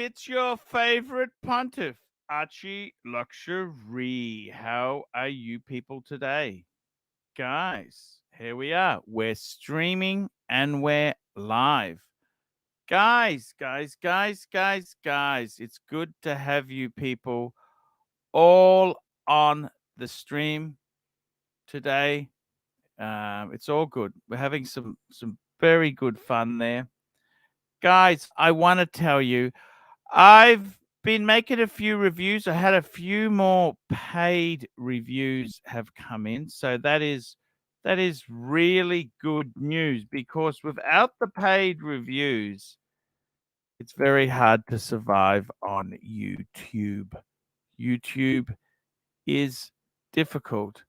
it's your favorite pontiff, Archie Luxury. How are you people today? Guys, here we are. We're streaming and we're live. Guys. It's good to have you people all on the stream today. It's all good. We're having some very good fun there. Guys, I want to tell you, I've been making a few reviews. I had a few more paid reviews have come in. So that is really good news, because without the paid reviews, it's very hard to survive on YouTube. YouTube is difficult.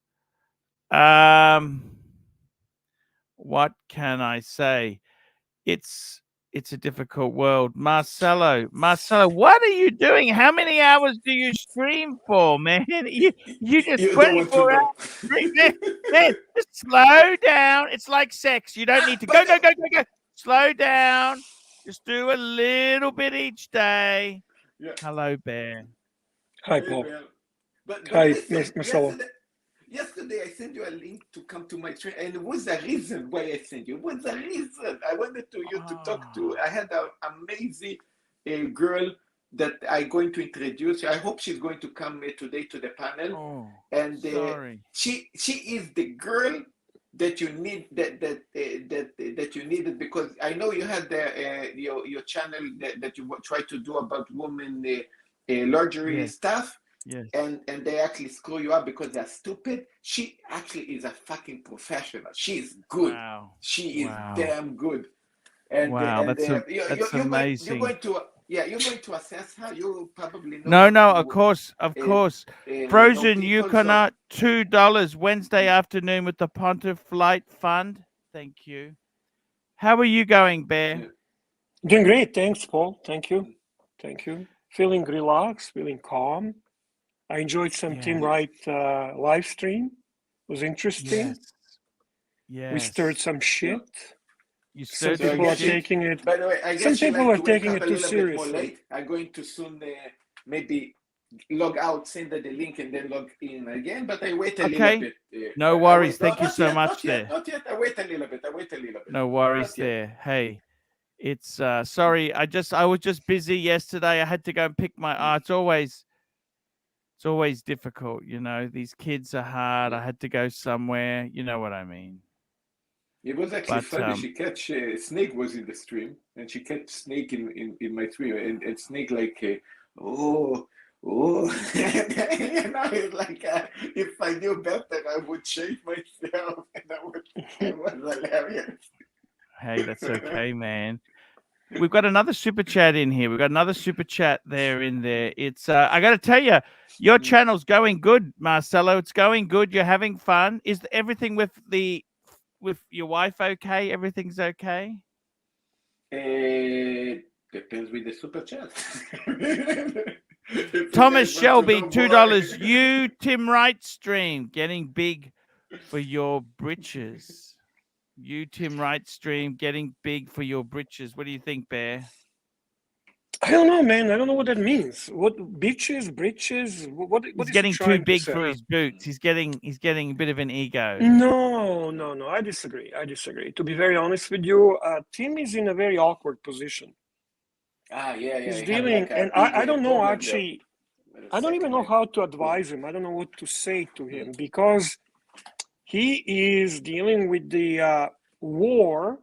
Um what can I say? It's it's a difficult world. Marcelo, what are you doing? How many hours do you stream for, man? You just You don't want to 24 hours know. stream. Man, just slow down. It's like sex. You don't need to go. Slow down. Just do a little bit each day. Yeah. Hello, Bear. Hi, Hey, Paul. man. But Hi, listen, Marcelo. yesterday I sent you a link to come to my train, and what's the reason why I sent you? What's the reason? I wanted you to talk to. I had an amazing girl that I'm going to introduce you. I hope she's going to come today to the panel, Oh, and sorry. she is the girl that you need that you needed, because I know you had your channel that you try to do about women lingerie Yes, stuff, yes. and they actually screw you up because they're stupid. She actually is a fucking professional. She is good. Wow. She is Wow. damn good. And Wow. That's you're amazing. going to you're going to assess her. You probably No, know of course. know Frozen people. Yukon, $2 Wednesday afternoon with the Pontiff Flight Fund. Thank you. How are you going, Bear? Doing great. Thanks, Paul. Thank you. Feeling relaxed, feeling calm. I enjoyed some Team Wright live stream. It was interesting. Yes. We stirred some shit. You Some stirred people some are shit? taking it. By the way, I Some guess you people like are to wake taking up it a too little bit more seriously. late. I'm going to soon maybe log out, send her the link, and then log in again. But I wait a little Okay. bit. No I worries. wait. Thank you Not so yet. much there. Not yet. I wait a little bit. No worries Not yet. there. Hey, it's sorry. I was just busy yesterday. I had to go and pick my it's always difficult, you know. These kids are hard. I had to go somewhere. You know what I mean. It was actually But funny. She catch Snake was in the stream, and she catch Snake in my stream, and Snake like, oh, you know, it's like if I knew better, I would shave myself, and it was hilarious. hey, that's okay, man. We've got another super chat in here. We've got another super chat there in there. It's I got to tell you, your channel's going good, Marcelo. It's going good. You're having fun. Is everything with your wife okay? Everything's okay? Depends with the super chat. Thomas Shelby, $2. You Tim Wright stream getting big for your britches. You Tim Wright stream getting big for your britches. What do you think, Bear? I don't know, man. I don't know what that means. What britches? What He's is he getting too trying to big say? for his boots. He's getting a bit of an ego. No. I disagree. To be very honest with you, Tim is in a very awkward position. Yeah. He's dealing, and I don't know actually. I don't even know how to advise him. I don't know what to say to him, because he is dealing with the war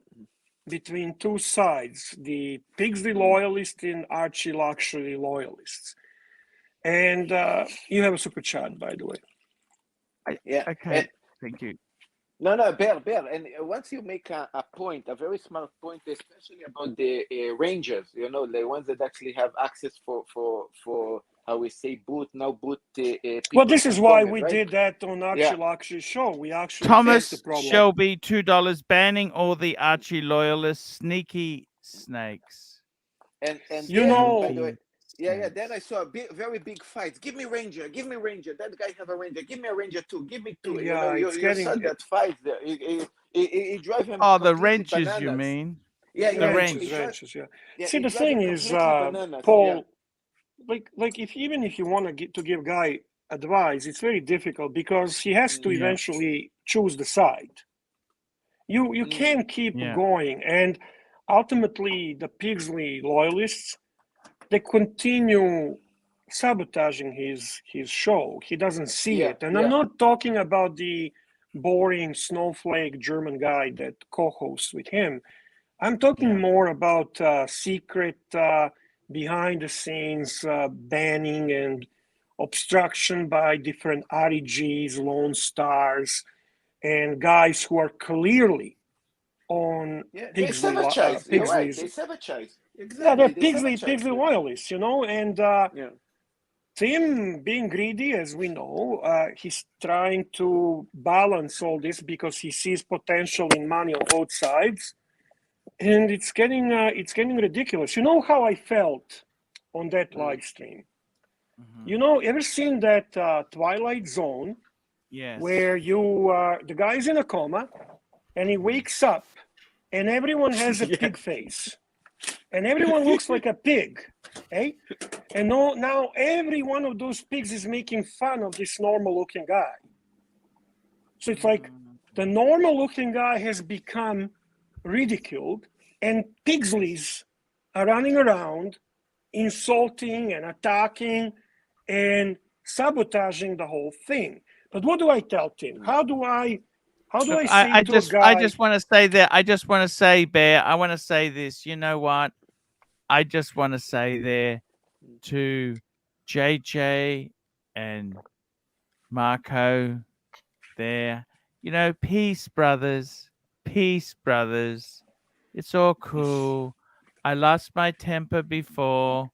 between two sides: the Pixley loyalists and Archie Luxury loyalists. And you have a super chat, by the way. Okay. Thank you. No, Bear. And once you make a point, a very smart point, especially about the rangers, you know, the ones that actually have access for how we say boot Well, this is why we right? did that on Archie Luxury show. We actually Thomas fixed the problem. Shelby, $2, banning all the Archie loyalists, sneaky snakes. And you then, know, by the way, then I saw a very big fight. Give me Ranger. That guy have a Ranger. Give me a Ranger too. Give me two. Yeah, you saw that fight there. It drive him. Oh, the completely wrenches, bananas. you mean? Yeah, The wrenches, wrench. yeah. See, the thing is, Paul, like even if you want to give guy advice, it's very difficult because he has to eventually choose the side. You can't keep going, and ultimately the Pigsley loyalists, they continue sabotaging his show. He doesn't see it, and I'm not talking about the boring snowflake German guy that co-hosts with him. I'm talking more about secret behind the scenes banning and obstruction by different REGs, Lone Stars, and guys who are clearly on they sabotage. You're right. They sabotage. Exactly. Yeah, they're Pigsley loyalists, and Tim, being greedy, as we know, he's trying to balance all this because he sees potential in money on both sides, and it's getting ridiculous. You know how I felt on that live stream? Ever seen that Twilight Zone? Yes. Where the guy's in a coma, and he wakes up, and everyone has a pig face, and everyone looks like a pig, eh? And now every one of those pigs is making fun of this normal-looking guy. So it's like the normal-looking guy has become ridiculed, and Pigsleys are running around, insulting and attacking and sabotaging the whole thing. But what do I tell Tim? How do I say to a guy? I just want to say that. I just want to say, Bear. I want to say this. You know what? I just want to say there to JJ and Marco there. Peace, brothers. Peace, brothers. It's all cool. I lost my temper before.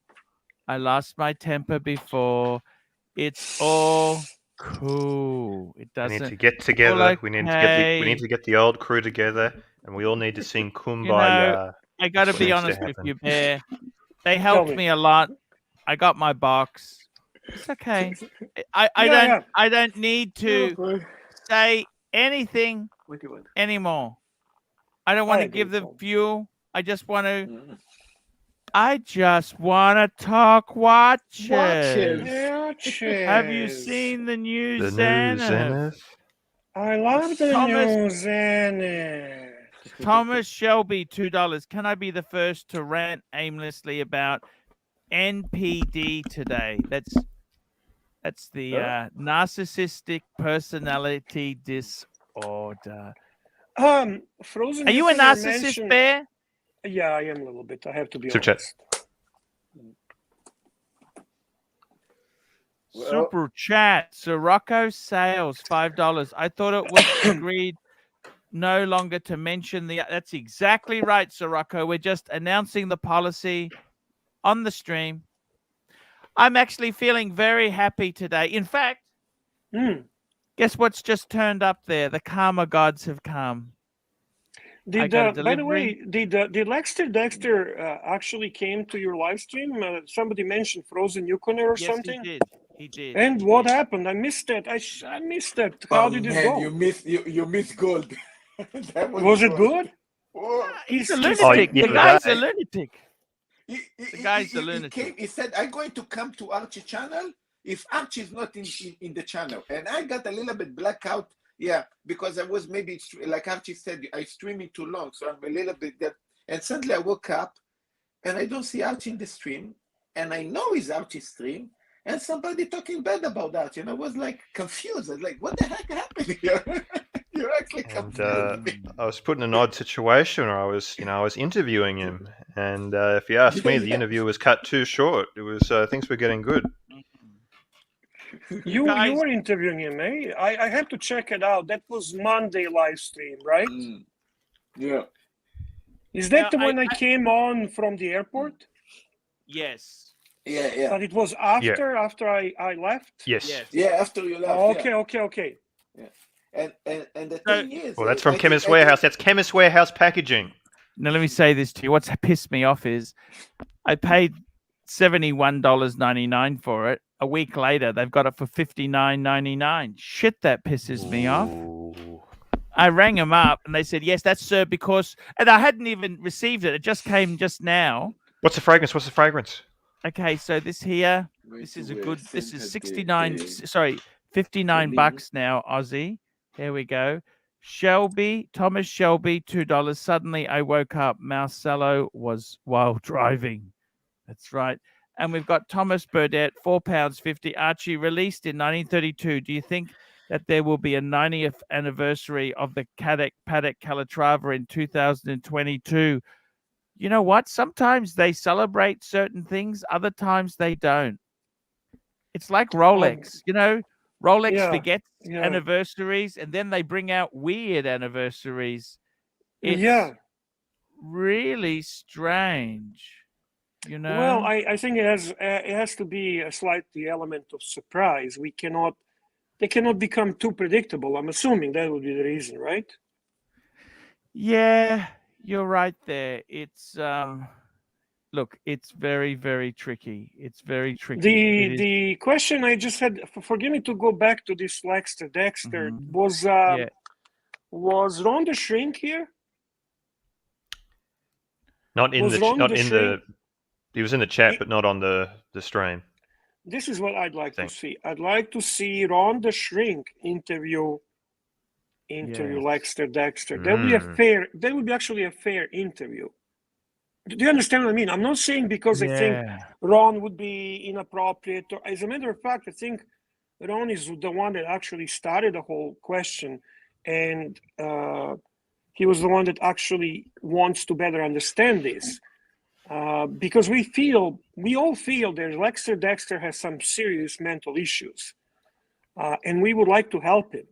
It's all cool. It doesn't. We need to get together. We need to get the old crew together, and we all need to sing Kumbaya. I got to be honest with you, Bear. They helped me a lot. I got my box. It's okay. I don't need to say anything anymore. I don't want to give them fuel. I just want to. I just want to talk watches. Have you seen the new Zenith? I love the new Zenith. Thomas Shelby, $2. Can I be the first to rant aimlessly about NPD today? That's the narcissistic personality disorder. Frozen. Are you a narcissist, Bear? Yeah, I am a little bit. I have to be Super honest. Super chat. Sirocco sales, $5. I thought it was agreed no longer to mention the. That's exactly right, Sirocco. We're just announcing the policy on the stream. I'm actually feeling very happy today. In fact, guess what's just turned up there? The karma gods have come. By the way, did Dexter actually came to your live stream? Somebody mentioned Frozen Yukon or something. He did. And what happened? I missed that. I missed that. How did it go? You missed gold. Was it good? He's a lunatic. The guy's a lunatic. The guy's a lunatic. He said, "I'm going to come to Archie channel if Archie is not in the channel." And I got a little bit blackout. Yeah, because I was maybe, like Archie said, I streaming too long, so I'm a little bit that. And suddenly I woke up, and I don't see Archie in the stream, and I know it's Archie's stream, and somebody talking bad about Archie, and I was like confused. I was like, "What the heck happened here?" You're actually confused. I was put in an odd situation where I was interviewing him, and if you ask me, the interview was cut too short. It was things were getting good. You were interviewing him, eh? I have to check it out. That was Monday live stream, right? Yeah. Is that the one I came on from the airport? Yes. Yeah. But it was after I left? Yes. Yeah, after you left. Okay. Yeah. And the thing is, well, that's from Chemist Warehouse. That's Chemist Warehouse packaging. Now let me say this to you. What's pissed me off is I paid $71.99 for it. A week later, they've got it for $59.99. Shit, that pisses me off. I rang them up and they said, yes, that's Sir, because, and I hadn't even received it. It just came just now. What's the fragrance? What's the fragrance? Okay, so this here, this is a good, this is 69, sorry, 59 bucks now, Aussie. Here we go. Shelby, Thomas Shelby, $2. Suddenly I woke up. Marcelo was while driving. That's right. And we've got Thomas Burdett, £4.50. Archie, released in 1932. Do you think that there will be a 90th anniversary of the Patek Calatrava in 2022? You know what? Sometimes they celebrate certain things, other times they don't. It's like Rolex. You know, Rolex forgets anniversaries and then they bring out weird anniversaries. It's really strange. You know? Well, I think it has to be a slightly element of surprise. They cannot become too predictable. I'm assuming that would be the reason, right? Yeah, you're right there. It's look, it's very, very tricky. It's very tricky. The question I just had, forgive me to go back to this Lexter Dexter, was Ron the Shrink here? Not in he was in the chat, but not on the stream. This is what I'd like to see. I'd like to see Ron the Shrink interview Lexter Dexter. That would be that would be actually a fair interview. Do you understand what I mean? I'm not saying because I think Ron would be inappropriate. As a matter of fact, I think Ron is the one that actually started the whole question, and he was the one that actually wants to better understand this. Because we all feel that Lexter Dexter has some serious mental issues, and we would like to help him.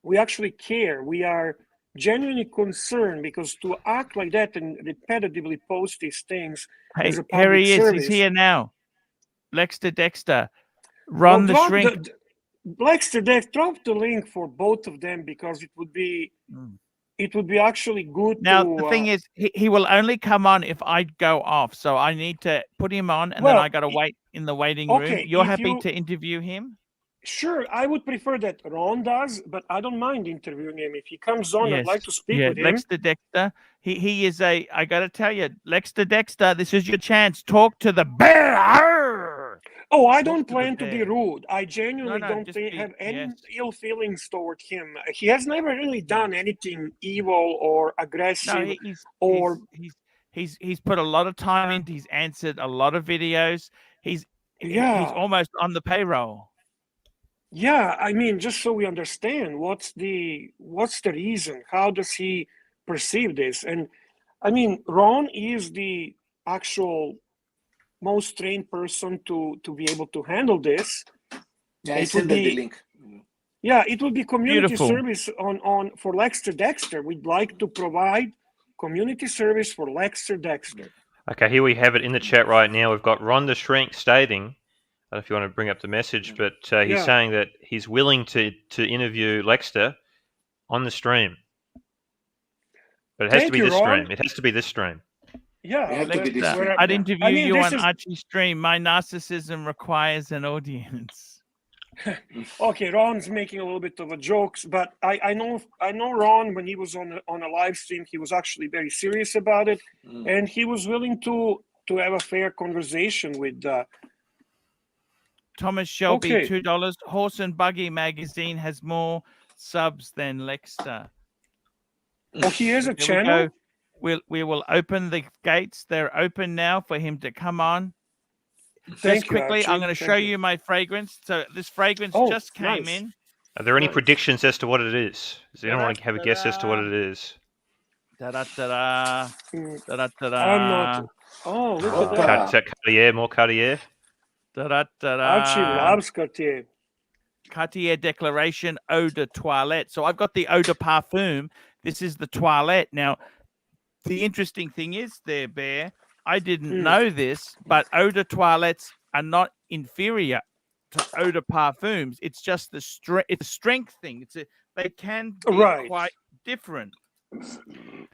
We actually care. We are genuinely concerned, because to act like that and repetitively post these things as a public here he is. service, He's here now. Lexter Dexter. Ron the Shrink. Lexter Dexter, drop the link for both of them, because it would be actually good. Now, the thing is, he will only come on if I go off. So I need to put him on, and then I got to wait in the waiting room. You're happy to interview him? Sure, I would prefer that Ron does, but I don't mind interviewing him. If he comes on, I'd like to speak with him. Lexter Dexter. He is I got to tell you, Lexter Dexter, this is your chance. Talk to the bear. Oh, I don't plan to be rude. I genuinely don't have any ill feelings toward him. He has never really done anything evil or aggressive. No, he's put a lot of time into. He's answered a lot of videos. He's almost on the payroll. Yeah, I mean, just so we understand, what's the reason? How does he perceive this? And I mean, Ron is the actual most trained person to be able to handle this. Yeah, I sent the link. Yeah, it will be community service for Lexter Dexter. We'd like to provide community service for Lexter Dexter. Okay, here we have it in the chat right now. We've got Ron the Shrink stating, I don't know if you want to bring up the message, but he's saying that he's willing to interview Lexter on the stream. But it has to be this stream. It has to be this stream. Yeah, Lexter, I'd interview you on Archie's stream. My narcissism requires an audience. Okay, Ron's making a little bit of a joke, but I know Ron, when he was on a live stream, he was actually very serious about it, and he was willing to have a fair conversation with Thomas Shelby, $2. Horse and Buggy magazine has more subs than Lexter. Oh, he has a channel? We will open the gates. They're open now for him to come on. Just quickly, I'm going to show you my fragrance. So this fragrance just came in. Are there any predictions as to what it is? Does anyone want to have a guess as to what it is? Da-da-da-da. Da-da-da-da. I'm not. Oh, look at that. Cartier, more Cartier. Da-da-da-da. Archie loves Cartier. Cartier Declaration Eau de Toilette. So I've got the Eau de Parfum. This is the Toilette. Now, the interesting thing is there, Bear, I didn't know this, but Eau de Toilettes are not inferior to Eau de Parfums. It's just it's a strength thing. They can be quite different.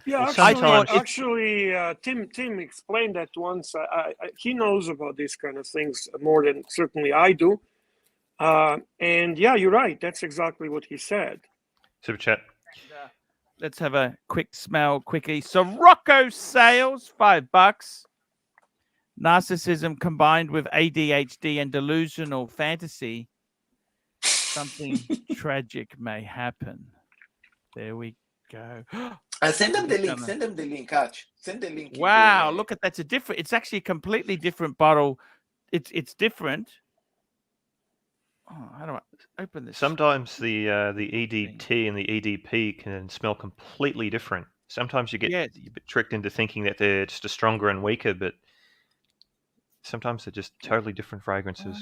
Yeah, actually, Tim explained that once. He knows about these kind of things more than certainly I do. And yeah, you're right. That's exactly what he said. Super chat. Let's have a quick smell, quickie. Sirocco sales, $5. Narcissism combined with ADHD and delusional fantasy. Something tragic may happen. There we go. Send them the link. Send them the link, Arch. Send the link. Wow, look at that's a different. It's actually a completely different bottle. It's different. Oh, how do I open this? Sometimes the EDT and the EDP can smell completely different. Sometimes you get a bit tricked into thinking that they're just a stronger and weaker, but sometimes they're just totally different fragrances.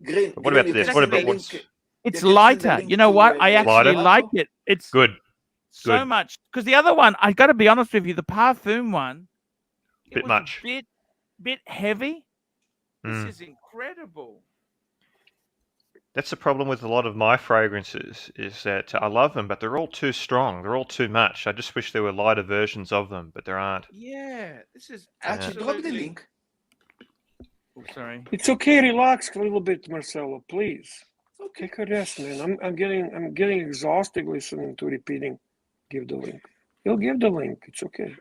Green. But what about this? What about what's? It's lighter. You know what? I actually like it. It's good. So much because the other one, I got to be honest with you, the parfum one, bit much, bit heavy. This is incredible. That's the problem with a lot of my fragrances is that I love them, but they're all too strong. They're all too much. I just wish there were lighter versions of them, but there aren't. Yeah, this is actually drop the link. Oh, sorry. It's okay. Relax a little bit, Marcelo, please. Okay, take a rest, man. I'm getting exhausted listening to repeating. Give the link. He'll give the link. It's okay.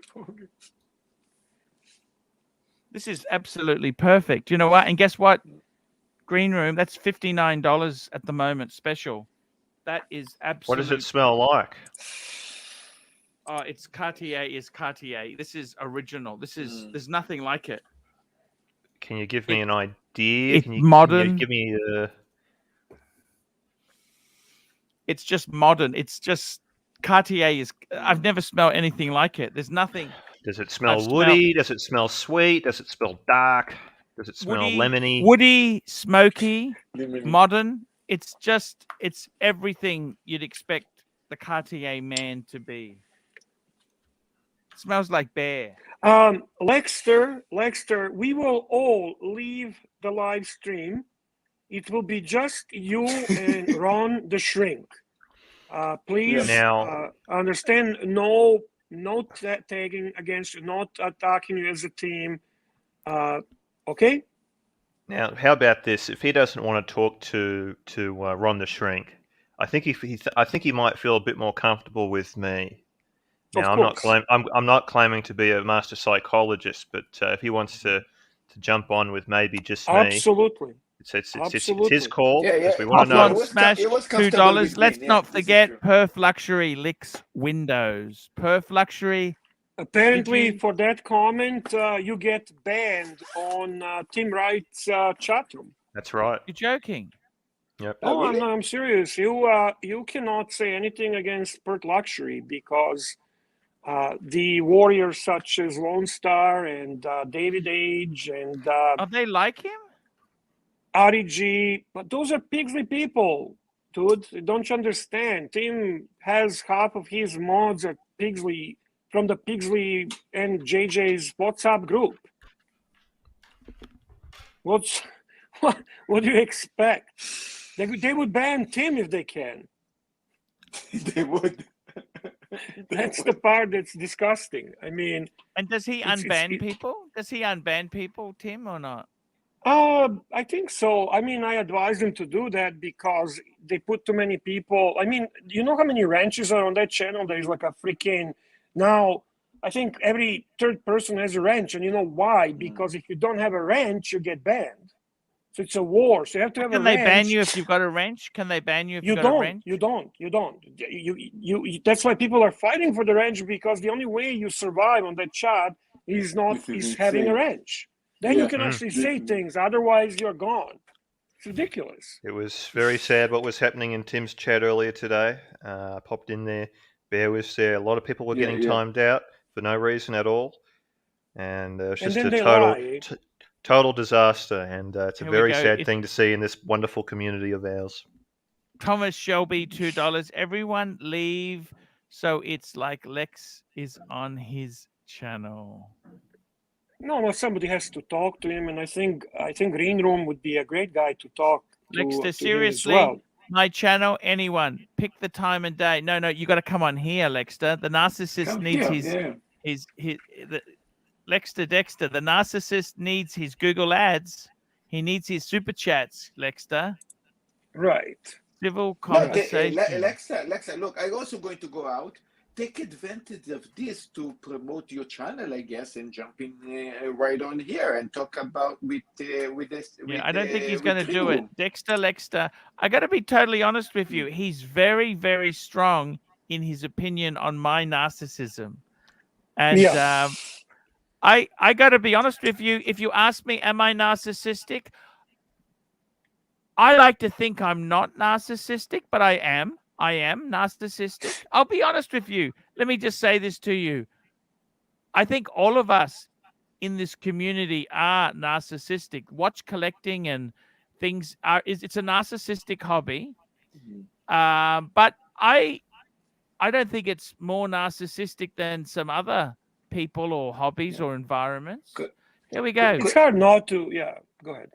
This is absolutely perfect. You know what? And guess what? Green Room, that's $59 at the moment, special. That is absolutely. What does it smell like? Oh, it's Cartier. This is original. This is there's nothing like it. Can you give me an idea? It's can you give me a? It's just modern. It's just Cartier is. I've never smelled anything like it. There's nothing. Does it smell woody? Does it smell sweet? Does it smell dark? Does it smell lemony? Woody, smoky, modern. It's everything you'd expect the Cartier man to be. It smells like bear. Lexter, we will all leave the live stream. It will be just you and Ron the Shrink. Please understand, no tagging against you, not attacking you as a team. Okay? Now, how about this? If he doesn't want to talk to Ron the Shrink, I think he might feel a bit more comfortable with me. Now, I'm not claiming to be a master psychologist, but if he wants to jump on with maybe just me, absolutely. It's his call. Yeah. We want to know. Smash $2. Let's not forget Perf Luxury licks windows. Perf Luxury. Apparently, for that comment, you get banned on Tim Wright's chat room. That's right. You're joking. Yep. Oh, really? I'm serious. You cannot say anything against Perf Luxury because the warriors such as Lone Star and David Age and they like him? Archie, but those are Pigsley people, dude. Don't you understand? Tim has half of his mods at Pigsley from the Pigsley and JJ's WhatsApp group. What do you expect? They would ban Tim if they can. They would. That's the part that's disgusting. I mean, and does he unban people? Does he unban people, Tim, or not? I think so. I mean, I advise him to do that because they put too many people. I mean, you know how many ranches are on that channel? There's like a freaking now. I think every third person has a ranch, and you know why? Because if you don't have a ranch, you get banned. So it's a war. So you have to have a ranch. Can they ban you if you've got a ranch? Can they ban you if you've got a ranch? You don't. You. That's why people are fighting for the ranch because the only way you survive on that chat is having a ranch. Then you can actually say things. Otherwise, you're gone. It's ridiculous. It was very sad what was happening in Tim's chat earlier today. I popped in there. Bear was there. A lot of people were getting timed out for no reason at all. And it was just a total disaster. And it's a very sad thing to see in this wonderful community of ours. Thomas Shelby, $2. Everyone leave. So it's like Lex is on his channel. No, somebody has to talk to him, and I think Green Room would be a great guy to talk to. Lexter, seriously, my channel, anyone, pick the time and day. No, you got to come on here, Lexter. The narcissist needs his Lexter Dexter. The narcissist needs his Google ads. He needs his super chats, Lexter. Right. Civil conversation. Lexter, look, I'm also going to go out. take advantage of this to promote your channel, I guess, and jump in right on here and talk about with this. Yeah, I don't think he's going to do it. Dexter Lexter, I got to be totally honest with you. He's very, very strong in his opinion on my narcissism. And I got to be honest with you. If you ask me, am I narcissistic? I like to think I'm not narcissistic, but I am. I am narcissistic. I'll be honest with you. Let me just say this to you. I think all of us in this community are narcissistic. Watch collecting and things it's a narcissistic hobby. But I don't think it's more narcissistic than some other people or hobbies or environments. Good. Here we go. It's hard not to. Yeah, go ahead.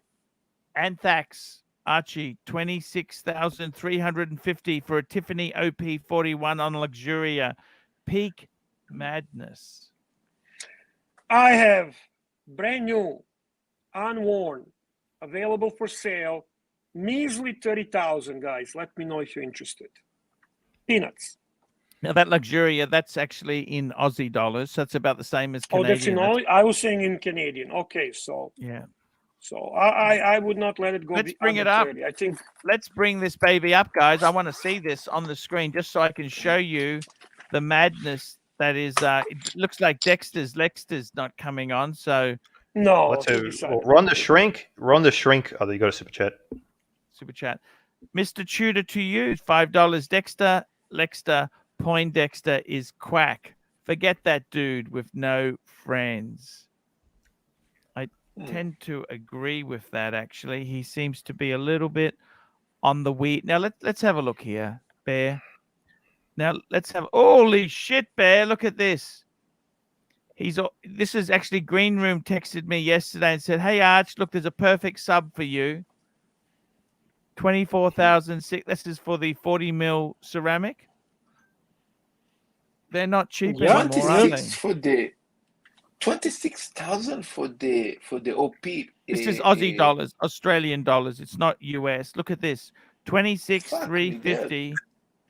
Anthax Archie, 26,350 for a Tiffany OP41 on Luxuria. Peak madness. I have brand new, unworn, available for sale, measly 30,000, guys. Let me know if you're interested. Peanuts. Now that Luxuria, that's actually in Aussie dollars, so it's about the same as Canadian. Oh, that's in Aussie? I was saying in Canadian. Okay, so yeah. So I would not let it go. Let's bring it up. 30. I think. Let's bring this baby up, guys. I want to see this on the screen just so I can show you the madness that is. It looks like Dexter's not coming on, so no. Ron the Shrink. Oh, you got a super chat. Super chat. Mr. Tudor to you, $5. Dexter Lexter Poindexter is quack. Forget that dude with no friends. Tend to agree with that. Actually, he seems to be a little bit on the weed. Now let's have a look here, Bear. Now let's have. Holy shit, Bear! Look at this. This is actually Green Room texted me yesterday and said, "Hey Arch, look, there's a perfect sub for you. 24,006. This is for the 40 mil ceramic. They're not cheap anymore, are they? For the 26,000 for the OP. This is Aussie dollars, Australian dollars. It's not US. Look at this, 26,350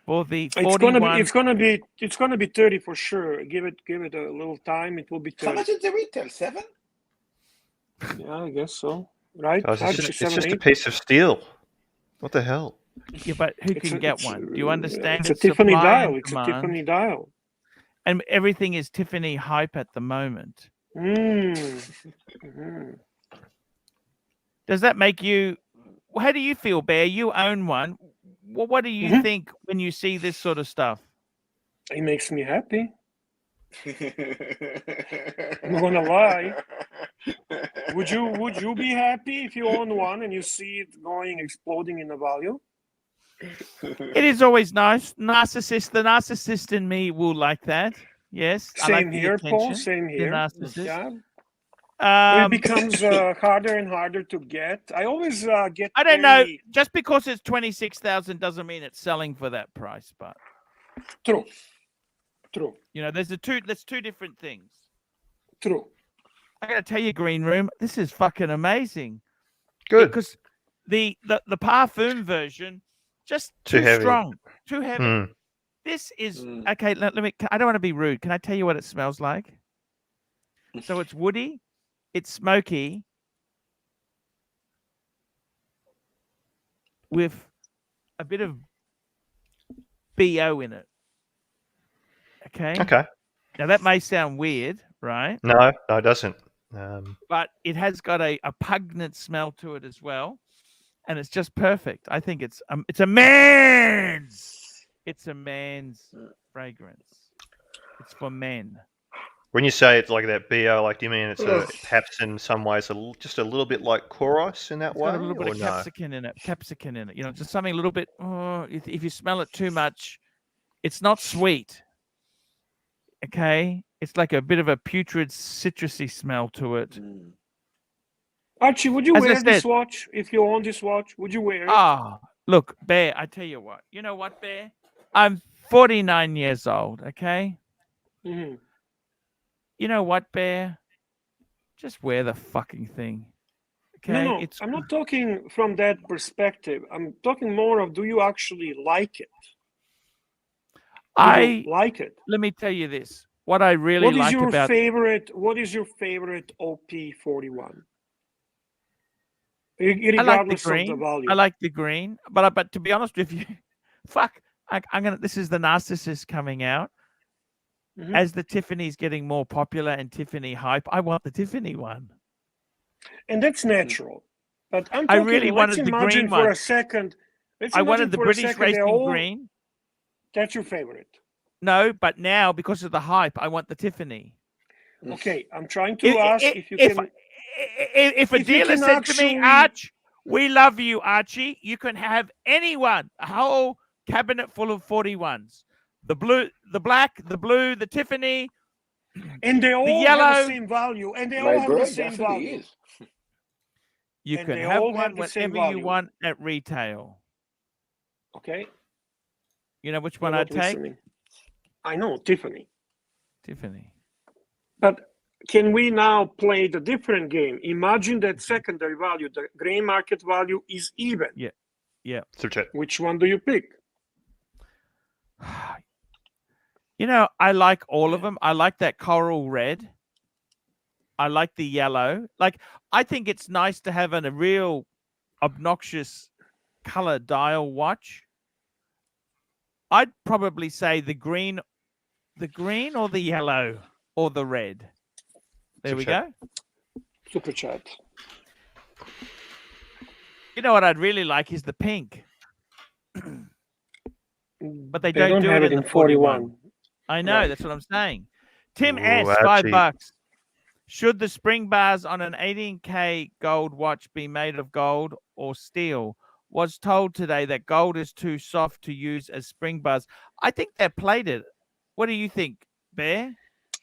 for the 41. It's gonna be 30 for sure. Give it a little time. It will be 30. How much is the retail? 7? Yeah, I guess so. Right? Guys, it's just a piece of steel. What the hell? Yeah, but who can get one? Do you understand? It's a Tiffany dial. It's a Tiffany dial. And everything is Tiffany hype at the moment. Does that make you? How do you feel, Bear? You own one. What do you think when you see this sort of stuff? It makes me happy. I'm not gonna lie. Would you be happy if you own one and you see it exploding in the value? It is always nice. The narcissist in me will like that. Yes. Same here, Paul. Same here. Yeah. It becomes harder and harder to get. I always get. I don't know. Just because it's 26,000 doesn't mean it's selling for that price. But true. You know, there's two different things. True. I gotta tell you, Green Room, this is fucking amazing. Good. Because the parfum version. Just too heavy. Strong, too heavy. This is okay. Let me. I don't want to be rude. Can I tell you what it smells like? So it's woody, it's smoky, with a bit of BO in it. Okay. Okay. Now that may sound weird, right? No, it doesn't. But it has got a pungent smell to it as well. And it's just perfect. I think it's a man's fragrance. It's for men. When you say it's like that BO, like, do you mean it's perhaps in some ways just a little bit like Chorus in that way? Got a little bit of capsicum in it. You know, just something a little bit. If you smell it too much, it's not sweet. Okay, it's like a bit of a putrid, citrusy smell to it. Archie, would you wear this watch if you own this watch? Would you wear it? Look, Bear, I tell you what. You know what, Bear? I'm 49 years old, okay? Mm-hmm. You know what, Bear? Just wear the fucking thing. Okay? No, I'm not talking from that perspective. I'm talking more of, do you actually like it? Do you like it? Let me tell you this. What I really like about what is your favorite OP41? I like the Regardless of the green. value. I like the green, but to be honest with you, fuck, I'm gonna. This is the narcissist coming out. Mhm. As the Tiffany's getting more popular and Tiffany hype, I want the Tiffany one. And that's natural. But I'm I talking, really let's wanted the imagine green for one. a second. Let's I imagine wanted the for a British second they're racing all, green. that's your favorite. No, but now because of the hype, I want the Tiffany. Okay, I'm trying to ask if you can. If a if you dealer can said to me, actually- Arch, we love you, Archie. You can have anyone, a whole cabinet full of 41s. The blue, the black, the blue, the Tiffany, And they all yellow. have the same value. And they all have the same value. Is. You And can they have all one have the same whenever you value. want at retail. Okay. You know which You're one not I'd take? listening. I know, Tiffany. Tiffany. But can we now play the different game? Imagine that secondary value, the gray market value is even. Yeah. Super chat. Which one do you pick? You know, I like all of them. I like that coral red. I like the yellow. Like, I think it's nice to have a real obnoxious color dial watch. I'd probably say the green or the yellow or the red. There we go. Super chat. You know what I'd really like is the pink. But they don't do have it it in 41. I know, Right. that's what I'm saying. Tim Ooh, S, Archie. $5. Should the spring bars on an 18K gold watch be made of gold or steel? Was told today that gold is too soft to use as spring bars. I think they're plated. What do you think, Bear?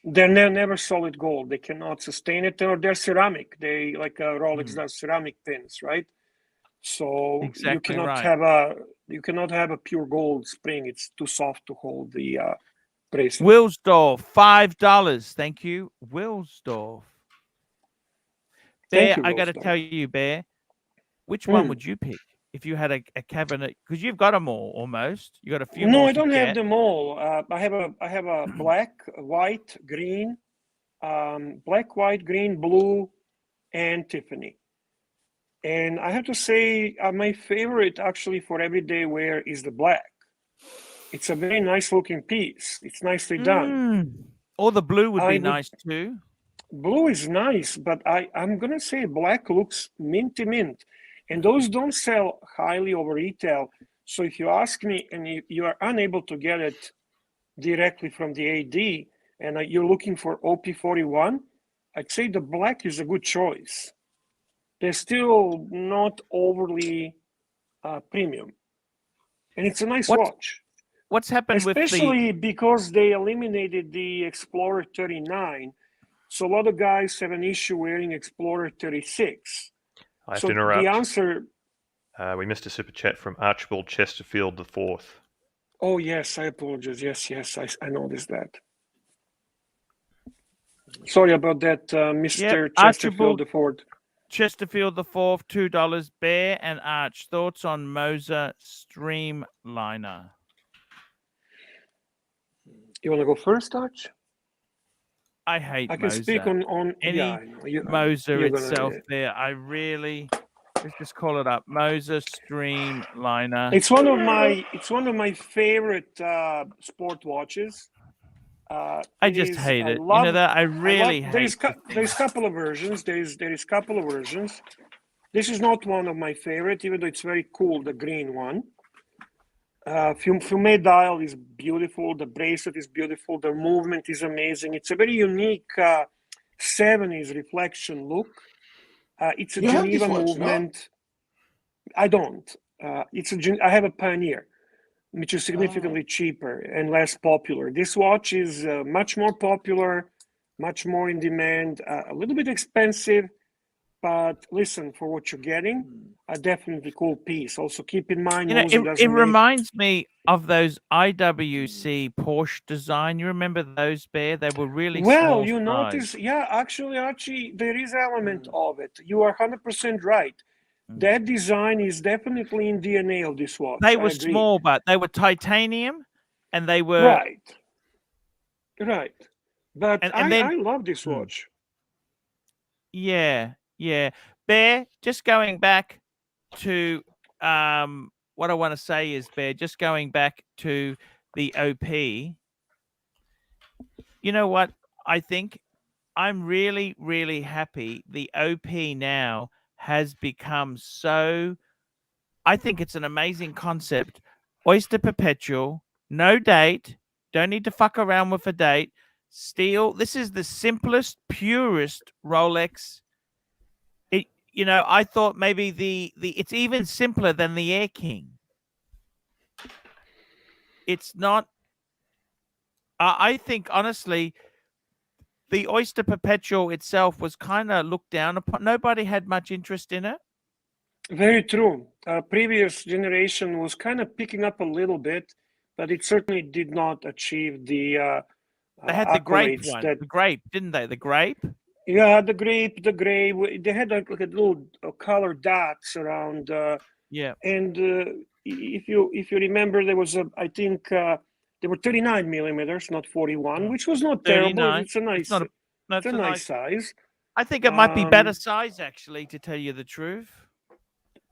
They're never solid gold. They cannot sustain it, or they're ceramic. They like Rolex does ceramic pins, right? So Exactly you cannot right. have a pure gold spring. It's too soft to hold the bracelet. Wilsdorf, $5. Thank you, Wilsdorf. Bear, Thank you, I got to Wilsdorf. tell you, Bear, which one would you pick if you had a cabinet? Because you've got them all almost. You got a few more. No, I don't have them all. I have a black, white, green, black, white, green, blue, and Tiffany. And I have to say, my favorite actually for everyday wear is the black. It's a very nice looking piece. It's nicely done. Or the blue would be nice too. Blue is nice, but I'm gonna say black looks minty mint, and those don't sell highly over retail. So if you ask me, and you are unable to get it directly from the AD, and you're looking for OP41, I'd say the black is a good choice. They're still not overly premium, and it's a nice watch. What's happened especially because they eliminated the Explorer 39, so a lot of guys have an issue wearing Explorer 36. I have to interrupt. The answer. We missed a super chat from Archibald Chesterfield IV. Oh yes, I apologize. Yes, I noticed that. Sorry about that, Mr. Chesterfield IV. Chesterfield IV, $2. Bear and Arch, thoughts on Moser Streamliner? You want to go first, Arch? I hate Moser. I can speak on any Moser itself. There, I really. Let's just call it up. Moser Streamliner. It's one of my favorite sport watches. I just hate it. You know that I really hate. There's a couple of versions. There is couple of versions. This is not one of my favorite, even though it's very cool. The green one. Fume dial is beautiful. The bracelet is beautiful. The movement is amazing. It's a very unique 70s reflection look. It's a Geneva movement. No? I don't. I have a Pioneer, which is significantly cheaper and less popular. This watch is much more popular, much more in demand, a little bit expensive, but listen, for what you're getting, a definitely cool piece. Also keep in mind, it reminds me of those IWC Porsche design. You remember those, Bear? They were really small. You notice, actually, Archie, there is element of it. You are 100% right. That design is definitely in DNA of this watch. They were small, but they were titanium, and they were right. But and then I love this watch. Yeah. Bear, just going back to what I want to say is, Bear, just going back to the OP. You know what? I think I'm really, really happy the OP now has become so. I think it's an amazing concept. Oyster Perpetual, no date, don't need to fuck around with a date. Steel. This is the simplest, purest Rolex. I thought maybe the it's even simpler than the Air King. It's not. I think honestly, the Oyster Perpetual itself was kind of looked down upon. Nobody had much interest in it. Very true. Previous generation was kind of picking up a little bit, but it certainly did not achieve the They had the grape accolades one. that The grape, didn't they? The grape. Yeah, the grape, the gray. They had like a little color dots around. Yeah. And if you remember, there was I think there were 39 millimeters, not 41, which was not terrible. 39. It's a nice, It's a nice size. I think it might be better size, actually, to tell you the truth.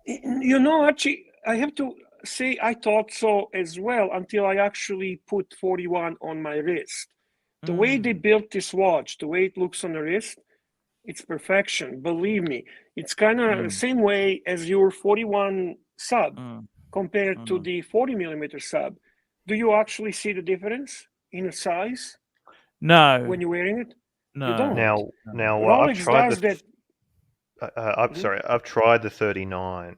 You know, Archie, I have to say I thought so as well until I actually put 41 on my wrist. The way they built this watch, the way it looks on the wrist, it's perfection. Believe me, it's kind of the same way as your 41 sub compared to the 40 millimeter sub. Do you actually see the difference in the size? No. When you're wearing it? No. You don't. Now Rolex I've tried does that. I've tried the 39,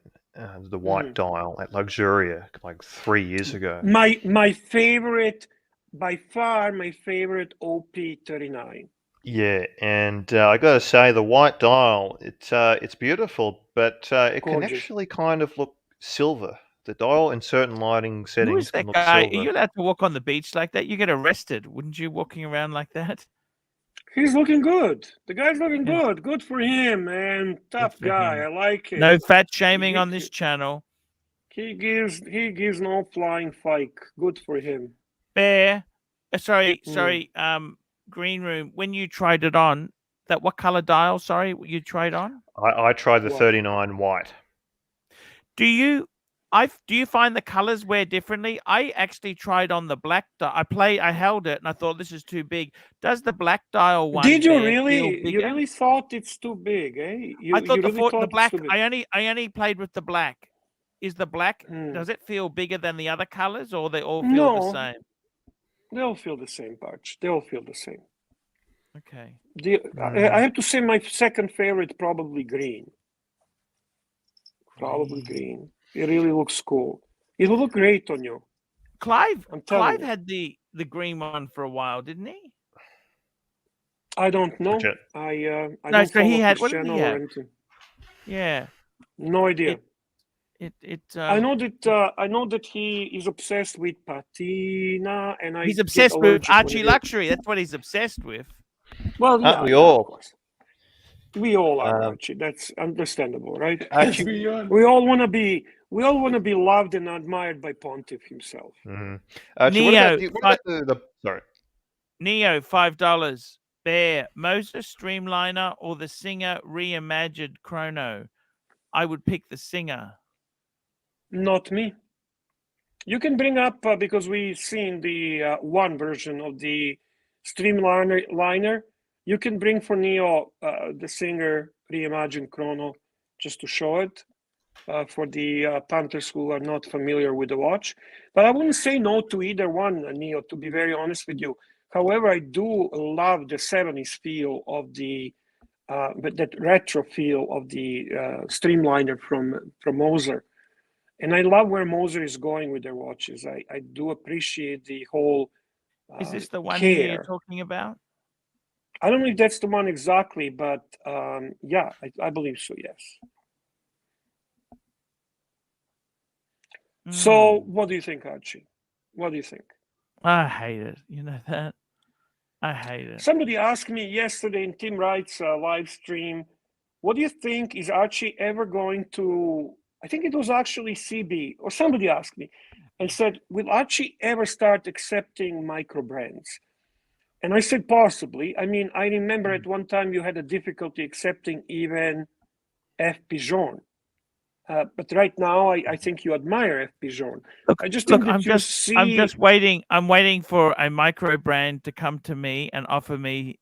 the white dial at Luxuria like 3 years ago. My favorite, by far, my favorite OP39. Yeah, and I got to say, the white dial, it's beautiful, but it can actually kind of look silver. The dial in certain lighting settings Who is that can look guy? silver. Are you allowed to walk on the beach like that? You get arrested, wouldn't you, walking around like that? He's looking good. The guy's looking good. Good for him, man. Tough guy. I like it. No fat shaming on this channel. He gives no flying fike. Good for him. Bear, sorry, Green Room. When you tried it on, what color dial? Sorry, you tried on? I tried the 39 white. Do you find the colors wear differently? I actually tried on the black dial. I held it and I thought this is too big. Does the black dial one? Did you really? You really thought it's too big, eh? I thought the black. I only played with the black. Is the black? Does it feel bigger than the other colors, or they all feel the same? They all feel the same, Arch. They all feel the same. Okay. I have to say my second favorite probably green. Probably green. It really looks cool. It will look great on you. Clive had the green one for a while, didn't he? I don't know. I no, don't so he had. follow What his did he channel or have? anything. Yeah. No idea. I know that he is obsessed with patina, and he's obsessed with ARCHIELUXURY. That's what he's obsessed with. Well, yeah, we all? Of course. We all are, Archie. That's understandable, right? Archie, we all want to be loved and admired by Pontiff himself. Neo, sorry. Neo, $5. Bear, Moses Streamliner or the Singer Reimagined Chrono? I would pick the Singer. Not me. You can bring up because we've seen the one version of the Streamliner. You can bring for Neo the Singer Reimagined Chrono just to show it for the Panthers who are not familiar with the watch. But I wouldn't say no to either one, Neo, to be very honest with you. However, I do love the 70s feel of the, but that retro feel of the Streamliner from Moser. And I love where Moser is going with their watches. I do appreciate the whole Is this the one care. you're talking about? I don't know if that's the one exactly, but yeah, I believe so, yes. So what do you think, Archie? What do you think? I hate it. You know that? I hate it. Somebody asked me yesterday in Tim Wright's live stream, what do you think, is Archie ever going to, I think it was actually CB, or somebody asked me, and said, will Archie ever start accepting micro brands? And I said, possibly. I mean, I remember at one time you had a difficulty accepting even F. Pigeon. But right now, I think you admire F. Pigeon. I just think that I'm just waiting. I'm waiting for a micro brand to come to me and offer me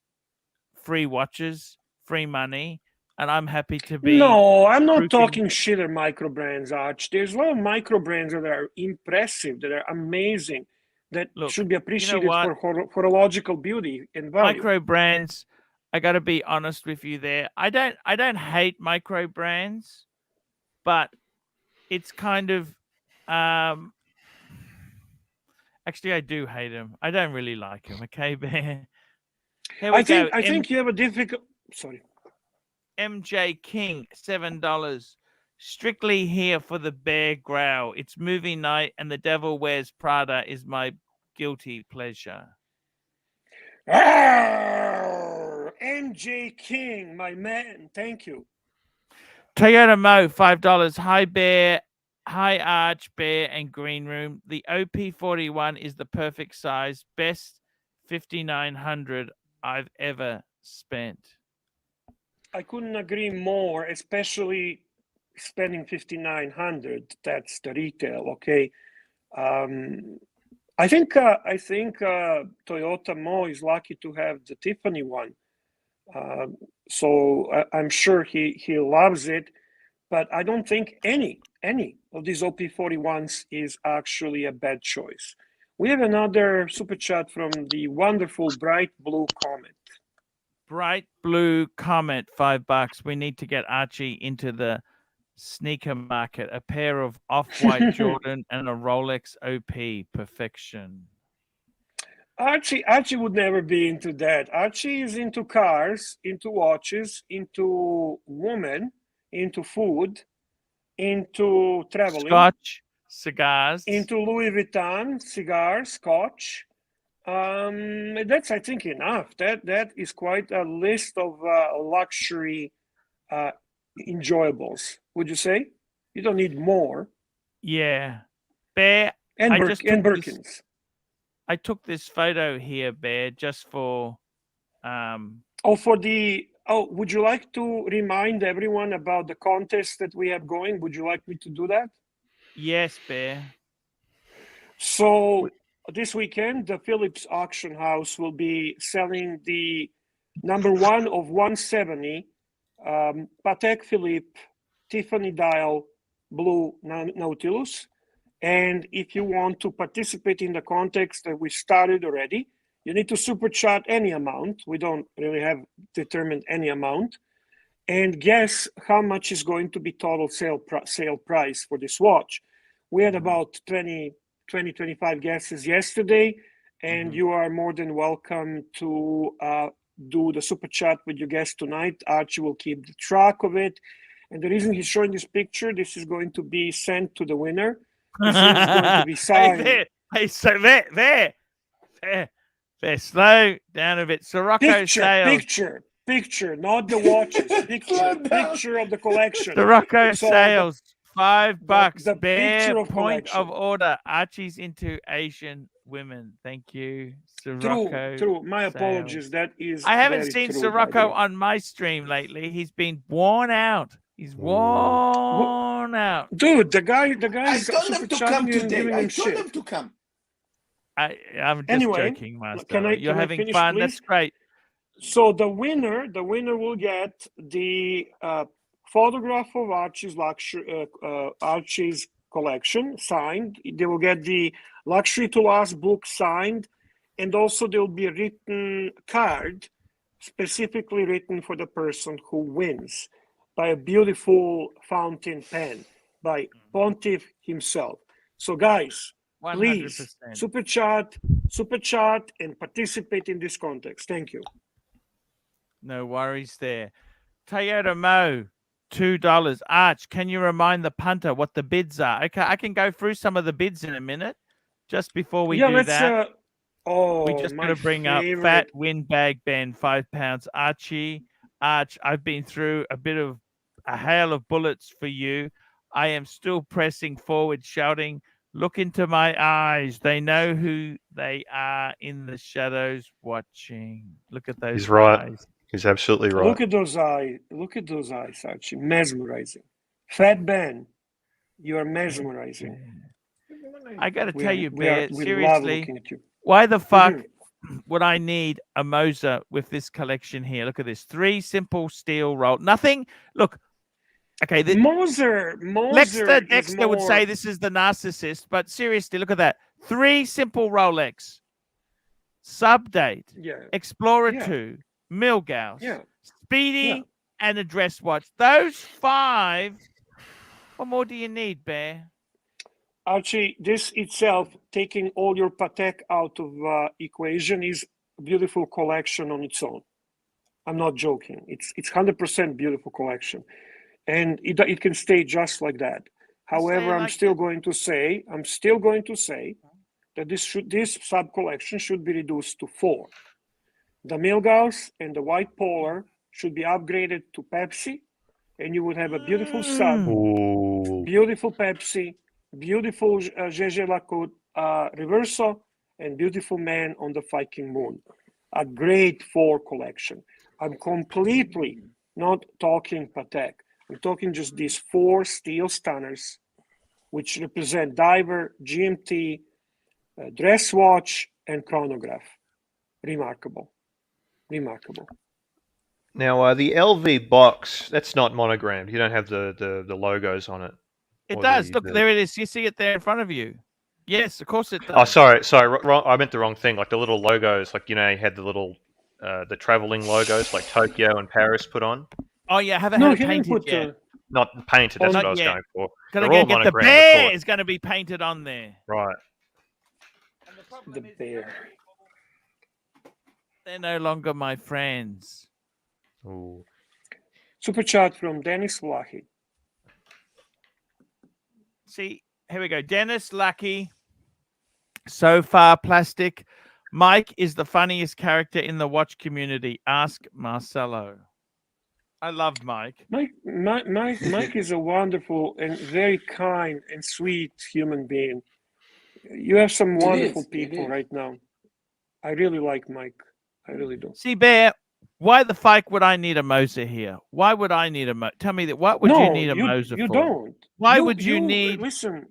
free watches, free money, and I'm happy to be. No, I'm not talking shitter micro brands, Arch. There's a lot of micro brands that are impressive, that are amazing, that should be appreciated for horological beauty and value. Micro brands, I got to be honest with you there. I don't hate micro brands, but it's kind of actually I do hate them. I don't really like them. Okay, Bear. I think you have a difficult. Sorry. MJ King, $7. Strictly here for the bear growl. It's movie night and the devil wears Prada is my guilty pleasure. MJ King, my man. Thank you. Toyota Mo, $5. Hi, Bear. Hi, Arch, Bear, and Green Room. The OP41 is the perfect size. Best 5,900 I've ever spent. I couldn't agree more, especially spending 5,900. That's the retail, okay? I think Toyota Mo is lucky to have the Tiffany one. So I'm sure he loves it, but I don't think any of these OP41s is actually a bad choice. We have another super chat from the wonderful Bright Blue Comet. Bright Blue Comet, $5. We need to get Archie into the sneaker market. A pair of off-white Jordan and a Rolex OP, perfection. Archie would never be into that. Archie is into cars, into watches, into women, into food, into traveling. Scotch, cigars. Into Louis Vuitton, cigars, scotch. That's, I think, enough. That is quite a list of luxury enjoyables. Would you say? You don't need more. Yeah. Bear. And Birkins. I took this photo here, Bear, just for would you like to remind everyone about the contest that we have going? Would you like me to do that? Yes, Bear. So this weekend, the Phillips auction house will be selling the number 1 of 170 Patek Philippe Tiffany dial blue Nautilus. And if you want to participate in the contest that we started already, you need to super chat any amount. We don't really have determined any amount. And guess how much is going to be total sale price for this watch. We had about 25 guesses yesterday, and you are more than welcome to do the super chat with your guest tonight. Archie will keep the track of it. And the reason he's showing this picture, this is going to be sent to the winner. This is going to be signed. There. Slow down a bit. Sirocco sales. Picture, not the watches. Picture of the collection. Sirocco sales, $5. The Bear of point collection. of order. Archie's into Asian women. Thank you, Sirocco. True. My apologies. That is. I haven't seen Sirocco on my stream lately. He's been worn out. He's worn out. Dude, the guy. I told him to come today. I told him to come. I'm just joking, Master. You're having finish, fun. Please? That's great. So the winner will get the photograph of Archie's collection signed. They will get the Luxury to Last book signed, and also there will be a written card specifically written for the person who wins by a beautiful fountain pen by Pontiff himself. So guys, 100%. Please super chat and participate in this context. Thank you. No worries there. Toyota Mo, $2. Arch, can you remind the punter what the bids are? Okay, I can go through some of the bids in a minute. Just before we do that, we just got to bring up Fat Windbag Ben, £5. Archie, Arch, I've been through a hail of bullets for you. I am still pressing forward, shouting Look into my eyes. They know who they are in the shadows watching. Look at those He's right. eyes. He's absolutely right. Look at those eyes. Look at those eyes, Archie. Mesmerizing. Fat Ben, you are mesmerizing. I got to tell you, we love seriously, looking at you. why the fuck would I need a Moser with this collection here? Look at this. 3 simple steel roll. Nothing. Look. Okay. Moser Dexter would say this is the narcissist, but seriously, look at that. 3 simple Rolex. Subdate. Yeah. Explorer 2. Milgauss. Yeah. Speedy and a dress watch. Those 5. What more do you need, Bear? Archie, this itself, taking all your Patek out of equation, is a beautiful collection on its own. I'm not joking. It's 100% beautiful collection, and it can stay just like that. However, I'm still going to say that this sub collection should be reduced to 4. The Milgauss and the White Polar should be upgraded to Pepsi, and you would have a beautiful sub, beautiful Pepsi, beautiful Gégé Lacoste Reverso, and beautiful Man on the Viking Moon. A great 4 collection. I'm completely not talking Patek. I'm talking just these 4 steel stunners, which represent diver, GMT, dress watch, and chronograph. Remarkable. Remarkable. Now, the LV box, that's not monogrammed. You don't have the logos on it. It does. Look, there it is. You see it there in front of you. Yes, of course it does. Oh, sorry. Wrong. I meant the wrong thing. Like the little logos, like, you know, you had the little, the traveling logos, like Tokyo and Paris put on. Oh yeah, haven't had it painted yet. Not painted. That's what I was yet. going for. Gotta go get the bear is going to be painted on there. Right. The bear. They're no longer my friends. Ooh. Super chat from Dennis Vlahi. See, here we go. Dennis Lucky. So far, plastic. Mike is the funniest character in the watch community. Ask Marcelo. I love Mike. Mike is a wonderful and very kind and sweet human being. You have some wonderful people right now. I really like Mike. I really do. See, Bear, why the fuck would I need a Moser here? Why would I need a Moser? Tell me that. What would you need a Moser for? You don't. Why would you need? Listen,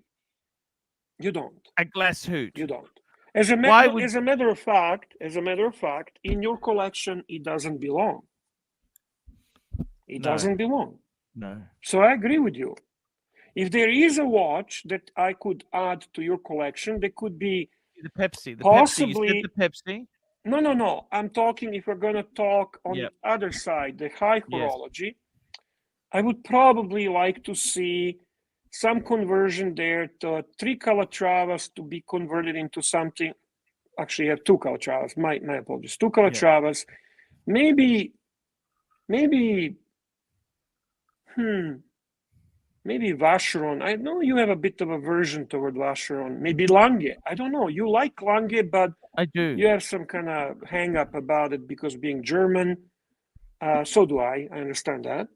you don't. A glass hoot. You don't. As a matter of fact, in your collection, it doesn't belong. It doesn't belong. No. So I agree with you. If there is a watch that I could add to your collection, there could be the Pepsi. Possibly, Pepsi. You said the Pepsi. No. I'm talking, if we're going to talk on the other side, the high horology, I would probably like to see some conversion there to 3 Calatravas to be converted into something. Actually, you have 2 Calatravas. My apologies. 2 Calatravas. Maybe Vacheron. I know you have a bit of aversion toward Vacheron. Maybe Lange. I don't know. You like Lange, but I do. You have some kind of hang up about it because being German. So do I. I understand that.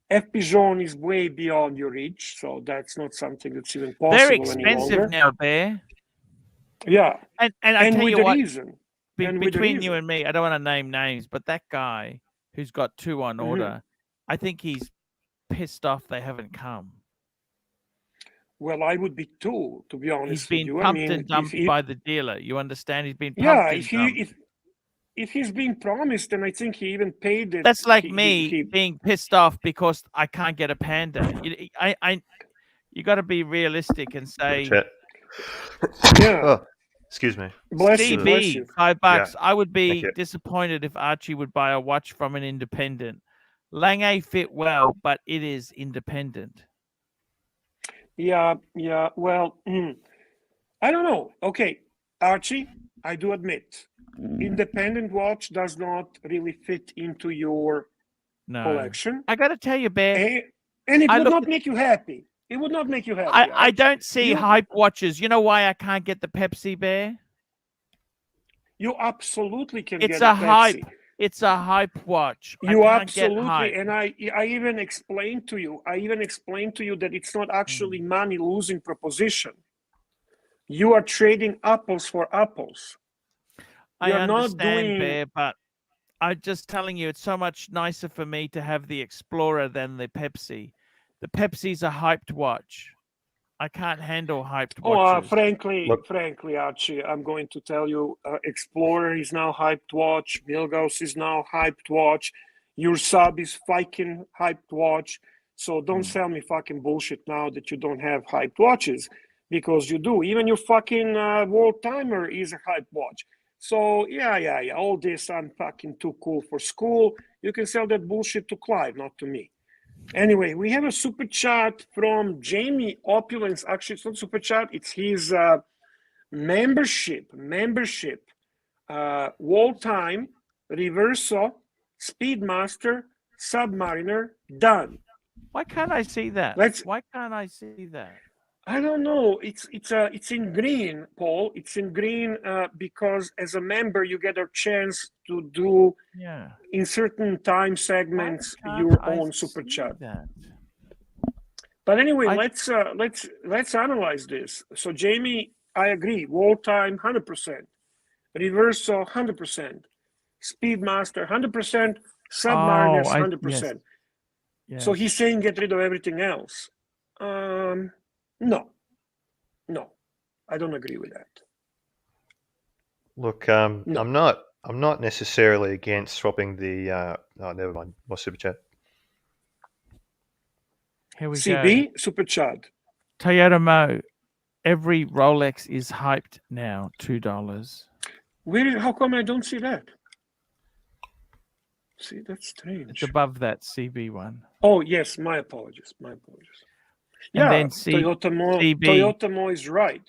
F. Pigeon is way beyond your reach, so that's not something that's even possible Very expensive any longer. now, Bear. Yeah, and I tell with you the what, reason. Between you and me, I don't want to name names, but that guy who's got 2 on order, I think he's pissed off they haven't come. Well, I would be too, to be honest. He's been pumped and dumped by the dealer. You understand? He's been pumped and dumped. If he's being promised, and I think he even paid it. That's like me being pissed off because I can't get a Panda. You got to be realistic and say, excuse me. Bless you. $5. Yeah. I would be disappointed if Archie would buy a watch from an independent. Lange fit well, but it is independent. Yeah. Well, I don't know. Okay, Archie, I do admit, independent watch does not really fit into your collection. I got to tell you, Bear. And it would not make you happy. It would not make you happy. I don't see hype watches. You know why I can't get the Pepsi, Bear? You absolutely can get a hype. It's a hype watch. You I can't get absolutely, hype. and I even explained to you. that it's not actually money losing proposition. You are trading apples for apples. I You're not understand, doing. Bear, but I'm just telling you, it's so much nicer for me to have the Explorer than the Pepsi. The Pepsi's a hyped watch. I can't handle hyped watches. Frankly, Archie, I'm going to tell you, Explorer is now hyped watch. Milgauss is now hyped watch. Your sub is fucking hyped watch. So don't sell me fucking bullshit now that you don't have hyped watches, because you do. Even your fucking world timer is a hyped watch. So yeah. All this, I'm fucking too cool for school. You can sell that bullshit to Clive, not to me. Anyway, we have a super chat from Jamie Opulence. Actually, it's not super chat. It's his membership. Wall time, Reverso, Speedmaster, Submariner, done. Why can't I see that? Why can't I see that? I don't know. It's in green, Paul. It's in green because as a member you get a chance to do in certain time segments your own super chat. But anyway, let's analyze this. So Jamie, I agree. Wall time 100%, Reverso 100%, Speedmaster 100%, Submariners 100%. Yes. So he's saying get rid of everything else. No, I don't agree with that. Look, no. I'm not necessarily against swapping the. Oh, never mind. My super chat. Here we CB go. super chat. Toyota Mo. Every Rolex is hyped now. $2. How come I don't see that? See, that's strange. It's above that CB one. Oh yes, my apologies. And then Toyota Mo is right.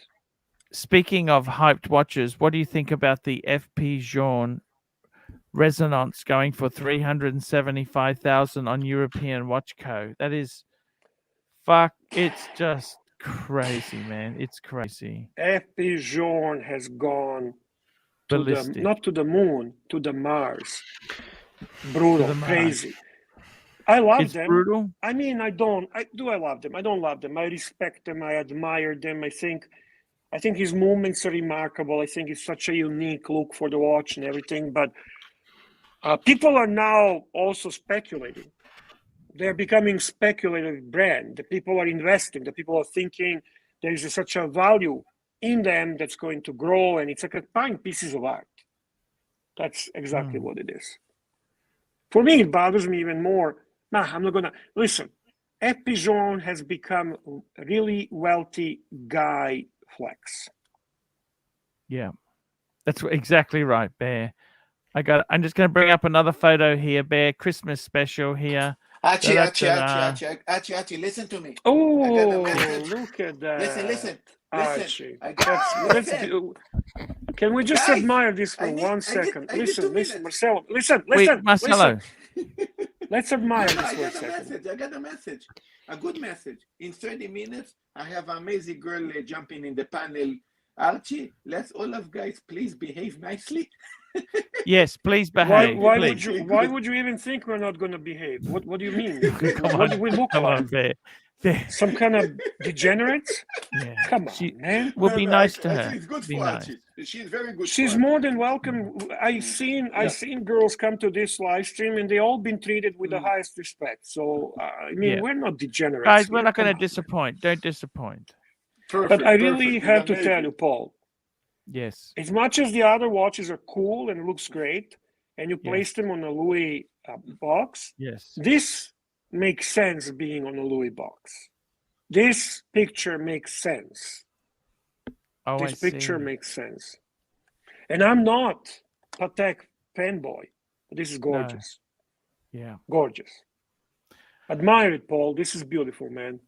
Speaking of hyped watches, what do you think about the FP Journe Resonance going for 375,000 on European Watch Co? That is, it's just crazy, man. It's crazy. FP Journe has gone not to the moon, to the Mars. Brutal, crazy. I love them. Brutal. I mean, I love them. I don't love them. I respect them. I admire them. I think his movements are remarkable. I think it's such a unique look for the watch and everything. But people are now also speculating. They're becoming speculative brand. The people are investing. The people are thinking there is such a value in them that's going to grow, and it's like buying pieces of art. That's exactly what it is. For me, it bothers me even more. I'm not gonna listen. FP Journe has become a really wealthy guy flex. Yeah, that's exactly right, Bear. I'm just going to bring up another photo here, Bear. Christmas special here. Archie, listen to me. Oh, look at that. Listen. Archie. Can we just admire this for 1 second? Listen, Marcelo. Listen. Marcelo. Let's admire this for a second. I got a message. A good message. In 30 minutes, I have an amazing girl jumping in the panel. Archie, let's all of guys please behave nicely. Yes, please behave. Why would you even think we're not going to behave? What do you mean? What do we look like? Bear. Some kind of degenerates? Yeah. Come on, man. We'll be nice to her. It's good for Archie. She's very good. She's more than welcome. I've seen girls come to this live stream and they all been treated with the highest respect. So I mean, we're not degenerates. Guys, we're not going to disappoint. Don't disappoint. But I really have to tell you, Paul. Yes. As much as the other watches are cool and looks great, and you place them on a Louis box. Yes. This makes sense being on a Louis box. This picture makes sense. This picture makes sense. And I'm not Patek fanboy. This is gorgeous. No. Yeah. Gorgeous. Admire it, Paul. This is beautiful, man.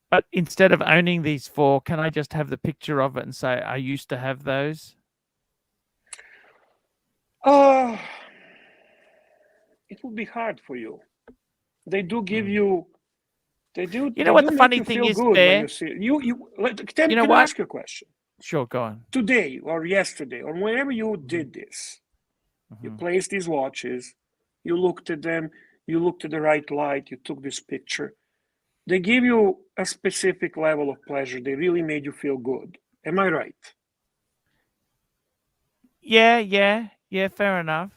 But instead of owning these four, can I just have the picture of it and say, I used to have those? It would be hard for you. They do give you. They do. You know what the funny thing is, Bear? Can I ask you a question? Sure, go on. Today or yesterday or whenever you did this, You placed these watches, you looked at them, you looked at the right light, you took this picture. They give you a specific level of pleasure. They really made you feel good. Am I right? Yeah, fair enough.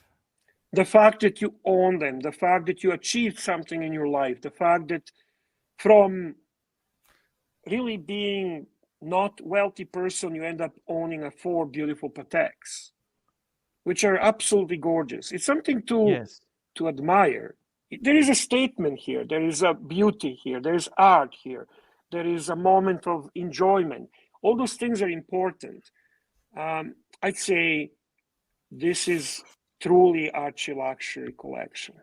The fact that you own them, the fact that you achieved something in your life, the fact that from really being not wealthy person, you end up owning 4 beautiful Pateks, which are absolutely gorgeous. It's something to admire. There is a statement here. There is a beauty here. There is art here. There is a moment of enjoyment. All those things are important. I'd say this is truly Archie luxury collection.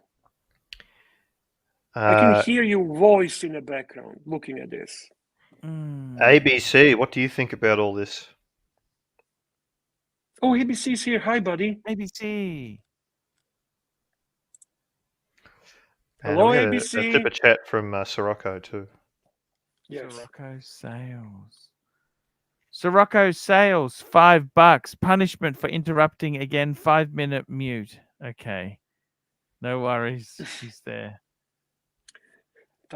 I can hear your voice in the background looking at this. ABC, what do you think about all this? Oh, ABC's here. Hi, buddy. ABC. Hello, we had ABC. a super chat from Sirocco too. Yes. Sirocco sales. Sirocco sales, $5. Punishment for interrupting again. 5-minute mute. Okay. No worries. He's there.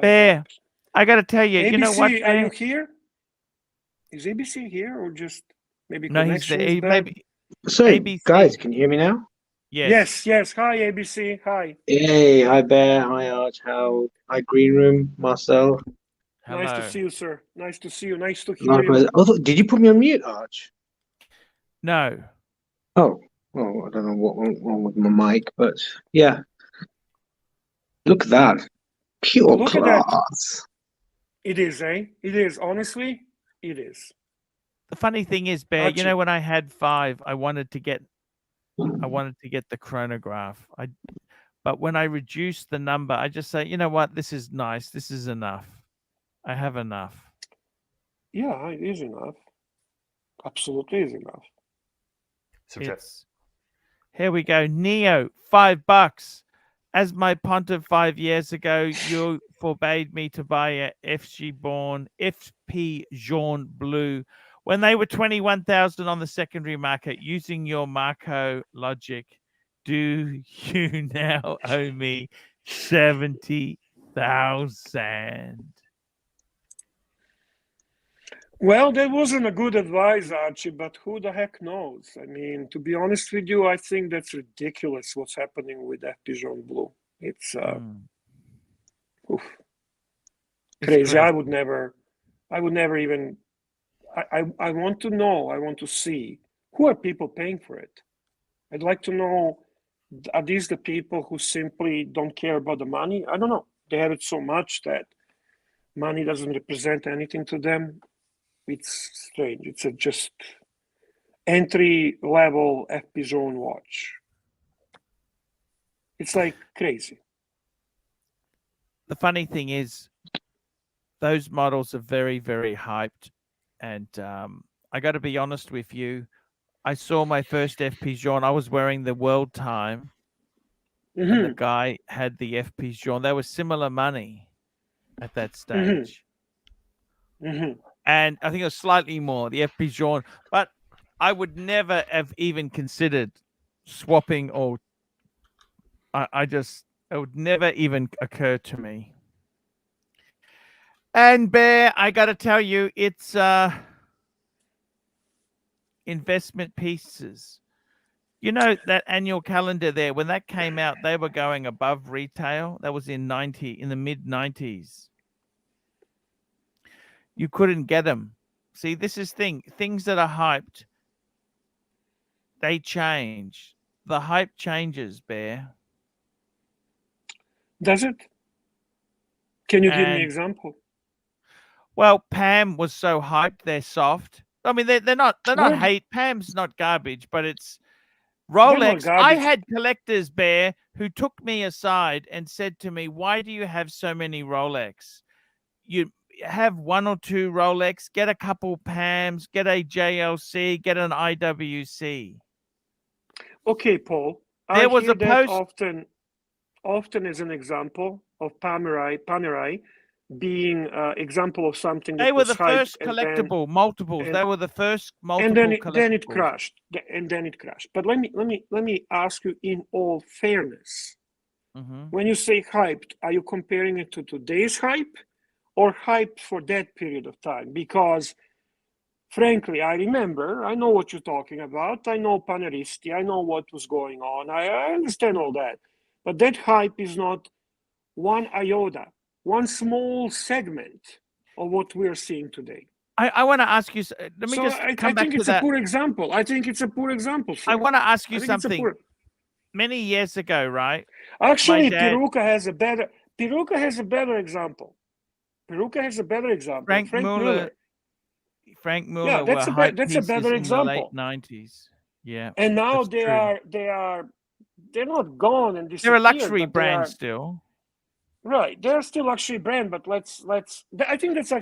Bear, I got to tell you, ABC, you know what, Bear? are you here? Is ABC here or just maybe No, connection he's is there. bad? Maybe So, ABC. guys, can you hear me now? Yes. Yes. Hi, ABC. Hi. Hey, hi Bear, hi Arch, hi Green Room, Marcel. Hello. Nice to see you, sir. Nice to see you. Nice to hear Likewise. you. Oh, did you put me on mute, Arch? No. Oh, well, I don't know what went wrong with my mic, but yeah. Look at that. Pure Look at that. class. It is, eh? It is. Honestly, it is. The funny thing is, Bear, Archie. you know, when I had 5, I wanted to get the chronograph. But when I reduced the number, I just say, you know what, this is nice. This is enough. I have enough. Yeah, it is enough. Absolutely is enough. Here we go. Neo, $5. As my pontiff 5 years ago, you forbade me to buy a FP Jaune Bleu when they were 21,000 on the secondary market. Using your Marco logic, do you now owe me 70,000? Well, that wasn't a good advice, Archie, but who the heck knows? I mean, to be honest with you, I think that's ridiculous what's happening with FP Jaune Bleu. It's crazy. I would never even, I want to know, I want to see who are people paying for it. I'd like to know, are these the people who simply don't care about the money? I don't know. They have it so much that money doesn't represent anything to them. It's strange. It's a just entry-level FP Jaune watch. It's like crazy. The funny thing is, those models are very, very hyped. And I got to be honest with you. I saw my first FP Jaune. I was wearing the World Time. And the guy had the FP Jaune. They were similar money at that stage. And I think it was slightly more, the FP Jaune. But I would never have even considered swapping, or it would never even occur to me. And Bear, I got to tell you, it's investment pieces. You know, that annual calendar there, when that came out, they were going above retail. That was in the mid-90s. You couldn't get them. See, this is things that are hyped, they change. The hype changes, Bear. Does it? Can you give me an example? Well, Pam was so hyped, they're soft. I mean, they're not hate. Pam's not garbage, but it's Rolex. I had collectors, Bear, who took me aside and said to me, "Why do you have so many Rolex? You have 1 or 2 Rolex, get a couple Pams, get a JLC, get an IWC." Okay, Paul. There was a post often as an example of Panerai, being example of something that They were was the hyped first collectible multiples. and- They were the first and multiple then collectibles. it crashed, and then it crashed. But let me ask you, in all fairness, when you say hyped, are you comparing it to today's hype, or hype for that period of time? Because frankly, I know what you're talking about. I know Paneristi. I know what was going on. I understand all that. But that hype is not one iota, one small segment of what we're seeing today. I want to ask you, let me So just come I back think to it's that. a poor example. I think it's a poor example. I want to ask you I think it's a something. poor- Many years ago, right? Actually, my dad- Peruka has a better example. Peruka has a better example. Frank Mueller. Frank Mueller Yeah, that's were a hype that's a pieces better in the late example. 90s. Yeah. And now that's true. they're not gone and disappeared. They're a luxury but they brand are- still. Right, they're still luxury brand, but I think that's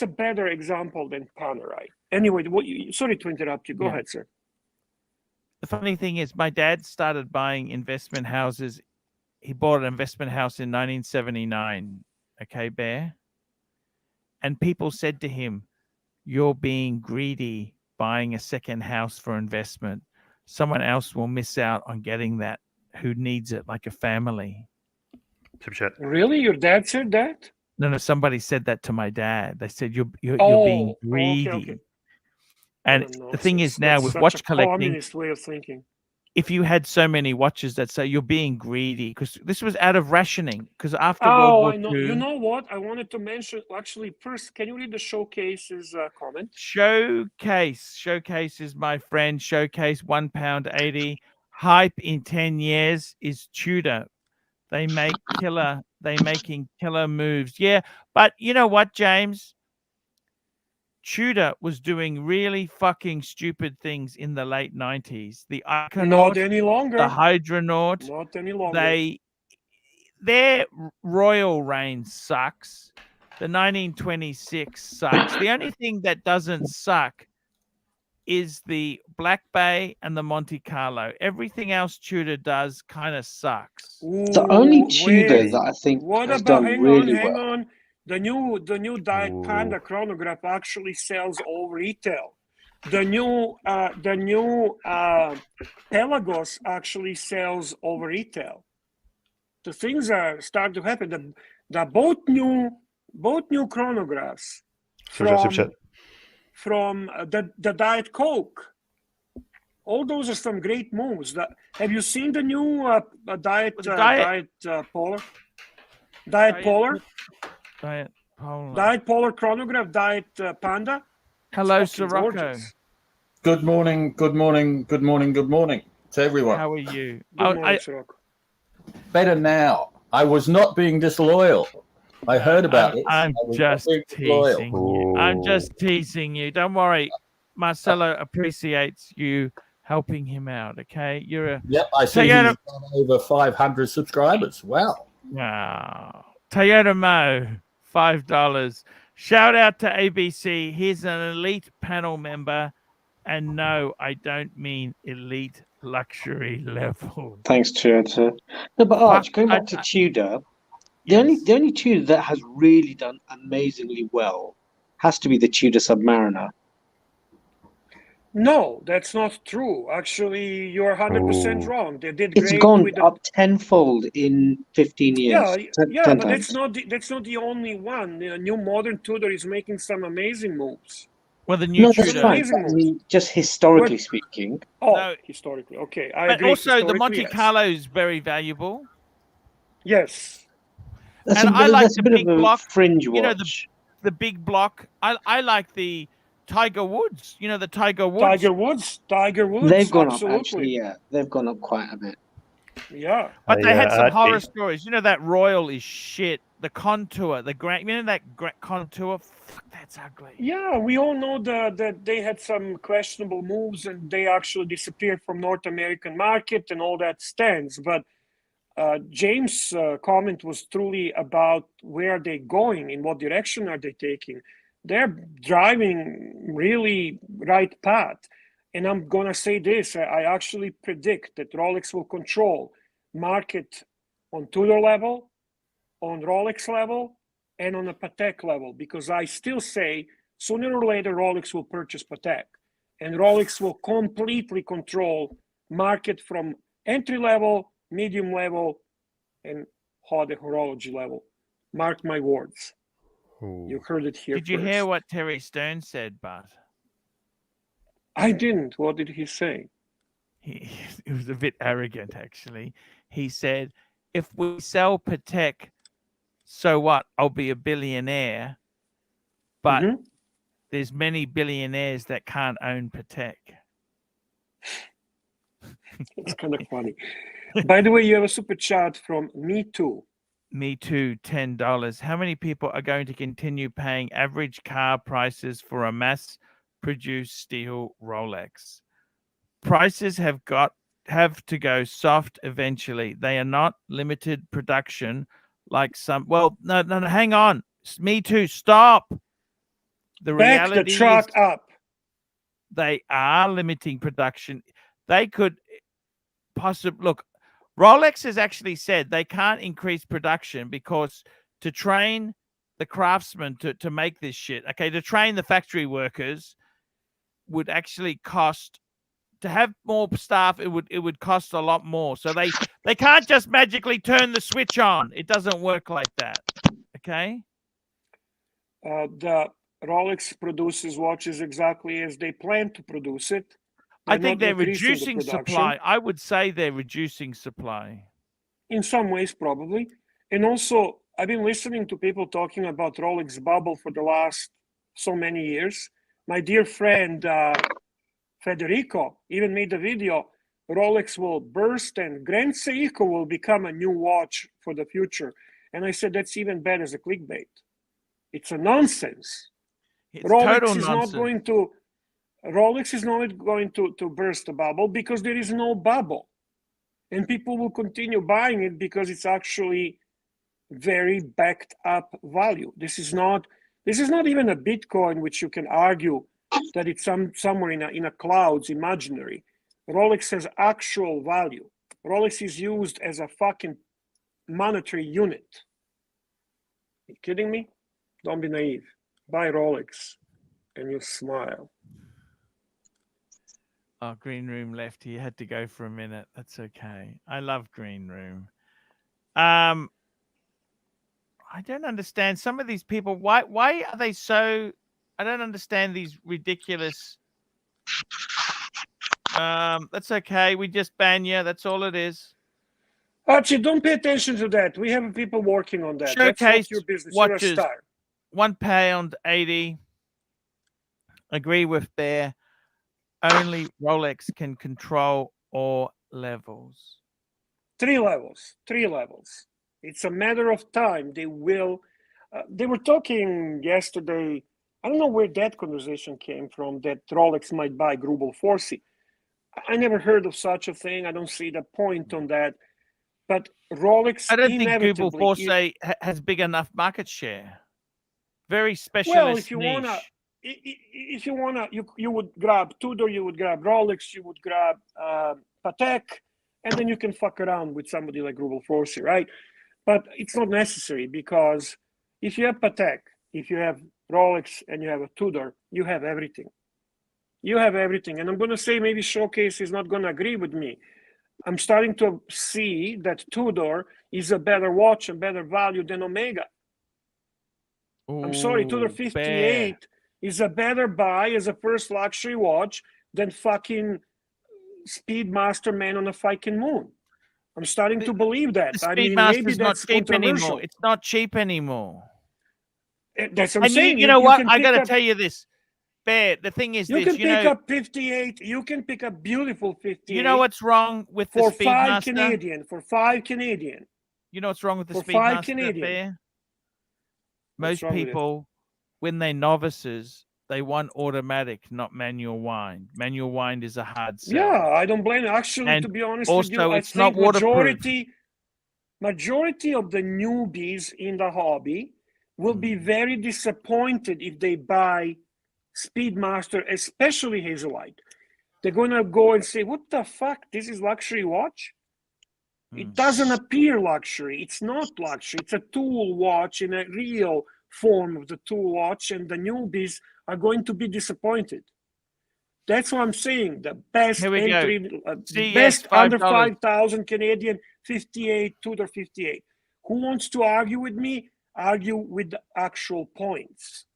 a better example than Panerai. Anyway, sorry to interrupt you. Go Yeah. ahead, sir. The funny thing is, my dad started buying investment houses. He bought an investment house in 1979. Okay, Bear. And people said to him, "You're being greedy buying a second house for investment. Someone else will miss out on getting that who needs it, like a family." Super chat. Really, your dad said that? No, somebody said that to my dad. They said, you're being Oh, greedy. okay. And What a the thing is nonsense. now That's with such watch a collecting, communist way of thinking. if you had so many watches that say you're being greedy, because this was out of rationing, because after World War I know. II, You know what? I wanted to mention, actually, first, can you read the Showcase's comment? Showcase is my friend. Showcase £1.80. Hype in 10 years is Tudor. They're making killer moves. Yeah, but you know what, James? Tudor was doing really fucking stupid things in the late 90s. The Iconaut, Not any longer. the Hydronaut, Not any longer. their royal reign sucks. The 1926 sucks. The only thing that doesn't suck is the Black Bay and the Monte Carlo. Everything else Tudor does kind of sucks. The only Tudor Wait, that I think what has about? done Hang really on. well. The new Diet Panda chronograph actually sells over retail. The new Pelagos actually sells over retail. The things are starting to happen. The both new chronographs from the Diet Coke. All those are some great moves. Have you seen the new Diet Polar? Diet Polar chronograph, Diet Panda. Hello, It's fucking Sirocco. gorgeous. Good morning to everyone. How are you? Good morning, Sirocco. Better now. I was not being disloyal. I heard about it. I'm just teasing you. I'm just teasing you. Don't worry. Marcelo appreciates you helping him out, okay? Yep, I see he's got over 500 subscribers. Wow. Wow. Toyota Mo, $5. Shout out to ABC. He's an elite panel member. And no, I don't mean elite luxury level. Thanks, Tudor. No, but Arch, going back to Tudor, the only Tudor that has really done amazingly well has to be the Tudor Submariner. No, that's not true. Actually, you're 100% wrong. They did It's great. gone up tenfold in 15 years. Yeah, 10 but times. that's not the only one. The new modern Tudor is making some amazing moves. Well, the new Tudor. That's fine. But I mean, just historically speaking. Oh, no, historically. Okay, I agree. Also, the Monte Carlo is very valuable. Yes. That's and I like the bit big of a block. Fringe watch. You know, the big block. I like the Tiger Woods. You know, the Tiger Woods. Tiger Woods. They've gone absolutely. up, actually, yeah. They've gone up quite a bit. Yeah. But they had some horror stories. You know, that Royal is shit. The Contour, you know that Contour? Fuck, that's ugly. Yeah, we all know that they had some questionable moves and they actually disappeared from North American market and all that stands. But James' comment was truly about where are they going, in what direction are they taking. They're driving really right path. And I'm going to say this, I actually predict that Rolex will control market on Tudor level, on Rolex level, and on a Patek level, because I still say sooner or later Rolex will purchase Patek, and Rolex will completely control market from entry level, medium level, and haute horology level. Mark my words. Ooh. You heard it here Did you hear what Terry Stone said, Bart? I didn't. What did he say? It was a bit arrogant, actually. He said, if we sell Patek, so what? I'll be a billionaire. But there's many billionaires that can't own Patek. It's kind of funny. By the way, you have a super chat from Me Too. Me Too, $10. How many people are going to continue paying average car prices for a mass-produced steel Rolex? Prices have to go soft eventually. They are not limited production like some. Well, no, hang on. Me Too, stop. The Back the reality truck is up. they are limiting production. They could possibly look. Rolex has actually said they can't increase production because to train the craftsmen to make this shit, okay, to train the factory workers would actually cost. To have more staff, it would cost a lot more. So they can't just magically turn the switch on. It doesn't work like that. Okay. The Rolex produces watches exactly as they plan to produce it. I think they're reducing supply. I would say they're reducing supply. In some ways, probably. And also, I've been listening to people talking about Rolex bubble for the last so many years. My dear friend Federico even made a video. Rolex will burst and Grand Seiko will become a new watch for the future. And I said, that's even better as a clickbait. It's a nonsense. Rolex is not going to burst the bubble because there is no bubble. And people will continue buying it because it's actually very backed up value. This is not even a Bitcoin, which you can argue that it's somewhere in a clouds imaginary. Rolex has actual value. Rolex is used as a fucking monetary unit. Are you kidding me? Don't be naive. Buy Rolex and you smile. Oh, Green Room left. He had to go for a minute. That's okay. I love Green Room. I don't understand some of these people. Why are they so? I don't understand these ridiculous. That's okay. We just ban you. That's all it is. Archie, don't pay attention to that. We have people working on that. Showcase that's not your business. Watches, you're a star. £1.80. Agree with Bear. Only Rolex can control all levels. 3 levels. 3 levels. It's a matter of time. They will. They were talking yesterday. I don't know where that conversation came from, that Rolex might buy Grubel Forsey. I never heard of such a thing. I don't see the point on that. But Rolex, I don't think Grubel Forsey has big enough market share. Very specialist well, if you wanna, you would grab Tudor, you would grab Rolex, you would grab Patek, and then you can fuck around with somebody like Grubel Forsey, right? But it's not necessary, because if you have Patek, if you have Rolex, and you have a Tudor, you have everything. You have everything. And I'm going to say maybe Showcase is not going to agree with me. I'm starting to see that Tudor is a better watch and better value than Omega. Ooh, I'm sorry, Tudor 58 is a better buy as a first luxury watch than fucking Speedmaster Man on a fucking moon. I'm starting to believe that. The I mean, maybe not that's cheap controversial. anymore. It's not cheap anymore. That's what I'm saying. You know what? I got to tell you this. Bear, the thing is you can pick up 58. You can pick up beautiful 58. You know what's wrong with the for Speedmaster? For 5 Canadian. You know what's wrong with the For Speedmaster, 5 Canadian. Bear? Most people, when they're novices, they want automatic, not manual wind. Manual wind is a hard sell. Yeah, I don't blame you. Actually, to be honest with you, I it's think not waterproof. majority of the newbies in the hobby will be very disappointed if they buy Speedmaster, especially Hazelite. They're going to go and say, what the fuck? This is luxury watch? It doesn't appear luxury. It's not luxury. It's a tool watch in a real form of the tool watch, and the newbies are going to be disappointed. That's what I'm saying. The best entry, best under 5,000 Canadian, 58, Tudor 58. Who wants to argue with me? Argue with the actual points,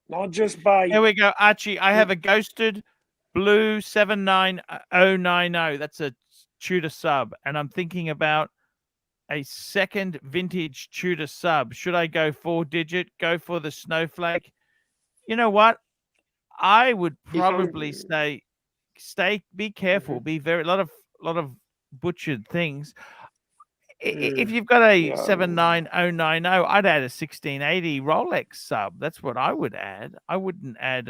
not just by. Here we go, Archie. I have a ghosted blue 79090. That's a Tudor sub, and I'm thinking about a second vintage Tudor sub. Should I go 4-digit? Go for the snowflake? You know what? I would probably say, be careful. Be a lot of butchered things. If you've got a 79090, I'd add a 1680 Rolex sub. That's what I would add. I wouldn't add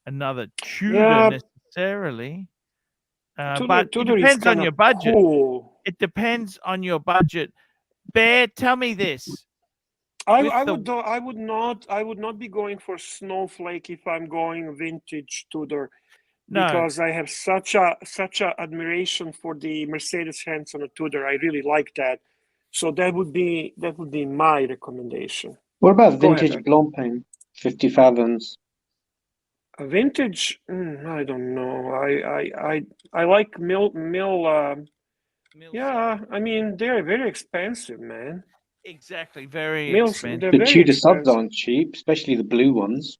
another Tudor necessarily. But it depends on your budget. Cool. It depends on your budget. Bear, tell me this. I would not be going for snowflake if I'm going vintage Tudor, because I have such a admiration for the Mercedes hands on a Tudor. I really like that. So that would be my recommendation. What about vintage Blancpain 50 fathoms? A vintage, I don't know. I like mill. Yeah, I mean they're very expensive, man. Exactly, very expensive. The Tudor subs aren't cheap, especially the blue ones.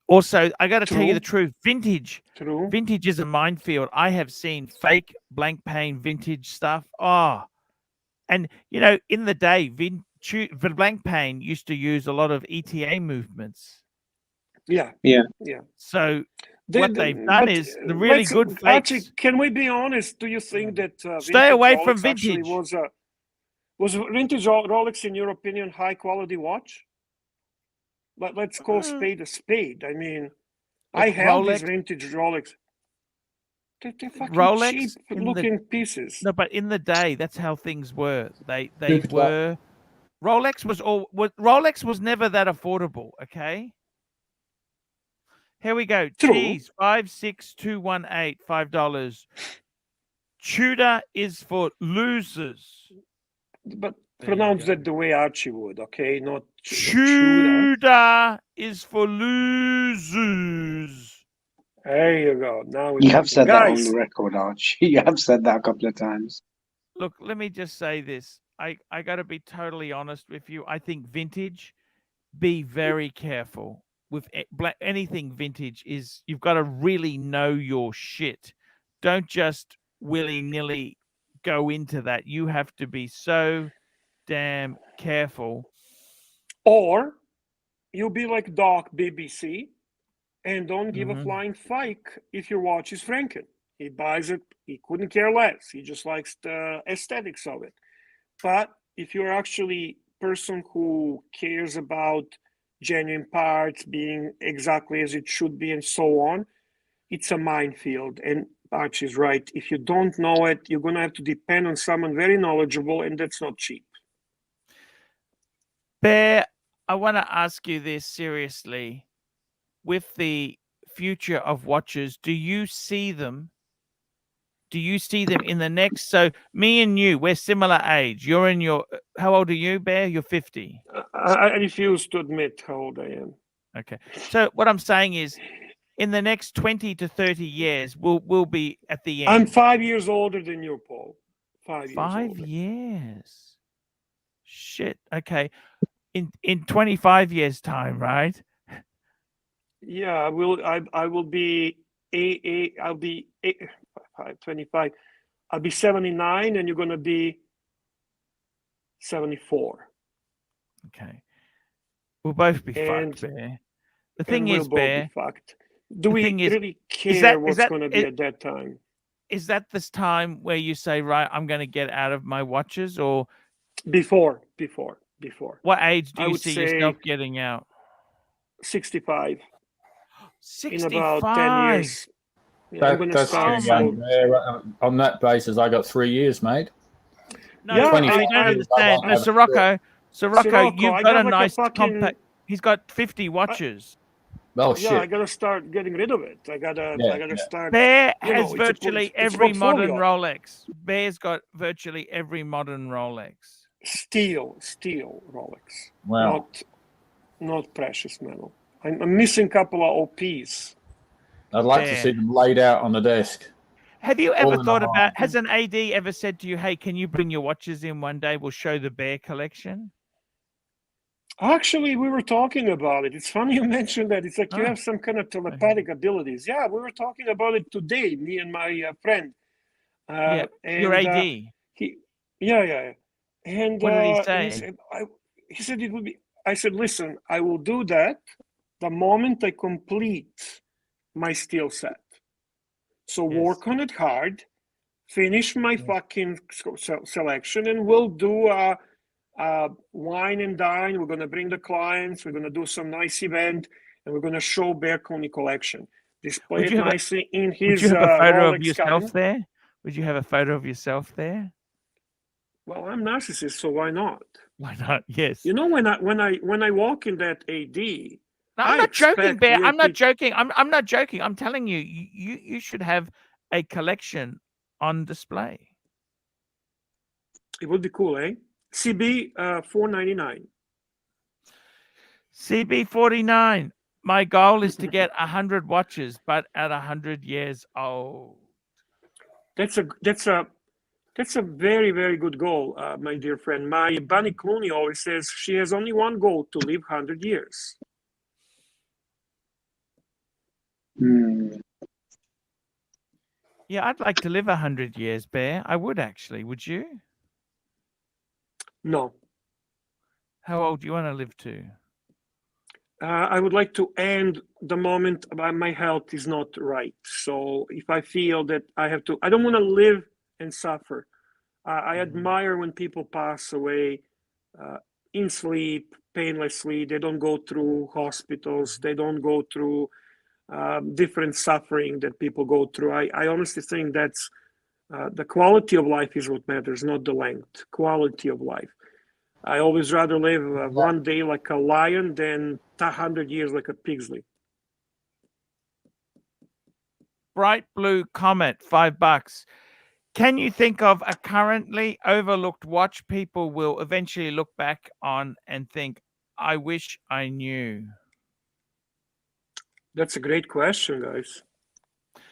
Also, I got to tell you the truth. Vintage is a minefield. I have seen fake Blancpain vintage stuff. Oh, and you know, in the day, Blancpain used to use a lot of ETA movements. Yeah. So what they've done is the really good fakes. Actually, can we be honest? Do you think that stay away from vintage? Was vintage Rolex, in your opinion, high quality watch? But let's call spade a spade. I mean, I have these vintage Rolex. They're fucking Rolex cheap looking pieces. No, but in the day, that's how things were. They were. Rolex was never that affordable. Okay. Here we go. Cheese 56218 $5. Tudor is for losers. But pronounce that the way Archie would, okay? Not Tudor is for losers. There you go. Now you have said that on the record, Archie. You have said that a couple of times. Look, let me just say this. I got to be totally honest with you. I think vintage, be very careful. With anything vintage is you've got to really know your shit. Don't just willy-nilly go into that. You have to be so damn careful. Or you'll be like Doc BBC and don't give a flying fike if your watch is Franken. He buys it. He couldn't care less. He just likes the aesthetics of it. But if you're actually a person who cares about genuine parts being exactly as it should be and so on, it's a minefield. And Archie's right. If you don't know it, you're going to have to depend on someone very knowledgeable, and that's not cheap. Bear, I want to ask you this seriously. With the future of watches, do you see them in the next? So me and you, we're similar age. You're in your, how old are you, Bear? You're 50. I refuse to admit how old I am. Okay. So what I'm saying is, in the next 20 to 30 years, we'll be at the end. I'm 5 years older than you, Paul. 5 years. 5 years. Shit. Okay. In 25 years' time, right? Yeah, I will be 25. I'll be 79, and you're gonna be 74. Okay. We'll both be fucked, Bear. The thing is, Bear. Do we really care what's going to be at that time? Is that this time where you say, right, I'm going to get out of my watches, or before? What age do you see yourself getting out? 65. 65. In about 10 years. Yeah, that's too young. On that basis, I got 3 years, mate. No, you don't understand. No, Sirocco, you've got a nice compact. He's got 50 watches. Oh yeah, shit! I gotta start getting rid of it. I gotta start. Bear you has know, virtually it's every modern portfolio. Rolex. Bear's got virtually every modern Rolex. Steel Rolex, Wow. not precious metal. I'm missing a couple of OPs. I'd like to Bear. see them laid out on the desk. Have you All ever in thought a about, line. has an AD ever said to you, hey, can you bring your watches in one day? We'll show the Bear collection. Actually, we were talking about it. It's funny you mentioned that. It's like you have some kind of telepathic abilities. Yeah, we were talking about it today, me and my friend. Yeah, and, your AD. Yeah. And What did he and say? he said it would be. I said, listen, I will do that the moment I complete my steel set. So work on it hard, finish my fucking selection, and we'll do a wine and dine. We're going to bring the clients. We're going to do some nice event, and we're going to show Bear Coney collection. Display it nicely in his would you have a photo Rolex of yourself cabinet. there? Would you have a photo of yourself there? Well, I'm narcissist, so why not? Why not? Yes. You know, when I walk in that AD, no, I'm not joking, Bear. I'm not joking. I'm not joking. I'm telling you, you should have a collection on display. It would be cool, eh? CB $4.99. CB49. My goal is to get 100 watches, but at 100 years old. That's a very, very good goal, my dear friend. My Bunny Clooney always says she has only one goal: to live 100 years. Yeah, I'd like to live 100 years, Bear. I would actually. Would you? No. How old do you want to live to? I would like to end the moment my health is not right. So if I feel that I have to, I don't want to live and suffer. I admire when people pass away in sleep, painlessly. They don't go through hospitals. They don't go through different suffering that people go through. I honestly think that's the quality of life is what matters, not the length. Quality of life. I always rather live one day like a lion than 100 years like a pigsley. Bright Blue Comet, $5. Can you think of a currently overlooked watch people will eventually look back on and think, I wish I knew? That's a great question, guys.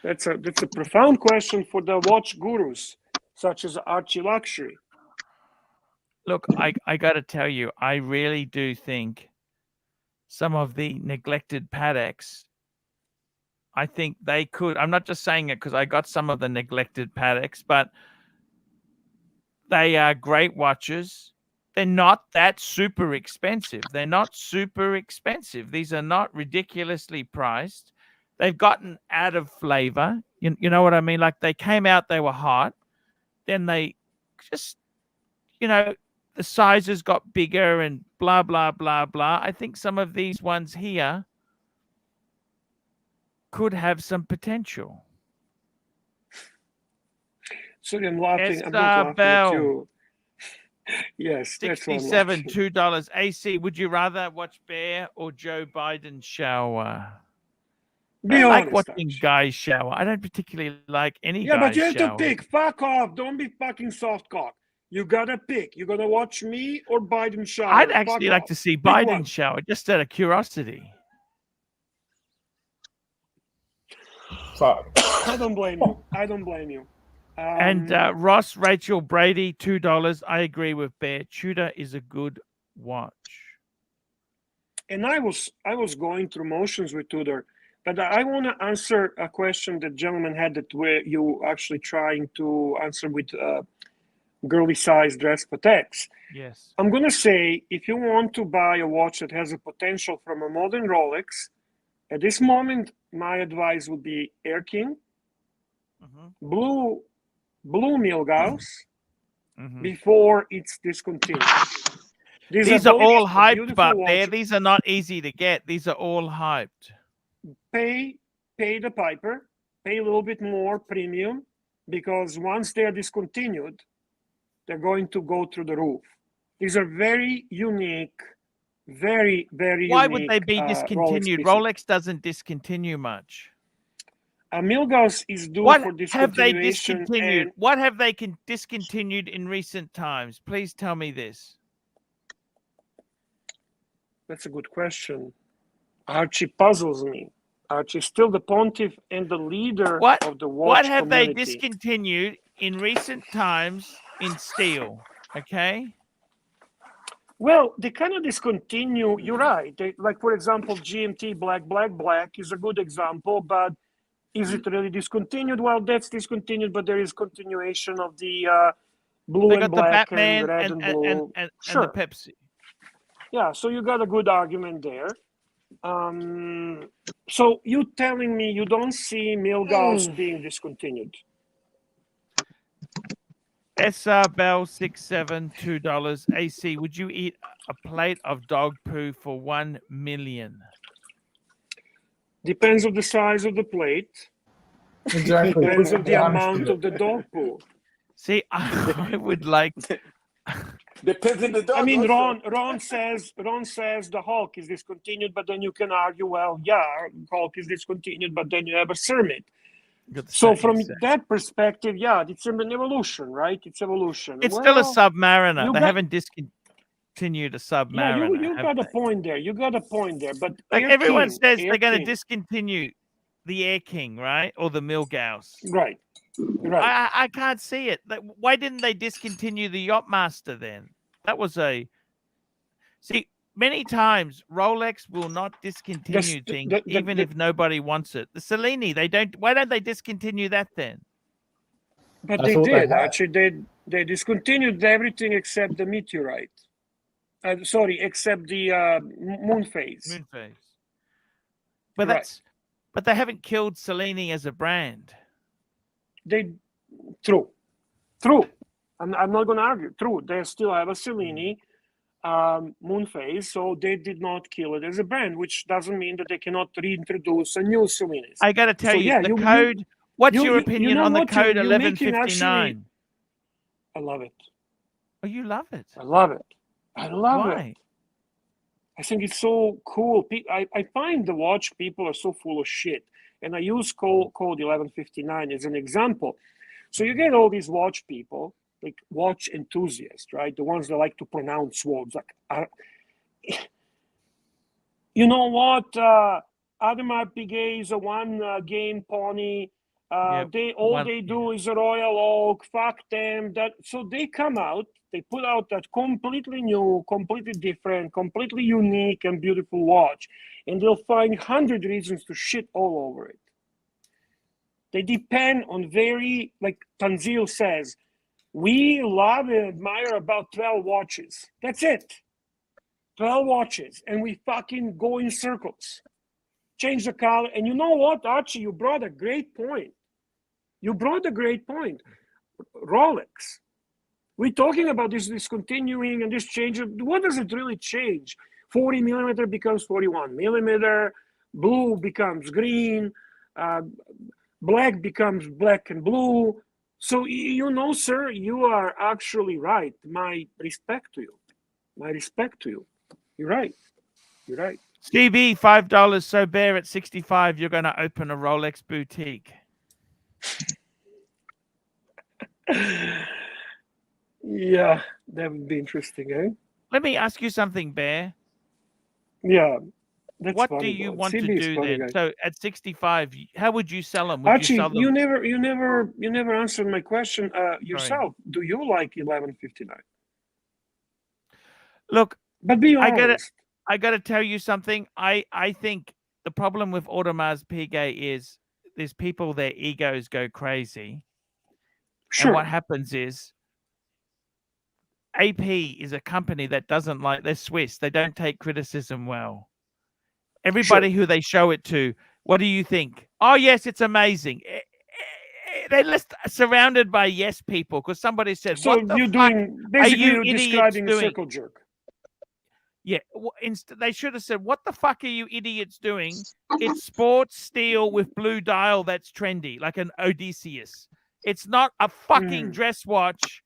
That's a profound question for the watch gurus, such as ARCHIELUXURY. Look, I got to tell you, I really do think some of the neglected Pateks, I think they could. I'm not just saying it because I got some of the neglected Pateks, but they are great watches. They're not that super expensive. They're not super expensive. These are not ridiculously priced. They've gotten out of flavor. You know what I mean? Like they came out, they were hot. Then they just, the sizes got bigger and blah, blah, blah, blah. I think some of these ones here could have some potential. Sorry, I'm laughing. I'm not laughing at you. Yes, that's what I'm $67, laughing. $2. AC, would you rather watch Bear or Joe Biden shower? I like watching guys shower. I don't particularly like any guys shower. Yeah, but you have to pick. Fuck off. Don't be fucking soft cock. You gotta pick. You're gonna watch me or Biden shower. I'd actually like to see Biden shower, just out of curiosity. Fuck. I don't blame you. And Ross, Rachel, Brady, $2. I agree with Bear. Tudor is a good watch. And I was going through motions with Tudor, but I want to answer a question that gentleman had that where you actually trying to answer with girly size dress Pateks. Yes. I'm gonna say if you want to buy a watch that has a potential from a modern Rolex, at this moment my advice would be Air King, Blue Milgauss, before it's discontinued. These are all hyped, but these are not easy to get. These are all hyped. Pay the piper, pay a little bit more premium, because once they're discontinued, they're going to go through the roof. These are very unique Very, very Why unique. would they be discontinued? Rolex doesn't discontinue much. Milgauss is due What for have they discontinuation. discontinued? What have they discontinued in recent times? Please tell me this. That's a good question. Archie puzzles me. Archie is still the pontiff and the leader of the watch What have community. they discontinued in recent times in steel? Okay. Well, they kind of discontinue. You're right. Like, for example, GMT black is a good example, but is it really discontinued? Well, that's discontinued, but there is continuation of the blue and black and red and blue. And sure. the Pepsi. Yeah, so you got a good argument there. So you telling me you don't see Milgauss being discontinued? SR Bell 67 $2 AC. Would you eat a plate of dog poo for 1 million? Depends on the size of the plate. Exactly. Depends on the amount of the dog poo. See, I would like. Depends on the dog. I mean, also. Ron says the Hulk is discontinued, but then you can argue, well, yeah, Hulk is discontinued, but then you have a Cermet. So from that perspective, yeah, it's an evolution, right? It's evolution. It's still a Submariner. They haven't discontinued a Submariner. Yeah, you got a point there. You got a point there. But like everyone says, they're going to discontinue the Air King, right, or the Milgauss. Right. Right. I can't see it. Why didn't they discontinue the Yachtmaster then? That was see. Many times, Rolex will not discontinue things, even if nobody wants it. The Cellini, they don't. Why don't they discontinue that then? But they did. Actually, they discontinued everything except the Meteorite. Except the moon phase. Moon phase. But but they haven't killed Cellini as a brand. True. I'm not going to argue. True. They still have a Cellini. Moon phase, so they did not kill it as a brand, which doesn't mean that they cannot reintroduce a new Cellini. I got to tell you, the code. What's your opinion on the code 1159? I love it. Oh, you love it? I love it. I love Why? it. I think it's so cool. I find the watch people are so full of shit, and I use code 1159 as an example. So you get all these watch people, like watch enthusiasts, right? The ones that like to pronounce words. Like, you know what? Audemars Piguet is a one-game pony. They do is a Royal Oak. Fuck them. So they come out. They put out that completely new, completely different, completely unique and beautiful watch, and they'll find 100 reasons to shit all over it. They depend on very, like Tanzil says, we love and admire about 12 watches. That's it. 12 watches. And we fucking go in circles. Change the color. And you know what, Archie? You brought a great point. Rolex. We're talking about this discontinuing and this change. What does it really change? 40 millimeter becomes 41 millimeter. Blue becomes green. Black becomes black and blue. So, you know, sir, you are actually right. My respect to you. You're right. Stevie, $5. So Bear at 65, you're going to open a Rolex boutique. Yeah, that would be interesting, eh? Let me ask you something, Bear. Yeah. What do you want to do then? Guy. So at 65, how would you sell them? Actually, you never answered my question yourself. Sorry. Do you like 1159? Look, but be honest. I got to tell you something. I think the problem with Audemars Piguet is there's people, their egos go crazy. Sure. And what happens is AP is a company that doesn't like, they're Swiss. They don't take criticism well. Everybody who they show it to, what do you think? Oh, yes, it's amazing. They're surrounded by yes people because somebody said, so what the fuck are you idiots doing? Circle jerk. Yeah, they should have said, what the fuck are you idiots doing? It's sports steel with blue dial that's trendy, like an Odysseus. It's not a fucking dress watch.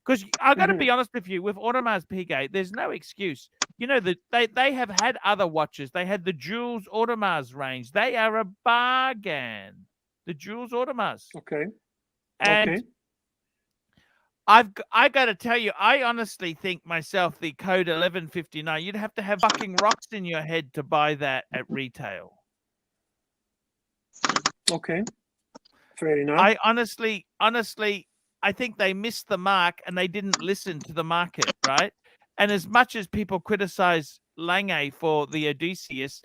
Because I got to be honest with you, with Audemars Piguet, there's no excuse. You know that they have had other watches. They had the Jules Audemars range. They are a bargain. The Jules Audemars. Okay. And Okay. I got to tell you, I honestly think myself the code 1159. You'd have to have fucking rocks in your head to buy that at retail. Okay. Fair enough. I honestly, I think they missed the mark and they didn't listen to the market, right? And as much as people criticize Lange for the Odysseus,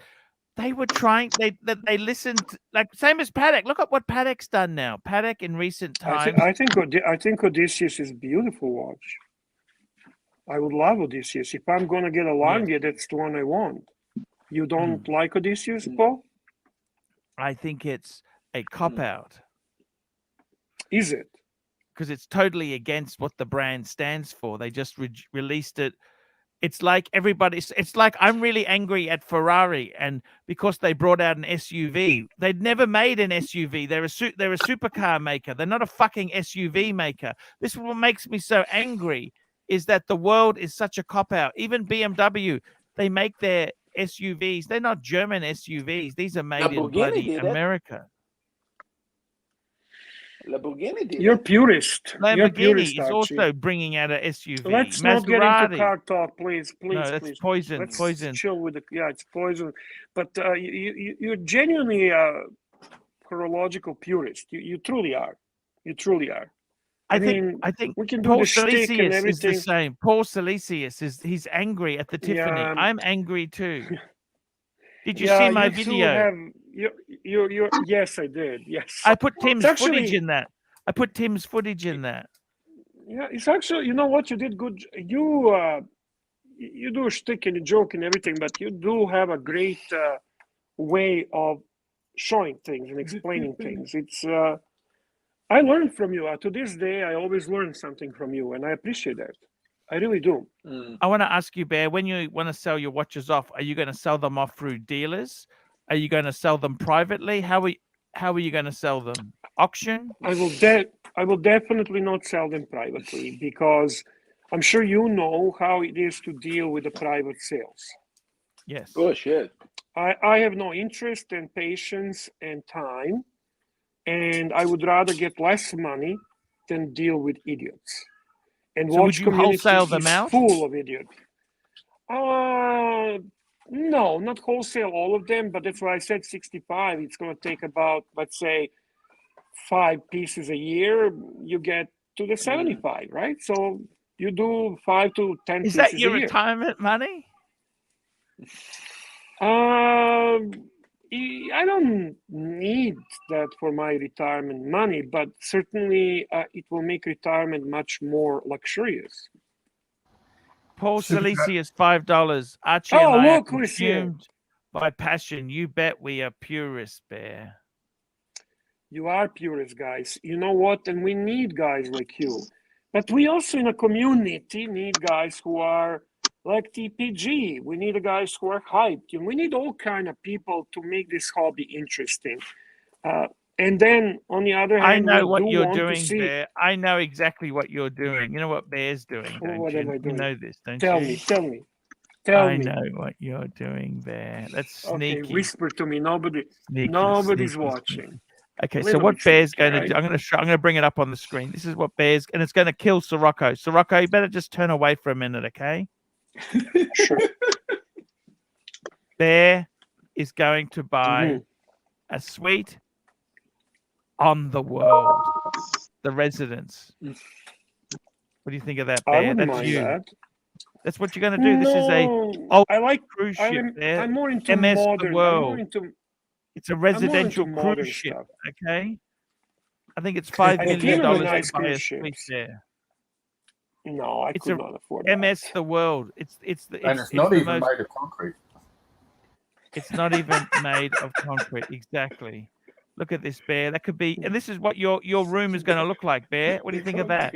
they were trying. They listened, like same as Patek. Look at what Patek's done now. Patek in recent times. I think Odysseus is a beautiful watch. I would love Odysseus. If I'm gonna get a Lange, that's the one I want. You don't like Odysseus, Paul? I think it's a cop out. Is it? Because it's totally against what the brand stands for. They just released it. It's like it's like I'm really angry at Ferrari, and because they brought out an SUV. They'd never made an SUV. They're a supercar maker. They're not a fucking SUV maker. This is what makes me so angry, is that the world is such a cop-out. Even BMW, they make their SUVs. They're not German SUVs. These are made in bloody America. Lamborghini did. You're purist. Lamborghini is Archie. Also bringing out an SUV. Let's Maserati. not get into car talk, please. No, that's please. poison. Let's Poison. chill with it's poison. But you're genuinely a chronological purist. You truly are. You truly are. I think we can do Paul the shtick and Silesius is the everything. same. Paul Silesius he's angry at the Tiffany. Yeah. I'm angry too. Did you see my video? Yes, I did. Yes. I put Tim's footage in that. Yeah, it's actually, you know what, you did good. You do a shtick and a joke and everything, but you do have a great way of showing things and explaining things. It's I learned from you. To this day, I always learn something from you, and I appreciate that. I really do. I want to ask you, Bear, when you want to sell your watches off, are you going to sell them off through dealers? Are you going to sell them privately? How are you going to sell them? Auction? I will definitely not sell them privately, because I'm sure you know how it is to deal with the private sales. Yes. Oh shit. I have no interest and patience and time, and I would rather get less money than deal with idiots. And so watch would you wholesale them is out? Full of idiots. No, not wholesale all of them, but that's why I said 65. It's going to take about, let's say, 5 pieces a year. You get to the 75, right? So you do 5 to 10 pieces a year. Is that your retirement money? I don't need that for my retirement money, but certainly it will make retirement much more luxurious. Paul Silesius, $5. Archie and I are consumed by passion. You bet we are purists, Bear. You are purists, guys. You know what? And we need guys like you. But we also in a community need guys who are like TPG. We need guys who are hyped. And we need all kind of people to make this hobby interesting. And then on the other hand, I know what you're doing, Bear. I know exactly what you're doing. You know what Bear's doing, don't what you? Am I doing? You know this, don't Tell you? me. Tell me. I know what you're doing, Bear. That's sneaky. Okay, whisper to me. Nobody's watching. Sneaky. Okay, so what Bear's going to do? I'm going to bring it up on the screen. This is what Bear's, and it's going to kill Sirocco. Sirocco, you better just turn away for a minute, okay? Sure. Bear is going to buy a suite on the world, the residence. What do you think of that, Bear? I wouldn't mind that. That's what you're going to do. This is I like cruise ship. I'm more into MS modern. the world. It's a residential cruise ship. Stuff. Okay, I think it's $5 million nice to buy a suite there. No, I could not afford that. MS the world. It's not even made of concrete. It's not even made of concrete. Exactly. Look at this, Bear. That could be, and this is what your room is going to look like, Bear. What do you think of that?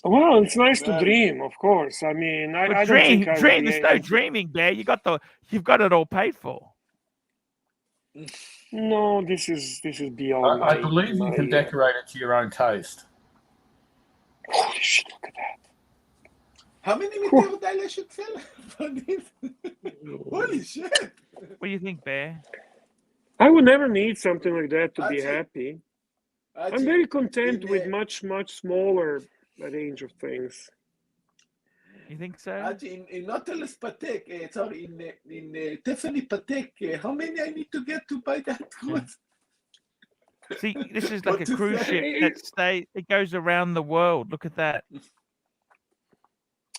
Well, it's nice to dream, of course. I mean, I dream. Don't think dream. There's no dreaming, Bear. You've got it all paid for. No, this is beyond. I believe you can decorate it to your own taste. Holy shit! Look at that. How many meteor dial I should sell for this? Holy shit! What do you think, Bear? I would never need something like that to be Archie, happy. I'm Archie, very content in, with much smaller range of things. You think so? Archie, in Nautilus Patek, sorry, in Tiffany Patek, how many I need to get to buy that cruise? See, this is like What a to cruise say? ship that it goes around the world. Look at that.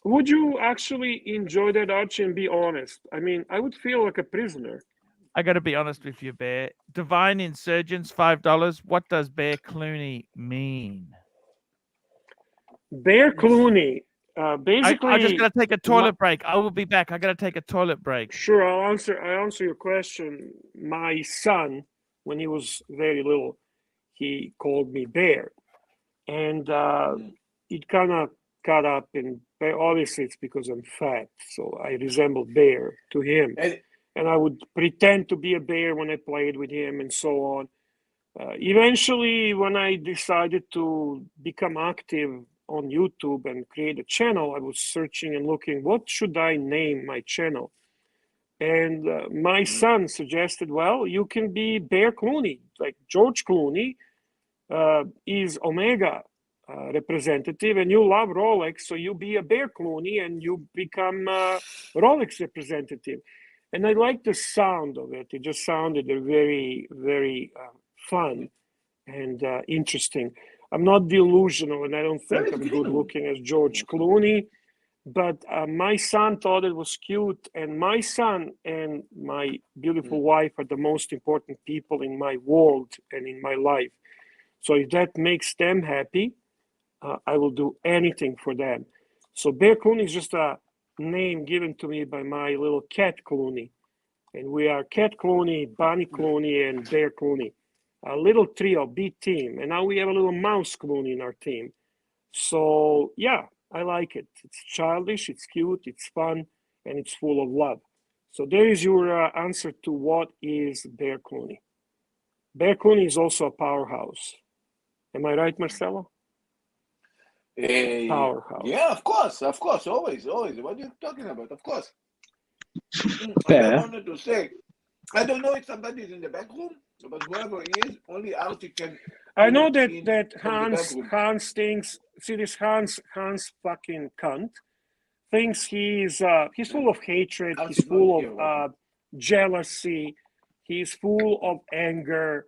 Would you actually enjoy that, Archie, and be honest? I mean, I would feel like a prisoner. I got to be honest with you, Bear. Divine Insurgents, $5. What does Bear Clooney mean? Bear Clooney, basically. I just got to take a toilet break. I will be back. I got to take a toilet break. Sure, I'll answer your question. My son, when he was very little, he called me Bear, and it kind of caught up. And obviously, it's because I'm fat, so I resemble Bear to him. And I would pretend to be a bear when I played with him and so on. Eventually, when I decided to become active on YouTube and create a channel, I was searching and looking, what should I name my channel? And my son suggested, well, you can be Bear Clooney. Like George Clooney is Omega representative, and you love Rolex, so you be a Bear Clooney and you become Rolex representative. And I like the sound of it. It just sounded very, very fun and interesting. I'm not delusional, and I don't think I'm good looking as George Clooney, but my son thought it was cute. And my son and my beautiful wife are the most important people in my world and in my life. So if that makes them happy, I will do anything for them. So Bear Clooney is just a name given to me by my little cat Clooney. And we are Cat Clooney, Bunny Clooney, and Bear Clooney. A little trio, big team. And now we have a little mouse Clooney in our team. So yeah, I like it. It's childish, it's cute, it's fun, and it's full of love. So there is your answer to what is Bear Clooney. Bear Clooney is also a powerhouse. Am I right, Marcelo? Powerhouse. Yeah, of course, always. What are you talking about? Of course. Fair. I wanted to say, I don't know if somebody's in the back room, but whoever he is, only Archie can. I know that Hans thinks. See this Hans fucking cunt thinks he's full of hatred. He's full of jealousy. He's full of anger.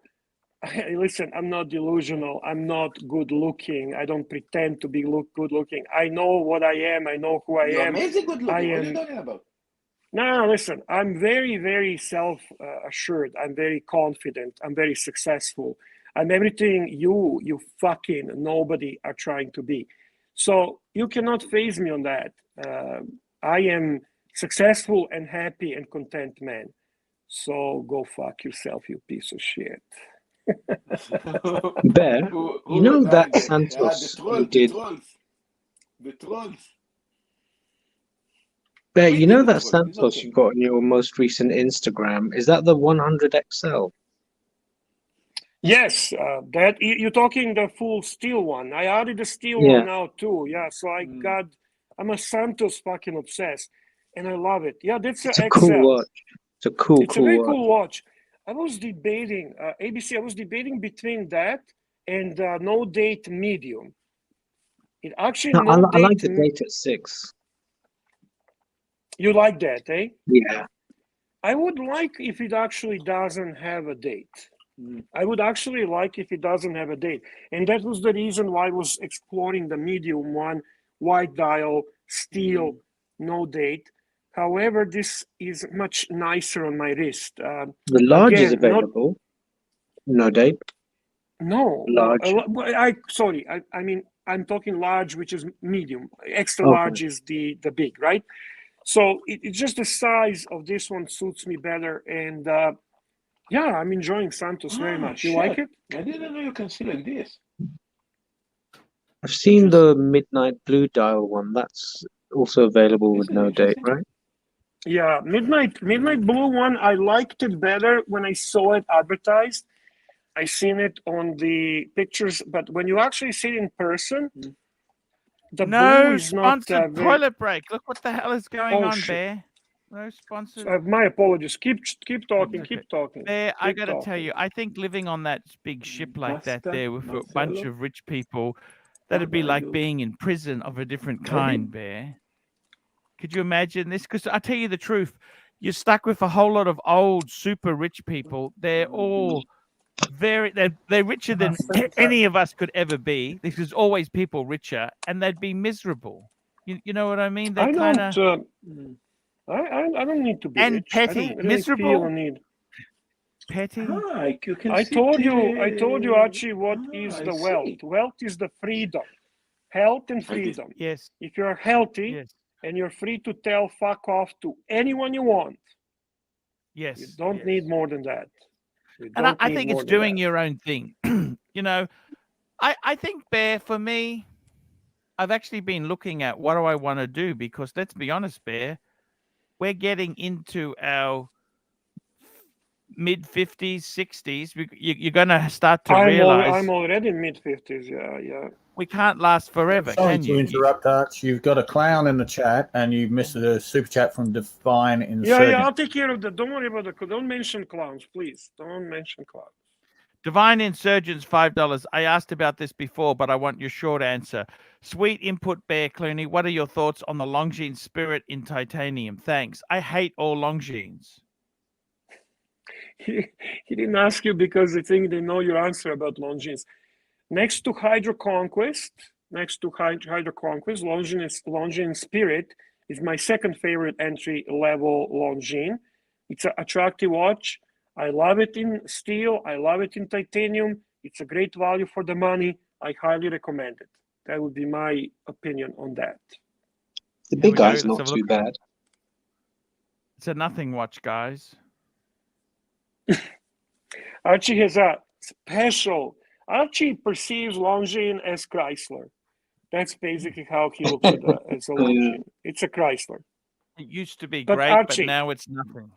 Listen, I'm not delusional. I'm not good looking. I don't pretend to be good looking. I know what I am. I know who I am. You're amazing good looking. What are you talking about? No, listen, I'm very, very self-assured. I'm very confident. I'm very successful. I'm everything you fucking nobody are trying to be. So you cannot faze me on that. I am successful and happy and content man. So go fuck yourself, you piece of shit. Bear, you know that Santos did. The trolls. Bear, you know that Santos you got on your most recent Instagram? Is that the 100 XL? Yes, that you're talking the full steel one. I added the steel one now too. Yeah, so I'm a Santos fucking obsessed, and I love it. Yeah, that's it's a cool watch. It's a very cool watch. I was debating ABC. I was debating between that and no date medium. It actually I like the date at 6. You like that, eh? Yeah. I would like if it actually doesn't have a date. I would actually like if it doesn't have a date. And that was the reason why I was exploring the medium one, white dial, steel, no date. However, this is much nicer on my wrist. The large is available. No date. No. Large. I mean, I'm talking large, which is medium. Extra large is the big, right? So it's just the size of this one suits me better. And yeah, I'm enjoying Santos very much. You like it? I didn't know you can see like this. I've seen the midnight blue dial one. That's also available with no date, right? Yeah, midnight blue one. I liked it better when I saw it advertised. I seen it on the pictures, but when you actually see it in person, the no blue is not sponsored very... toilet break. Look what the hell is going on, shit. Bear. No sponsored. My apologies. Keep talking. Okay. Keep talking. Bear, I Keep got to tell talking. you, I think living on that big ship like that Pasta, there with a bunch Marcelo. of rich people, that'd be How are like you? being in prison of a different Maybe. kind, Bear. Could you imagine this? Because I tell you the truth, you're stuck with a whole lot of old, super rich people. They're all they're richer than any of us could ever be. There's always people richer, and they'd be miserable. You know what I mean? They kind of I don't need to be and rich. petty, I don't really miserable, feel a need. petty. You can I see told you, Archie, what is I the see. wealth? Wealth is the freedom, health and freedom. Yes. If you're healthy Yes. and you're free to tell fuck off to anyone you want, Yes. you don't need more than that. And I think it's doing your own thing. You know, I think, Bear, for me, I've actually been looking at what do I want to do, because let's be honest, Bear, we're getting into our mid-50s, 60s. You're going to start to realize I'm already in mid-50s. Yeah. we can't last forever, Sorry can to you? interrupt, Arch. You've got a clown in the chat, and you missed the super chat from Divine Insurgent. Yeah, I'll take care of that. Don't worry about the... Don't mention clowns, please. Don't mention clowns. Divine Insurgents, $5. I asked about this before, but I want your short answer. Sweet input, Bear Clooney. What are your thoughts on the Longines Spirit in titanium? Thanks. I hate all Longines. He didn't ask you because I think they know your answer about Longines. Next to Hydro Conquest, Longines Spirit is my second favorite entry level Longines. It's an attractive watch. I love it in steel. I love it in titanium. It's a great value for the money. I highly recommend it. That would be my opinion on that. The big guy's not too bad. It's a nothing watch, guys. Archie has a special... Archie perceives Longines as Chrysler. That's basically how he looks at it, as a Longines. It's a Chrysler. It used to be But great, Archie, but now it's nothing.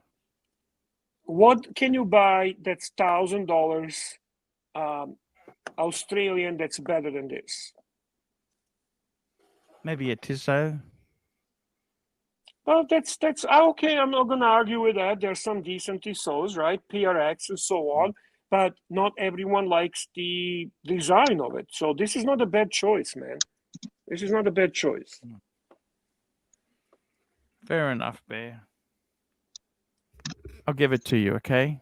What can you buy that's $1,000 Australian that's better than this? Maybe a Tissot. Well, that's okay. I'm not going to argue with that. There's some decent Tissot's, right? PRX and so on, but not everyone likes the design of it. So this is not a bad choice, man. This is not a bad choice. Fair enough, Bear. I'll give it to you, okay?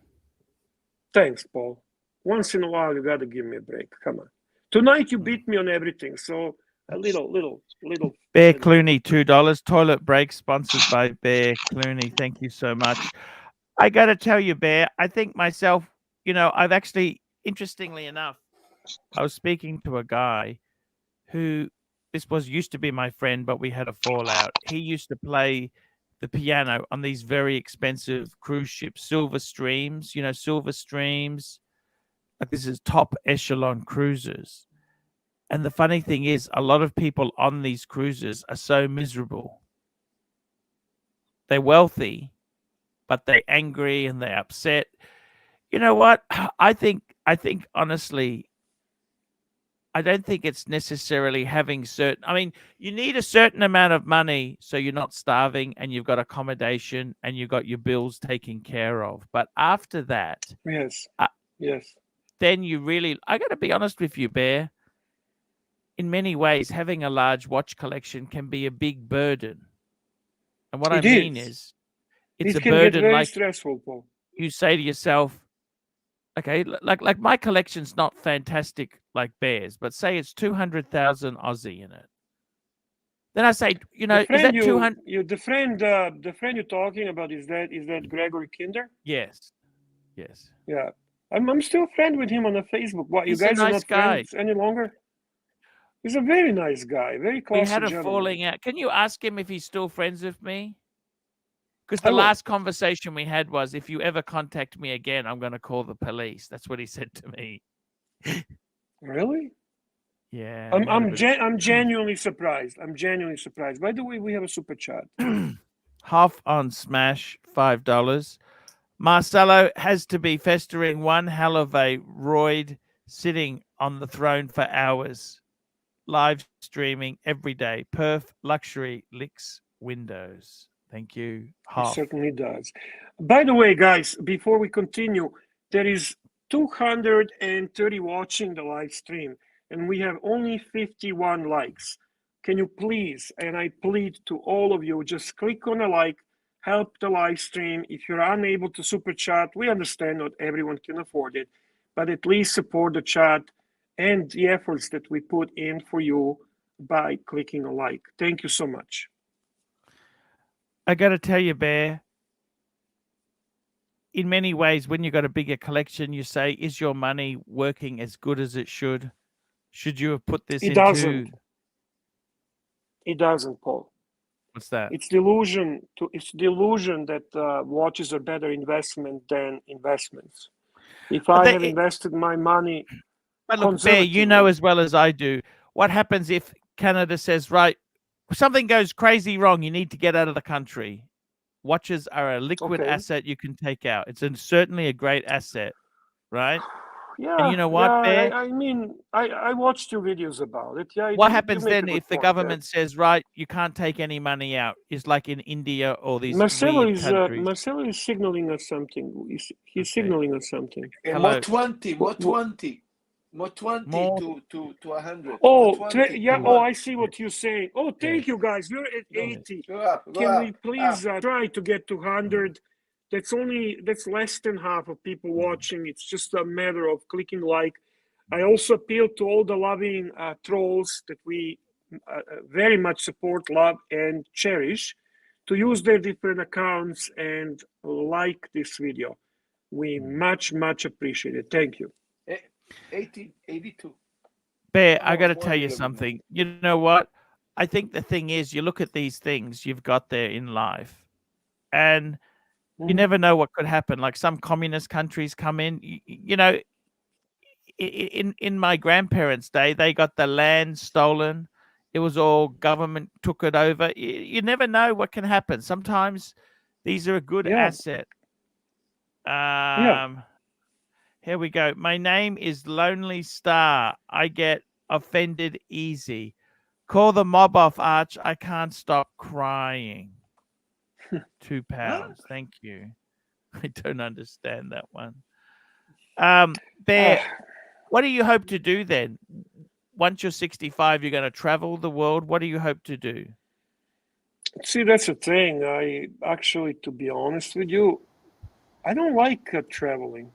Thanks, Paul. Once in a while, you got to give me a break. Come on. Tonight, you beat me on everything. So a little. Bear Clooney, $2. Toilet break sponsored by Bear Clooney. Thank you so much. I got to tell you, Bear, I think myself, you know, I've actually, interestingly enough, I was speaking to a guy who, used to be my friend, but we had a fallout. He used to play the piano on these very expensive cruise ships, Silver Streams, like this is top echelon cruises. And the funny thing is, a lot of people on these cruises are so miserable. They're wealthy, but they're angry and they're upset. You know what? I think honestly, I don't think it's necessarily having certain... I mean, you need a certain amount of money so you're not starving and you've got accommodation and you've got your bills taken care of. But after that... Yes. Then you really... I got to be honest with you, Bear. In many ways, having a large watch collection can be a big burden. And what I mean is, it's a burden very like stressful, Paul. You say to yourself, okay, like my collection's not fantastic like Bear's, but say it's 200,000 Aussie in it. Then I say, you know, is that 200? The friend you're talking about, is that Gregory Kinder? Yes. Yeah, I'm still friend with him on the Facebook. What, you guys are not friends any longer? He's a very nice guy, very classy. We had a falling out. Can you ask him if he's still friends with me? Because the last conversation we had was, if you ever contact me again, I'm going to call the police. That's what he said to me. Really? Yeah. I'm genuinely surprised. By the way, we have a super chat. Half on Smash, $5. Marcelo has to be festering one hell of a roid sitting on the throne for hours. live streaming every day. Perth Luxury licks windows. Thank you. He certainly does. By the way, guys, before we continue, there is 230 watching the live stream, and we have only 51 likes. Can you please, and I plead to all of you, just click on a like, help the live stream. If you're unable to super chat, we understand not everyone can afford it, but at least support the chat and the efforts that we put in for you by clicking a like. Thank you so much. I got to tell you, Bear, in many ways, when you got a bigger collection, you say, is your money working as good as it should? Should you have put this into... It doesn't, Paul. What's that? It's delusion that watches are better investment than investments. If I have invested my money... But look, Bear, you know as well as I do, what happens if Canada says, right, something goes crazy wrong, you need to get out of the country. Watches are a liquid asset you can take out. It's certainly a great asset, right? Yeah. And you know what, Bear? I mean, I watched your videos about it. Yeah. What happens then if the government says, right, you can't take any money out? It's like in India or these weird countries. Marcelo is signaling us something. He's signaling us something. More 20 to 100. Oh, yeah. Oh, I see what you're saying. Oh, thank you, guys. You're at 80. Can we please try to get to 100? That's less than half of people watching. It's just a matter of clicking like. I also appeal to all the loving trolls that we very much support, love, and cherish to use their different accounts and like this video. We much appreciate it. Thank you. 82. Bear, I got to tell you something. You know what? I think the thing is, you look at these things you've got there in life, and you never know what could happen. Like some communist countries come in, you know, in my grandparents' day, they got the land stolen. It was all government took it over. You never know what can happen. Sometimes these are a good asset. Here we go. My name is Lonely Star. I get offended easy. Call the mob off, Arch. I can't stop crying. £2. Thank you. I don't understand that one. Bear, what do you hope to do then? Once you're 65, you're going to travel the world. What do you hope to do? See, that's the thing. I actually, to be honest with you, I don't like traveling.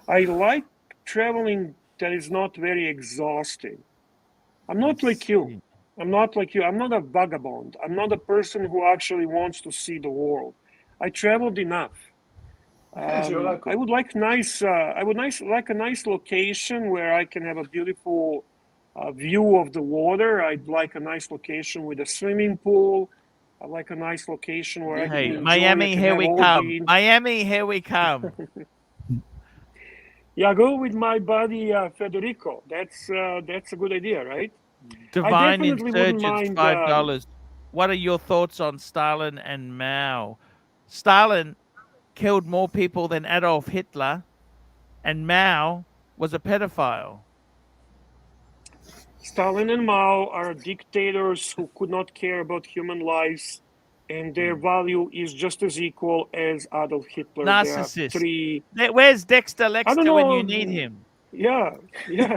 I like traveling that is not very exhausting. I'm not like you. I'm not a vagabond. I'm not a person who actually wants to see the world. I traveled enough. I would like like a nice location where I can have a beautiful view of the water. I'd like a nice location with a swimming pool. I'd like a nice location where I can enjoy Miami, here we come. Miami, here we come. Yeah, go with my buddy Federico. That's a good idea, right? Divine Insurgents, $5. What are your thoughts on Stalin and Mao? Stalin killed more people than Adolf Hitler, and Mao was a pedophile. Stalin and Mao are dictators who could not care about human lives, and their value is just as equal as Adolf Hitler. Narcissist. Where's Dexter Lexter when you need him? Yeah,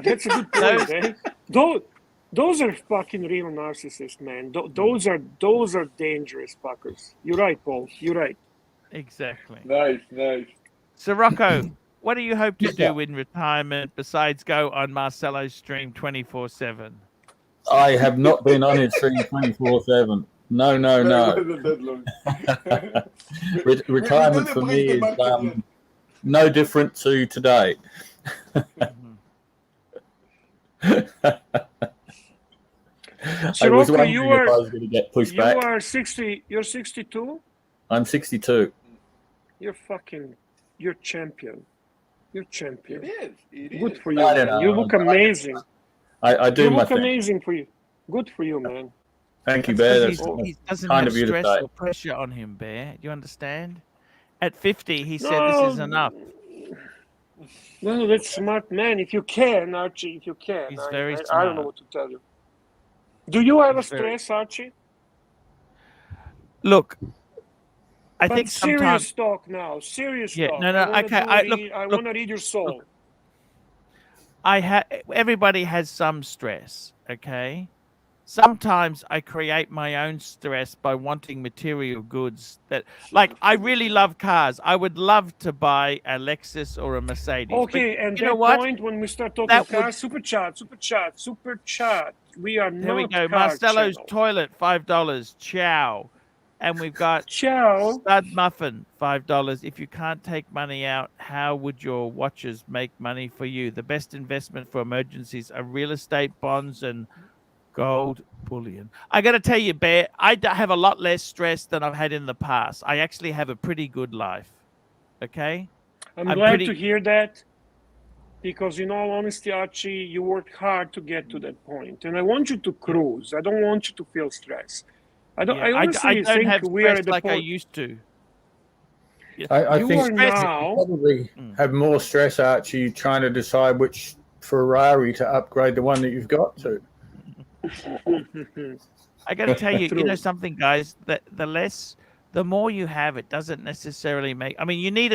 that's a good point. Eh? Those are fucking real narcissists, man. Those are dangerous fuckers. You're right, Paul. You're right. Exactly. Nice. Sirocco, what do you hope to do in retirement besides go on Marcelo's stream 24/7? I have not been on his stream 24/7. No. Retirement for me is no different to today. So I was Rocco, wondering if I was going to get pushed back. You are 60. You're 62. I'm 62. You're champion. You're champion. It is. Good for you, man. You look amazing. I do. You look amazing for you. Good for you, man. Thank you, Bear. He doesn't have stress or pressure on him, Bear. You understand? At 50, he said this is enough. No, that's smart, man. If you can, Archie, if you can. He's very smart. I don't know what to tell you. Do you have a stress, Archie? Look, I but think serious sometimes. talk now. Serious Yeah, talk. no, no. Okay, I want to read your soul. Everybody has some stress. Okay. Sometimes I create my own stress by wanting material goods that, like, I really love cars. I would love to buy a Lexus or a Mercedes. Okay, but and you know that what? point when we start talking That cars, would, super chat. We are there we not go. car Marcelo's channel. toilet, $5. Ciao. And we've got Ciao. Stud Muffin, $5. If you can't take money out, how would your watches make money for you? The best investment for emergencies are real estate, bonds, and gold bullion. I got to tell you, Bear, I have a lot less stress than I've had in the past. I actually have a pretty good life. Okay? I'm glad to hear that, because in all honesty, Archie, you worked hard to get to that point. And I want you to cruise. I don't want you to feel stress. I honestly don't think have we are stress at the like I point. used to. I You think are now you probably have more stress, Archie, trying to decide which Ferrari to upgrade the one that you've got to. I got to tell you, True. you know something, guys, that the more you have, it doesn't necessarily make, I mean, you need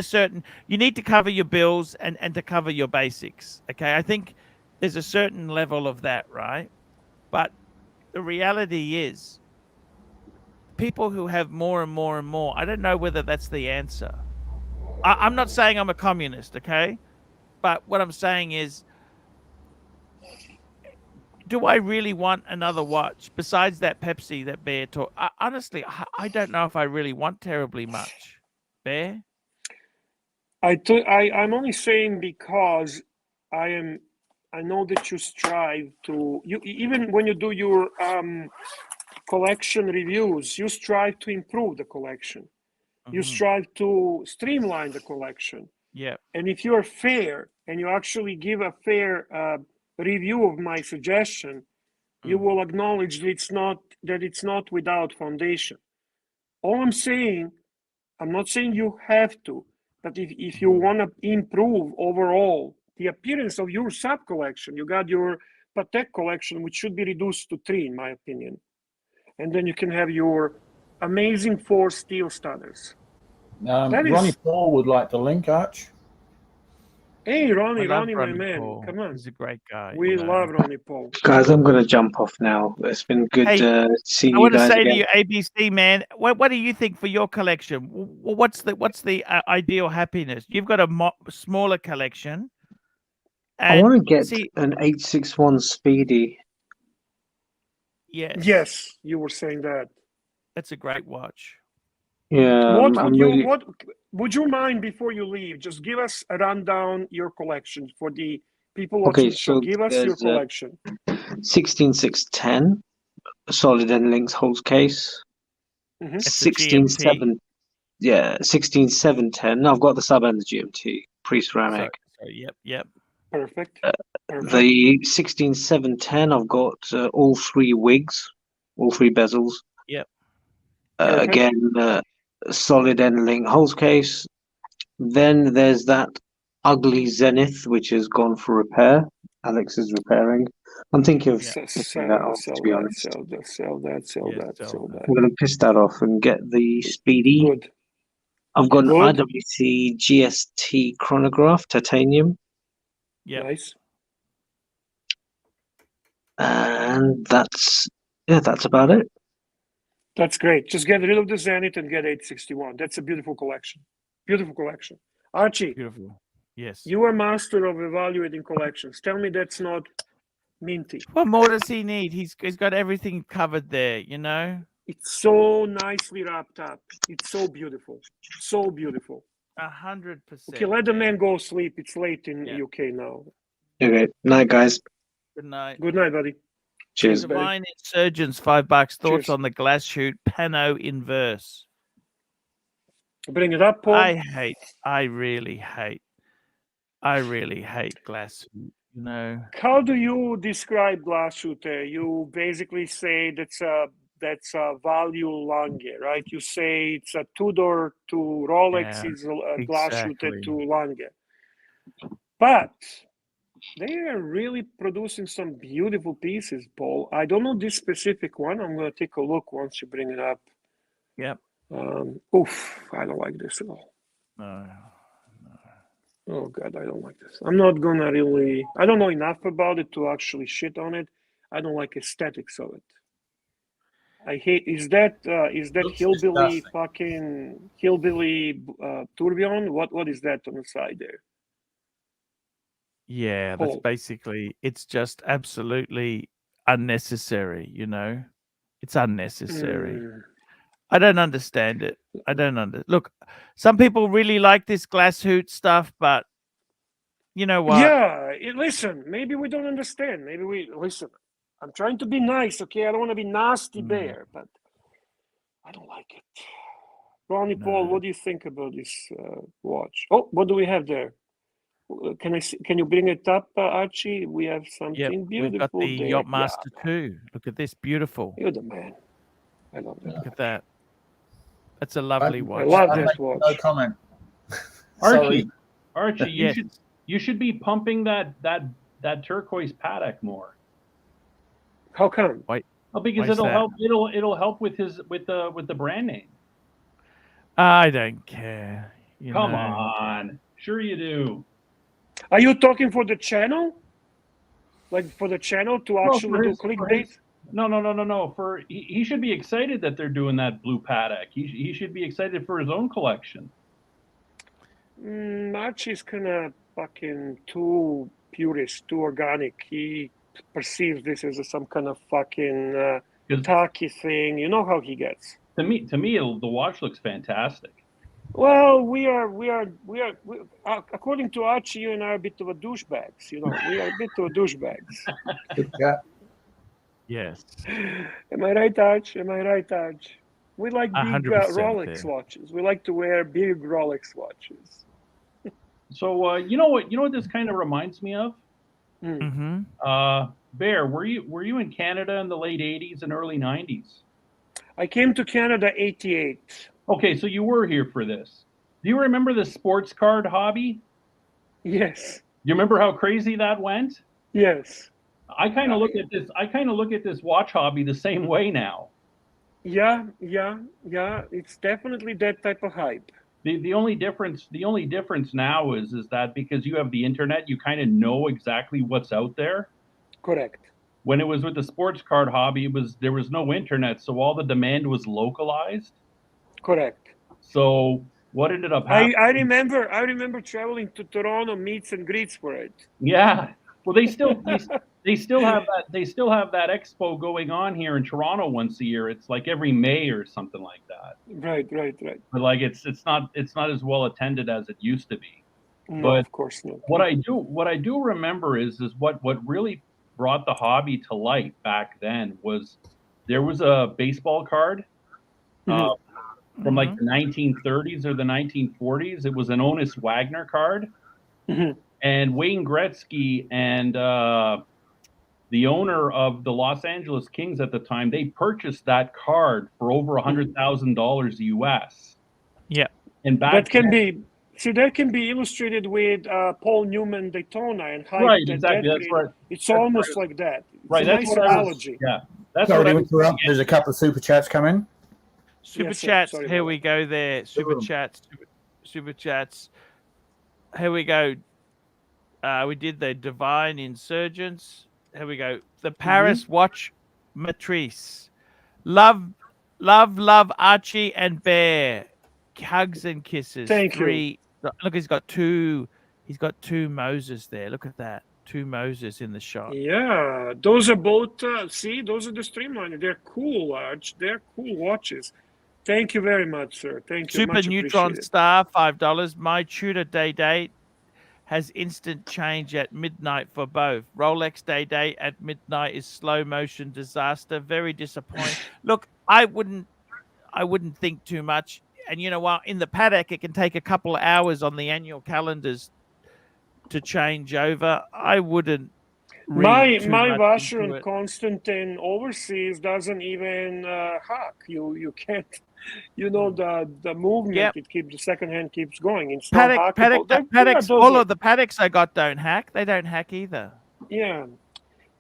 to cover your bills and to cover your basics. Okay. I think there's a certain level of that, right? But the reality is, people who have more and more and more, I don't know whether that's the answer. I'm not saying I'm a communist, okay? But what I'm saying is, do I really want another watch besides that Pepsi that Bear talked? Honestly, I don't know if I really want terribly much. Bear? I'm only saying because I know that you strive to, even when you do your collection reviews, you strive to improve the collection. You strive to streamline the collection. Yeah. And if you are fair and you actually give a fair review of my suggestion, you will acknowledge that it's not without foundation. All I'm saying, I'm not saying you have to, but if you want to improve overall the appearance of your sub collection, you got your Patek collection, which should be reduced to 3, in my opinion. And then you can have your amazing 4 steel studders. Ronnie Paul would like to link, Arch. Hey, Ronnie, my Ronnie man, Paul. come on. He's a great guy. We love Ronnie Paul. Guys, I'm going to jump off now. It's been good seeing you guys again. I want to say to you, ABC man, what do you think for your collection? What's the ideal happiness? You've got a smaller collection. I want to get an 861 Speedy. Yes. Yes, you were saying that. That's a great watch. Yeah. What would you mind, before you leave, just give us a rundown your collection for the people watching the show. Give us your collection. 16610 solid end links holds case. 167, yeah, 16710. I've got the sub and the GMT pre-ceramic. Yep. Perfect. The 16710, I've got all 3 wigs, all 3 bezels. Yep. Again, solid end link holds case. Then there's that ugly Zenith, which has gone for repair. Alex is repairing. I'm thinking of pissing that off, to be honest. Sell that. I'm going to piss that off and get the Speedy. Good. I've got an IWC GST chronograph, titanium. Yeah. Nice. And that's about it. That's great. Just get rid of the Zenith and get 861. That's a beautiful collection. Archie. Beautiful. Yes. You are master of evaluating collections. Tell me that's not minty. What more does he need? He's got everything covered there, you know? It's so nicely wrapped up. It's so beautiful. 100%. Okay, let the man go sleep. It's late in UK now. Okay. Night, guys. Good night. Good night, buddy. Cheers. Divine Insurgents, $5. Thoughts on the glass shoot Pano inverse. Bring it up, Paul. I really hate glass shoot, you know. How do you describe glass shooter? You basically say that's a value lange, right? You say it's a Tudor to Rolex is a glass shooter to lange. But are really producing some beautiful pieces, Paul. I don't know this specific one. I'm gonna take a look once you bring it up. Yep. Oof, I don't like this at all. No. Oh God, I don't like this. I'm not gonna really. I don't know enough about it to actually shit on it. I don't like aesthetics of it. I hate. Is that Looks hillbilly disgusting. fucking hillbilly tourbillon? What is that on the side there? Yeah, that's Paul. basically. It's just absolutely unnecessary. It's unnecessary. Mm. I don't understand it. I don't Look, some people really like this glass hoot stuff, but you know what? Yeah, listen, maybe we don't understand. Maybe we listen. I'm trying to be nice, okay? I don't want to be nasty bear, but I don't like it. Ronnie, Paul, No. what do you think about this watch? Oh, what do we have there? Can I see? Can you bring it up, Archie? We have something Yep, beautiful we've got the there. Yachtmaster 2. Look at this, beautiful. You're the man. I love that. Look at that. That's a lovely I watch. love I that make watch. no comment. Archie, Sorry. Archie, Yes. you should be pumping that turquoise paddock more. How come? Well, because Why is that? it'll help with the brand name. I don't care. Come on, sure you do. Are you talking for the channel? Like for the channel to actually do clickbait? No. He should be excited that they're doing that blue paddock. He should be excited for his own collection. Archie's kind of fucking too purist, too organic. He perceives this as some kind of fucking tacky thing. You know how he gets. To me, the watch looks fantastic. Well, we are according to Archie, you and I are a bit of a douchebags. We are a bit of a douchebags. Yeah. Yes. Am I right, Arch? We like big 100% Rolex there. watches. We like to wear big Rolex watches. So you know what this kind of reminds me of? Mm-hmm. Bear, were you in Canada in the late 80s and early 90s? I came to Canada 88. Okay, so you were here for this. Do you remember the sports card hobby? Yes. You remember how crazy that went? Yes. I kind of look at this watch hobby the same way now. Yeah. It's definitely that type of hype. The only difference now is that because you have the internet, you kind of know exactly what's out there. Correct. When it was with the sports card hobby, there was no internet, so all the demand was localized. Correct. So what ended up happening? I remember traveling to Toronto meets and greets for it. Yeah. Well, they still have that expo going on here in Toronto once a year. It's like every May or something like that. Right. But like it's not as well attended as it used to be. No, but of course not. What I do remember is what really brought the hobby to light back then was there was a baseball card from like the 1930s or the 1940s. It was an Honus Wagner card. Mm-hmm. And Wayne Gretzky and the owner of the Los Angeles Kings at the time, they purchased that card for over $100,000 US. Yeah. And back that can be illustrated with Paul Newman Daytona and hype. Right, exactly. That's right. It's almost like that. It's right. A That's nice what analogy. That's Sorry what to interrupt. There's a couple of super chats coming. Super Yes, sir. chats. Sorry Here about we go there. Super chats. Super chats. Here we go. We did the Divine Insurgents. Here we go. The Paris Watch Matrice. Love Archie and Bear. Hugs and kisses. Thank you. Look, he's got two Moses there. Look at that. Two Moses in the shot. Yeah, those are both. Those are the Streamliner. They're cool, Arch. They're cool watches. Thank you very much, sir. Thank you. Super Much Neutron appreciated. Star, $5. My Tudor day date has instant change at midnight for both. Rolex day date at midnight is slow motion disaster. Very disappointing. Look, I wouldn't think too much. And you know what? In the paddock, it can take a couple of hours on the annual calendars to change over. I wouldn't read too My much washer into and it. Constantine overseas doesn't even hack. You can't. You know the movement. Yep. It keeps the second hand keeps going. It's not Paddock, hackable. Paddocks, all of the Paddocks I got don't hack. They don't hack either. Yeah.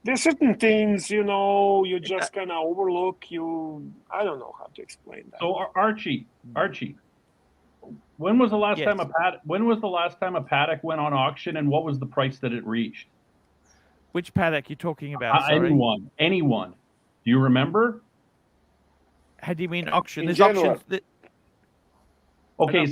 There's certain things, you know, you just kind of overlook. I don't know how to explain that. So Archie, when was the last Yes. time a paddock went on auction, and what was the price that it reached? Which paddock you talking about? Sorry. Anyone. Do you remember? How do you mean auction? In There's general. auctions that, Okay,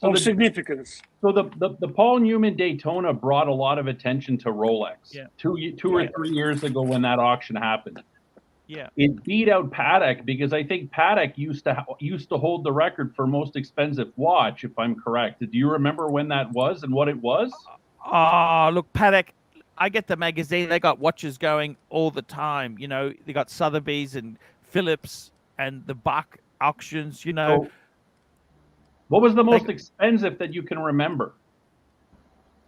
Of significance. So the Paul Newman Daytona brought a lot of attention to Rolex. Yeah. Two or 3 years ago when that auction happened. yeah. It beat out Paddock because I think Paddock used to hold the record for most expensive watch, if I'm correct. Do you remember when that was and what it was? Oh, look, Paddock. I get the magazine. They got watches going all the time. You know, they got Sotheby's and Phillips and the Buck auctions. You know. So, what was the most expensive that you can remember?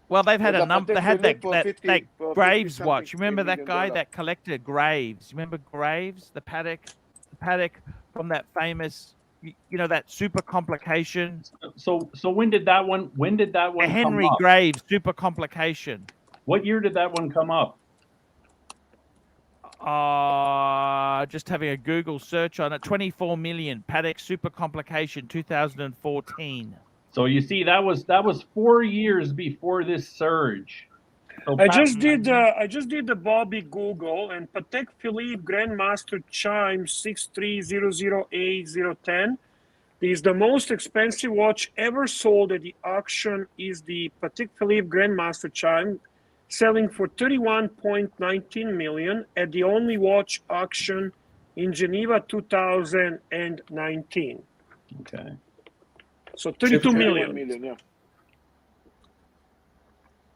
Well, they've had Was a a number. They Patek had Philippe for 50 Graves something watch. Remember that $3 guy million. that collected Graves? Remember Graves, the Paddock from that famous, you know, that super complication. So when did that one? The Henry come up? Graves super complication. What year did that one come up? Just having a Google search on it. 24 million Paddock super complication 2014. So you see, that was 4 years before this surge. So I just did the Bobby Google, and Patek Philippe Grandmaster Chime 6300810 is the most expensive watch ever sold at the auction. Is the Patek Philippe Grandmaster Chime, selling for 31.19 million at the only watch auction in Geneva 2019. Okay. So 32 million, million. yeah.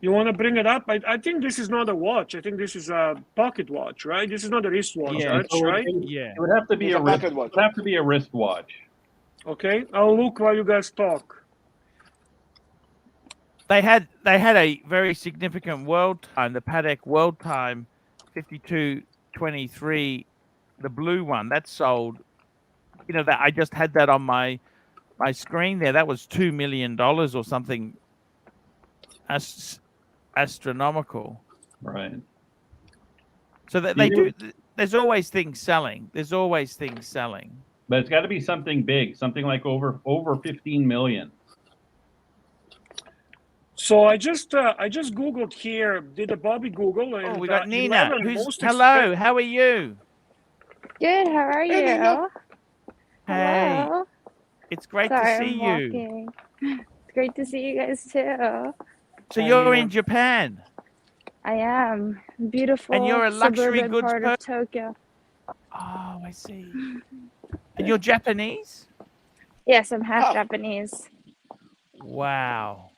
You want to bring it up? I think this is not a watch. I think this is a pocket watch, right? This is not a wristwatch, Yeah. right? Yeah. It would have to be It's a pocket watch. It would have to be a wristwatch. Okay, I'll look while you guys talk. They had a very significant world time, the Patek World Time 5223, the blue one that sold. You know, that I just had that on my screen there. That was $2 million or something astronomical. Right. So that they do. There's always things selling. There's always things selling. But it's got to be something big, something like over 15 million. So I just Googled here, did a Bobby Google, and We got Nina. Hello, how are you? Good. How are you? Hey, Hello. it's great Sorry, to see I'm you. walking. It's great to see you guys too. So you're in Japan. I am. Beautiful. And you're a luxury suburban goods part of Tokyo. Oh, I see. And you're Japanese? Yes, I'm half Japanese. Wow.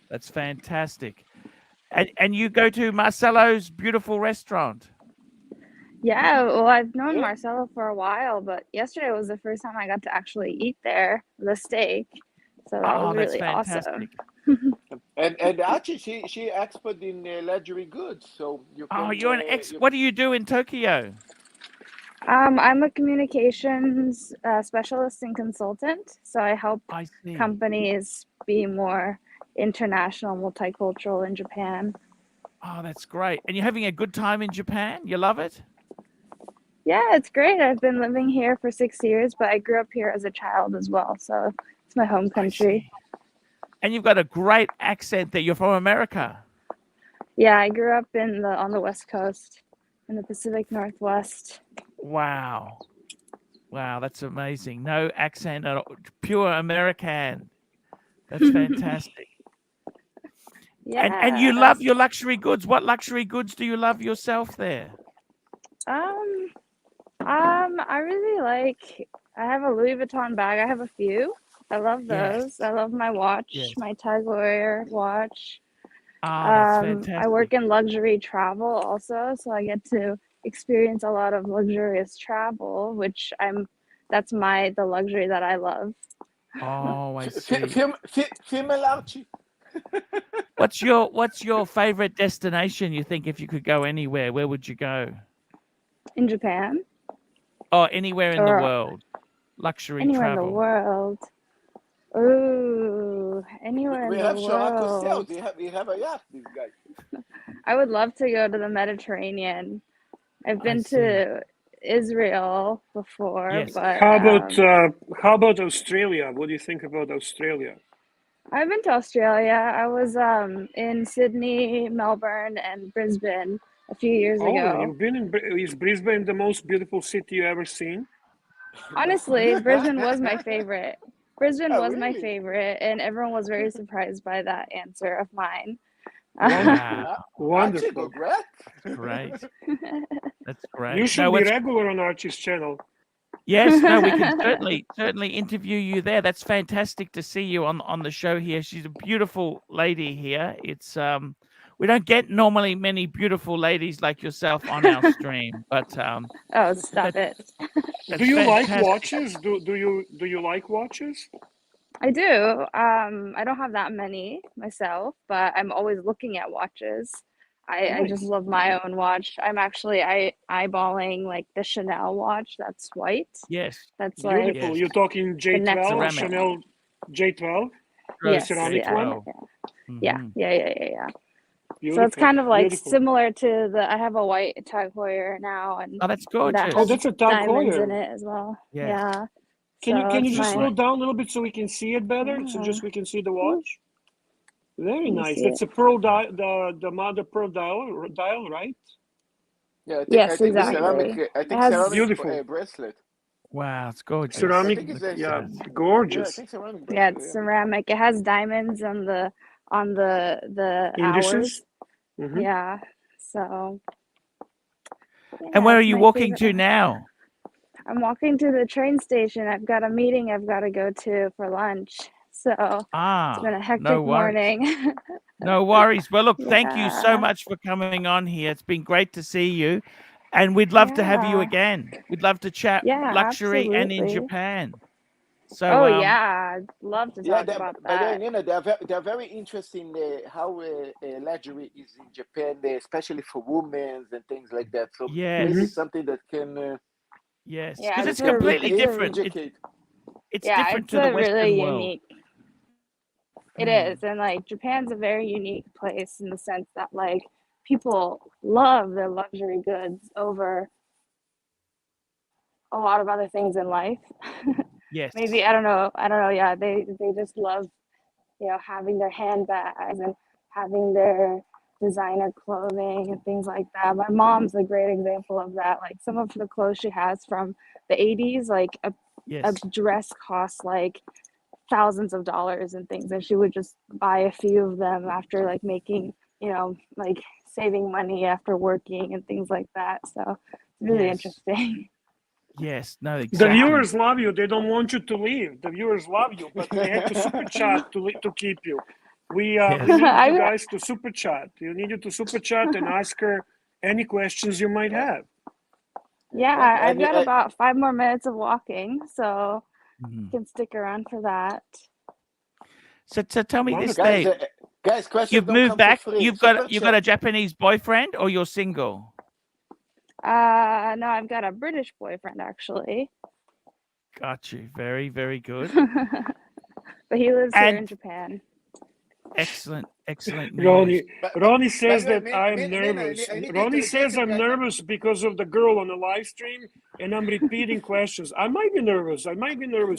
That's fantastic. And you go to Marcelo's beautiful restaurant. Yeah, well, I've known Marcelo for a while, but yesterday was the first time I got to actually eat there, the steak. So that was that's really fantastic. awesome. And Archie, she expert in luxury goods, so you can. You're an What do you do in Tokyo? I'm a communications specialist and consultant, so I help see. companies be more international, multicultural in Japan. Oh, that's great. And you're having a good time in Japan? You love it? Yeah, it's great. I've been living here for 6 years, but I grew up here as a child as well, so it's my home country. And you've got a great accent there. You're from America. Yeah, I grew up on the West Coast, in the Pacific Northwest. Wow, that's amazing. No accent at all. Pure American. That's fantastic. Yeah. And you love your luxury goods. What luxury goods do you love yourself there? I really I have a Louis Vuitton bag. I have a few. I love those. I love my watch, my Tag Heuer watch. That's fantastic. I work in luxury travel also, so I get to experience a lot of luxurious travel, which that's the luxury that I love. Oh, I see. Female Archie. What's your favorite destination? You think if you could go anywhere, where would you go? In Japan? Oh, anywhere in the Or world. Luxury anywhere in the travel. world. Ooh, anywhere We in the have Shorako world. sales. We have a yacht, this guy. I would love to go to the Mediterranean. I've been see. to Israel before, Yes. but How about Australia? What do you think about Australia? I've been to Australia. I was in Sydney, Melbourne, and Brisbane a few years Oh, ago. you've been in is Brisbane the most beautiful city you ever seen? Honestly, Brisbane was my favorite. Brisbane Oh, was my really? favorite, and everyone was very surprised by that answer of mine. Wow. Wonderful. Archie, congrats. Great. That's great. You should be regular on Archie's channel. Yes, no, we can certainly interview you there. That's fantastic to see you on the show here. She's a beautiful lady here. It's we don't get normally many beautiful ladies like yourself on our stream, but oh, stop it. Do you like fantastic. watches? Do you like watches? I do. I don't have that many myself, but I'm always looking at watches. I just love my own watch. I'm actually eyeballing like the Chanel watch that's white. Yes. That's Beautiful. like You're talking next J12, one. Chanel J12? Yes, ceramic yeah, one? yeah. Mhm. Yeah. Beautiful. So it's kind of like Beautiful. similar to I have a white Tag Heuer now, and Oh, that's that gorgeous. Oh, has that's a Tag diamonds in Heuer. it as well. Yes. Yeah. Can So you it's just my slow down a little bit so we can see it better? So Yeah. just we can see the watch? Very Let me nice. see That's a pearl dial, the mother pearl dial, right? Yeah, I Yes, think the exactly. ceramic. I It think has ceramic Beautiful. bracelet. Wow, it's gorgeous. Ceramic, I think it's Look at yeah, that. Yeah, I gorgeous. think ceramic yeah, bracelet. it's ceramic. It has diamonds on the hours. Indices? Mm-hmm. Yeah. So And where are it's you my walking favorite to now? I'm walking to the train station. I've got a meeting I've got to go to for lunch. So it's been a hectic No worries. morning. No worries. Well, look, thank you so Yeah. much for coming on here. It's been great to see you. And we'd love to have you Yeah. again. We'd love to chat Yeah, luxury and in absolutely. Japan. So Oh yeah, I'd love to Yeah, talk about by the way, that. Nina, they're very interesting how luxury is in Japan, especially for women and things like that. So yes, maybe something that can yes, Yeah, because it's it's completely different. educate. It's yeah, different it's to the a really Western world. unique. It is, and like Japan's a very unique place in the sense that like people love their luxury goods over a lot of other things in life. Yes. Maybe I don't know. Yeah, they just love, having their handbags and having their designer clothing and things like that. My mom's a great example of that. Like some of the clothes she has from the 80s, like a Yes. dress costs like thousands of dollars and things, and she would just buy a few of them after like making, like saving money after working and things like that. So it's really Yes. interesting. Yes. No, The exactly. viewers love you. They don't want you to leave. The viewers love you, but they have to super chat to keep you. We need you guys to super chat. You need you to super chat and ask her any questions you might have. Yeah, I've got about 5 more minutes of walking, so you can stick around for that. So tell me this, guys, Dave. Guys, questions You've don't moved come back. for free. You've got a Japanese boyfriend, or you're single? No, I've got a British boyfriend actually. Got you. Very, very good. But he lives here in Japan. Excellent news. Ronnie says that I'm nervous. Ronnie says I'm nervous because of the girl on the live stream, and I'm repeating questions. I might be nervous.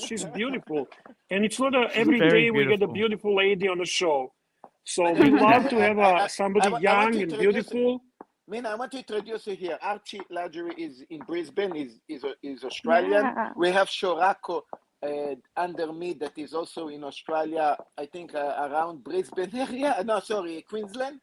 She's beautiful, and it's not every day we get a beautiful lady on the show. So we love to have somebody young and beautiful. Mina, I want to introduce you here. ARCHIELUXURY is in Brisbane, is Australian. Yeah. We have Shorako under me that is also in Australia, I think around Brisbane area. No, sorry, Queensland.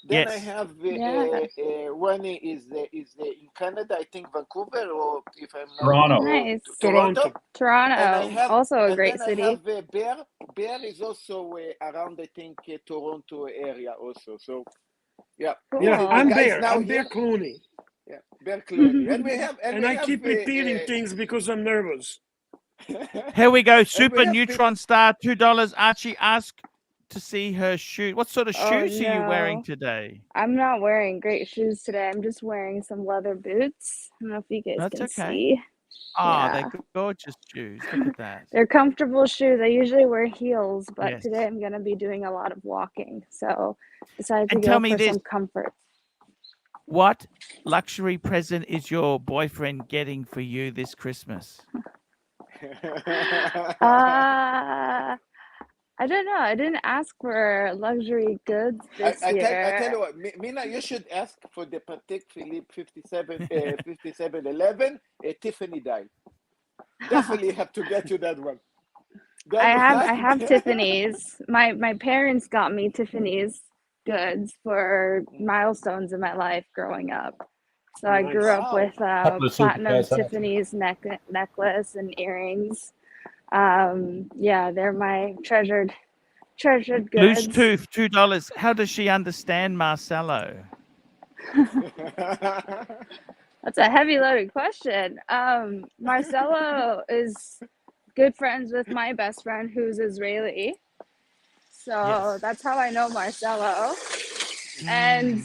Then I have Wani is in Canada, I think Vancouver, or if I'm not Nice. Toronto. Toronto, also a great city. I have Bear. Bear is also around, I think, Toronto area also. So. Yeah, cool. Yeah, I'm Bear. I'm Bear Clooney. Yeah, Bear Clooney, and we have, I keep repeating things because I'm nervous. Here we go. Super Neutron Star, $2. Archie, ask to see her shoe. What sort of Oh shoes are you wearing no, today? I'm not wearing great shoes today. I'm just wearing some leather boots. I don't know if you guys That's can okay. see. Ah, Yeah. they're gorgeous shoes. Look at that. They're comfortable shoes. I usually wear heels, but Yes. today I'm gonna be doing a lot of walking, so decided to And tell go me for this. some comfort. What luxury present is your boyfriend getting for you this Christmas? I don't know. I didn't ask for luxury goods this I year. tell you what, Mina, you should ask for the Patek Philippe 5711 Tiffany dial. Definitely have to get you that one. I have Tiffany's. My parents got me Tiffany's goods for milestones in my life growing up. So I grew up with Couple of platinum supercars, huh? Tiffany's necklace and earrings. Yeah, they're my treasured Loose goods. tooth, $2. How does she understand Marcelo? That's a heavy loaded question. Marcelo is good friends with my best friend who's Israeli. So Yes. that's how I know Marcelo. And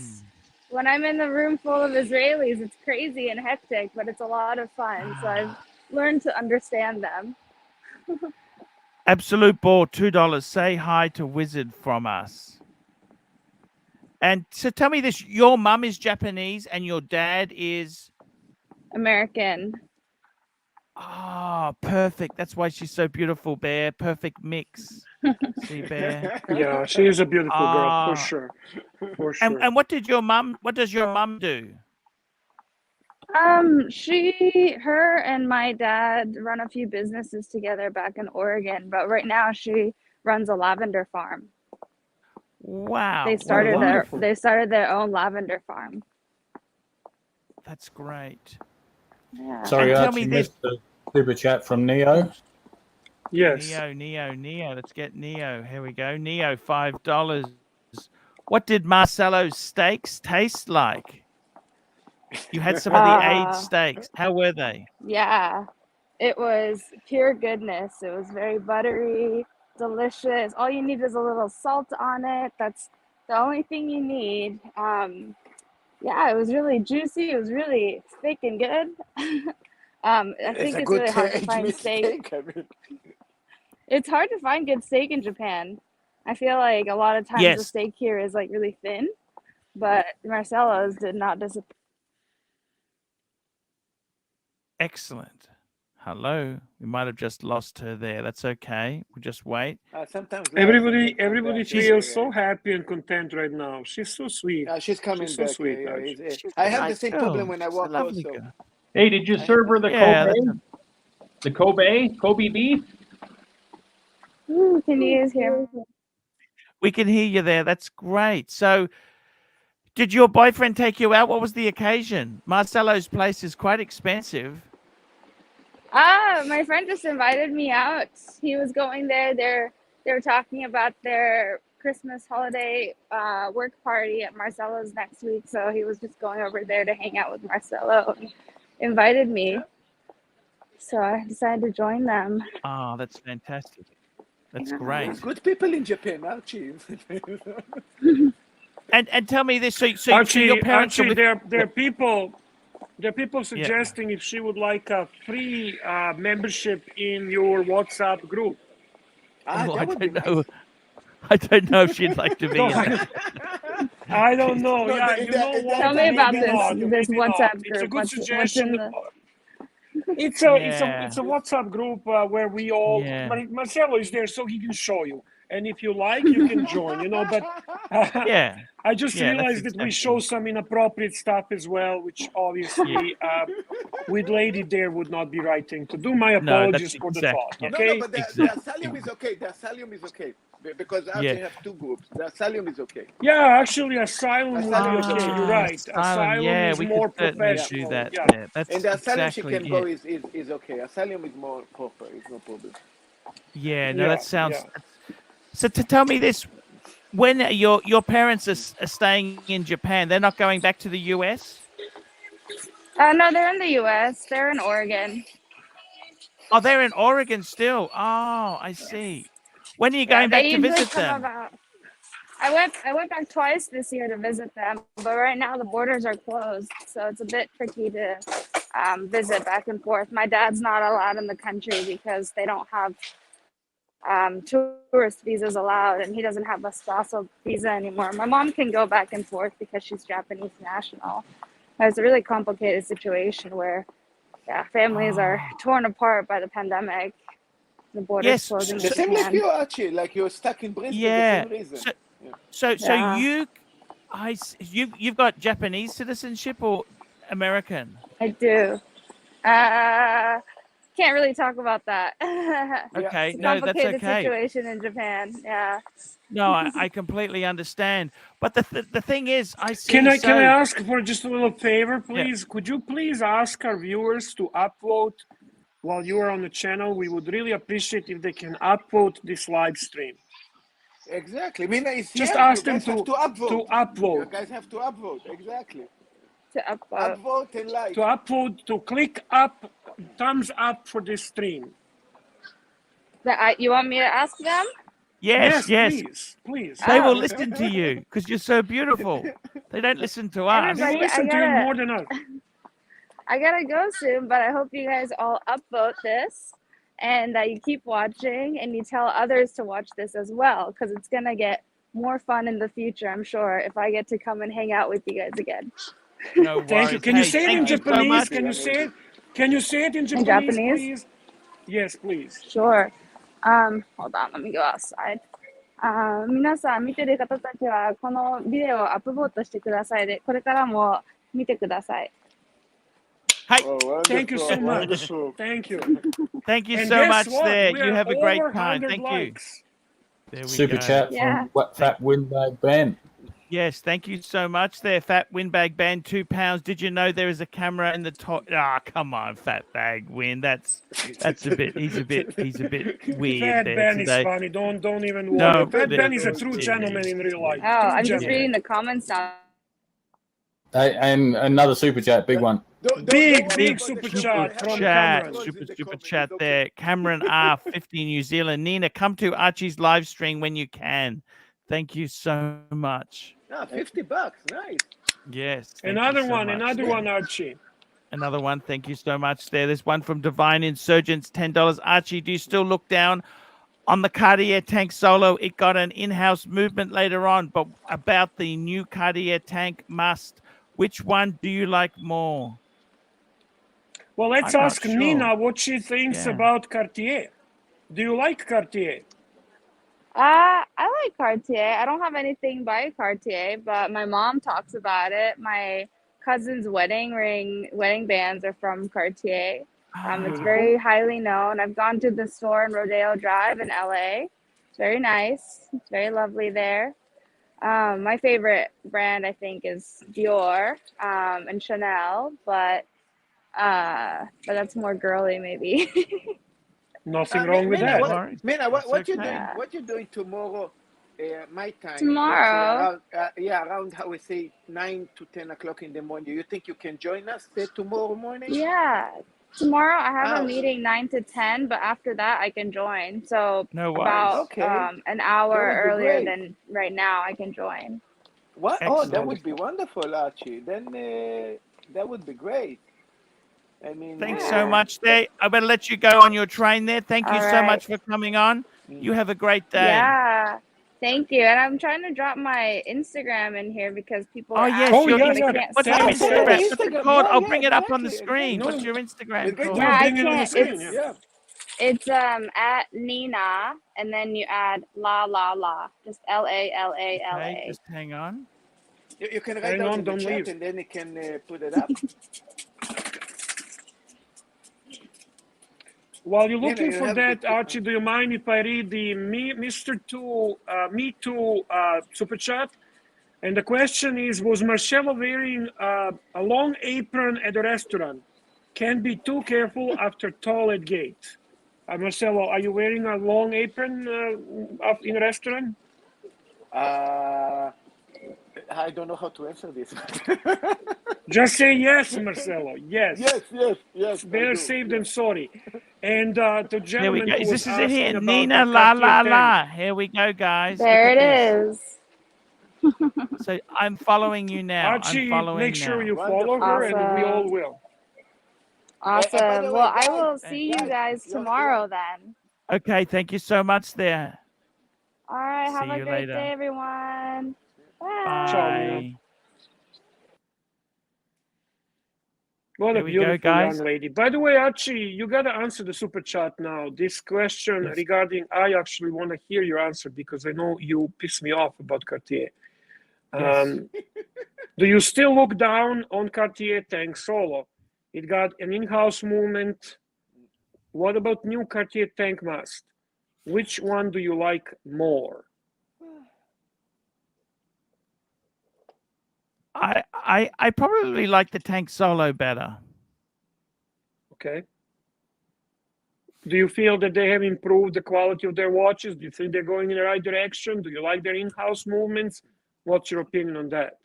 when I'm in the room full of Israelis, it's crazy and hectic, but it's a lot of fun. So I've learned to understand them. Absolute Ball, $2. Say hi to Wizard from us. And so tell me this, your mum is Japanese and your dad is American. Ah, perfect. That's why she's so beautiful, Bear. Perfect mix. See, Bear. Yeah, she is a beautiful girl for Ah. sure. For sure. And what does your mum do? Her and my dad run a few businesses together back in Oregon, but right now she runs a lavender farm. Wow. They started wonderful. their own lavender farm. That's great. Yeah. Sorry, And tell Archie, me this. missed the super chat from Neo. Yes. Neo. Let's get Neo. Here we go. Neo, $5. What did Marcelo's steaks taste like? You had some of the aged steaks. How were they? Yeah. It was pure goodness. It was very buttery, delicious. All you need is a little salt on it. That's the only thing you need. Yeah, it was really juicy. It was really thick and good. I think it's really hard to find steak. It's hard to find good steak in Japan. I feel like a lot of times the Yes. steak here is like really thin, but Marcelo's did not disappoint. Excellent. Hello. We might have just lost her there. That's okay. We'll just wait. Sometimes Everybody she's feels so happy and content right now. She's so sweet. she's coming She's so back. sweet, I have the same problem when I She's a walk lovely also. girl. Hey, did you serve her the Yeah, Kobe? The Kobe beef? Ooh, can you guys hear me? We can hear you there. That's great. So, did your boyfriend take you out? What was the occasion? Marcelo's place is quite expensive. My friend just invited me out. He was going there. They were talking about their Christmas holiday work party at Marcelo's next week. So he was just going over there to hang out with Marcelo and invited me. So I decided to join them. Oh, that's fantastic. That's Yeah. great. Good people in Japan, Archie. And tell me this. So Archie, your parents Archie, are with, there are people suggesting if she would like a free membership in your WhatsApp group. Oh, that I would be don't nice. know. I don't know if she'd like to be in that. I don't know. No, Yeah, the- you the- know the- what? Tell me about Maybe this not, this maybe WhatsApp not. group. It's a good What's suggestion. in the It's Yeah. a WhatsApp group where we all Yeah. Marcelo is there so he can show you, and if you like you can join, you know, but Yeah. I just Yeah, that's realized that we exactly. show some inappropriate stuff as well, which obviously with lady there would not be right thing to do. My No, apologies that's for the exact- thought, yeah. okay? No, but the Exactly. asylum is okay. The asylum is okay because Archie Yeah. have two groups. The asylum is okay. Yeah, actually asylum would be Asylum is okay, okay. you're right. Asylum, yeah, is we more could certainly professional. do that. Yeah. Yeah, that's And the asylum exactly she can it. go is okay. Asylum is more proper. It's no problem. Yeah, no, Yeah, that sounds. yeah. So to tell me this, when your parents are staying in Japan, they're not going back to the US? no, they're in the US. They're in Oregon. Oh, they're in Oregon still. Oh, I see. When are you Yeah, going they back to usually visit come them? about. I went back twice this year to visit them, but right now the borders are closed, so it's a bit tricky to visit back and forth. My dad's not allowed in the country because they don't have tourist visas allowed, and he doesn't have a spousal visa anymore. My mom can go back and forth because she's Japanese national. It's a really complicated situation where, yeah, families are torn apart by the pandemic. The borders Yes. closing. The same like you, Archie. Like you're stuck in Brisbane. Yeah. The same reason. So Yeah. you've got Japanese citizenship or American? I do. Can't really talk about that. Okay, It's a no, that's complicated okay. situation in Japan. Yeah. No, I completely understand. But the thing is, I see. Can I ask for just a little favor, please? Yeah. Could you please ask our viewers to upvote while you are on the channel? We would really appreciate if they can upvote this live stream. Exactly. I mean, it's Just you ask guys them have to upvote. to upvote. You guys have to upvote. Exactly. To upvote. Upvote and like. To upvote, to click up, thumbs up for this stream. You want me to ask them? Yes. Please. They will listen to you because you're so beautiful. They don't listen to us. They listen to you more than us. I gotta go soon, but I hope you guys all upvote this and that you keep watching and you tell others to watch this as well, because it's gonna get more fun in the future, I'm sure, if I get to come and hang out with you guys again. No worries. Thank you. Can you say it in Japanese? So Can you say it in Japanese, please? Yes, please. Sure. Hold on, let me go outside. 皆さん見てる方たちはこのビデオをアップボートしてくださいで、これからも見てください。Hi. Oh, Thank you so much. Wonderful. Thank you. Thank you And so guess much what? there. We You are have a great over time. 100 Thank you. likes. There we Super go. chat Yeah. from Fat Windbag Ben. Yes, thank you so much there, Fat Windbag Band, £2. Did you know there is a camera in the top? Ah, come on, Fat Bag Win. That's a bit. He's a bit weird Fat there Ben today. is funny. Don't even worry. No, Fat Ben is a there- true gentleman in real life. Oh, I'm just Yeah. reading the comments now. And another super chat, big one. Big super chat from Cameron. Super chat there. Cameron R, 50 New Zealand. Nina, come to Archie's live stream when you can. Thank you so much. Ah, $50. Nice. Yes. thank Another you so one, much. Archie. Another one. Thank you so much there. There's one from Divine Insurgents, $10. Archie, do you still look down on the Cartier tank solo? It got an in-house movement later on, but about the new Cartier tank must. Which one do you like more? Well, let's I'm not ask sure. Nina what she thinks Yeah. about Cartier. Do you like Cartier? I like Cartier. I don't have anything by Cartier, but my mom talks about it. My cousin's wedding bands are from Cartier. It's very highly known. I've gone to the store in Rodeo Drive in LA. It's very nice. It's very lovely there. My favorite brand, I think, is Dior and Chanel, but that's more girly, maybe. Nothing wrong with that. Mina, what That's you okay. doing? What you doing tomorrow? My time. Tomorrow? Around how we say 9 to 10 o'clock in the morning. You think you can join us tomorrow morning? Yeah. Tomorrow I have a meeting 9 to 10, but after that I can join. So No worries. about Okay. an hour That would be earlier great. than right now I can join. What? Oh, that Excellent. would be wonderful, Archie. Then that would be great. I mean, Thanks so much there. I'm going to let you go on your train there. Thank you All so right. much for coming on. You have a great day. Yeah. Thank you. And I'm trying to drop my Instagram in here because people are yes, asking your me, yeah, but yeah. can't What's your see Instagram? it. What's it called? Yeah, I'll yeah, bring it up on the exactly, screen. exactly. What's your Instagram We're called? going Yeah, I bring it on the can't. screen, It's at Nina, and then you add la la la, just LALALA. Okay, just hang on. You can write Hang down on, in the don't chat leave. and then you can put it up. While you're Yeah, looking you for have that, the- Archie, do you mind if I read the Mr. Me Too super chat? And the question is, was Marcello wearing a long apron at a restaurant? Can't be too careful after toilet gate. Marcello, are you wearing a long apron in a restaurant? I don't know how to answer this. Just say yes, Marcello. Yes. yes. Better safe than sorry. And the Here we gentleman go. who was This is it here. asking about Nina the la Cartier la tank. la. Here we go, guys. There Look it at this. is. So I'm following you now. Archie, I'm following make sure now. you follow her, and we all Awesome. will. by the Awesome. way, Well, I guys, will see you guys, guys you're- tomorrow then. Okay, thank you so much there. All right. Have See a you great later. day, everyone. Bye. Ciao, Nina. Bye. What There a we go, beautiful guys. young lady. By the way, Archie, you got to answer the super chat now. This question Yes. regarding, I actually want to hear your answer because I know you piss me off about Cartier. Yes. Do you still look down on Cartier tank solo? It got an in-house movement. What about new Cartier tank mast? Which one do you like more? I probably like the tank solo better. Okay. Do you feel that they have improved the quality of their watches? Do you think they're going in the right direction? Do you like their in-house movements? What's your opinion on that?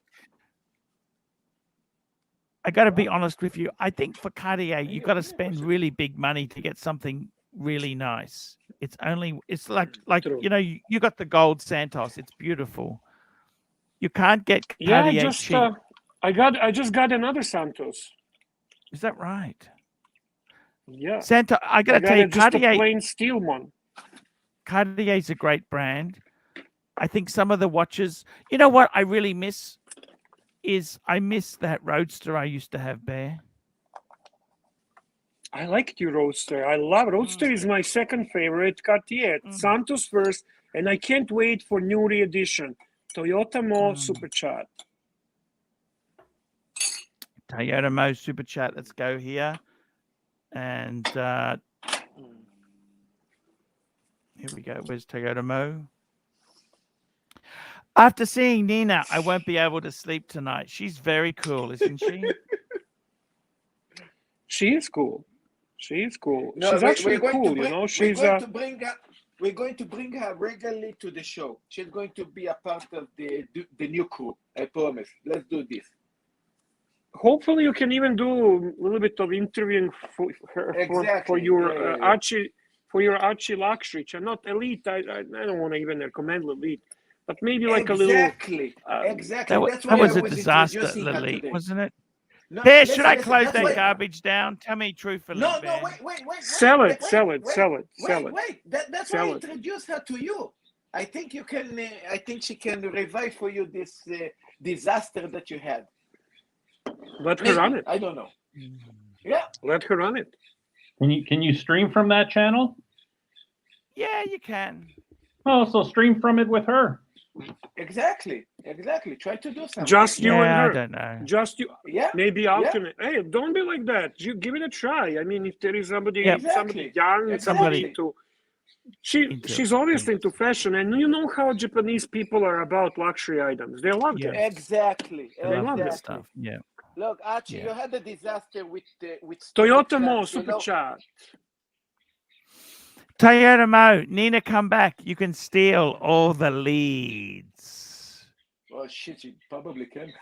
I got to be honest with you. I think for Cartier, you got to spend really big money to get something really nice. It's like True. you know, you got the gold Santos. It's beautiful. You can't get Yeah, Cartier cheap. I just got another Santos. Is that right? Yeah. Santos, I got to tell you, just a Cartier, plain steel one. Cartier's a great brand. I think some of the watches, you know what I really miss is I miss that Roadster I used to have, Bear. I liked your Roadster. I love Roadster is my second favorite Cartier. Santos first, and I can't wait for new re-edition. Toyota Mo Super Chat. Toyota Mo Super Chat. Let's go here. And here we go. Where's Toyota Mo? After seeing Nina, I won't be able to sleep tonight. She's very cool, isn't she? She is cool. She is cool. No, She's actually we're going to cool, bring, you know. we're She's going to bring her regularly to the show. She's going to be a part of the new crew. I promise. Let's do this. Hopefully you can even do a little bit of interviewing for her for your Archie, for your ARCHIELUXURY. Not elite. I don't want to even recommend elite, but maybe like a little. Exactly. That was a disaster, elite, wasn't it? No, here, should I close that garbage down? Tell me truthfully. No, Ben. wait. Sell it. Wait. That's why I introduced her to you. I think you can. I think she can revive for you this disaster that you had. Let her run it. I don't know. Yeah. Let her run it. Can you stream from that channel? Yeah, you can. Oh, so stream from it with her. Exactly. Try to do something. Just you and her. I don't know. Just you. Yeah. Maybe alternate. Yeah. Hey, don't be like that. You give it a try. I mean, if there is somebody, somebody young, somebody to. She's obviously into fashion, and you know how Japanese people are about luxury items. They love them. Exactly. They love that stuff. Yeah. Look, Archie, you had a disaster with Toyota Mo Super Chat. Toyota Mo, Nina, come back. You can steal all the leads. Oh shit, she probably can.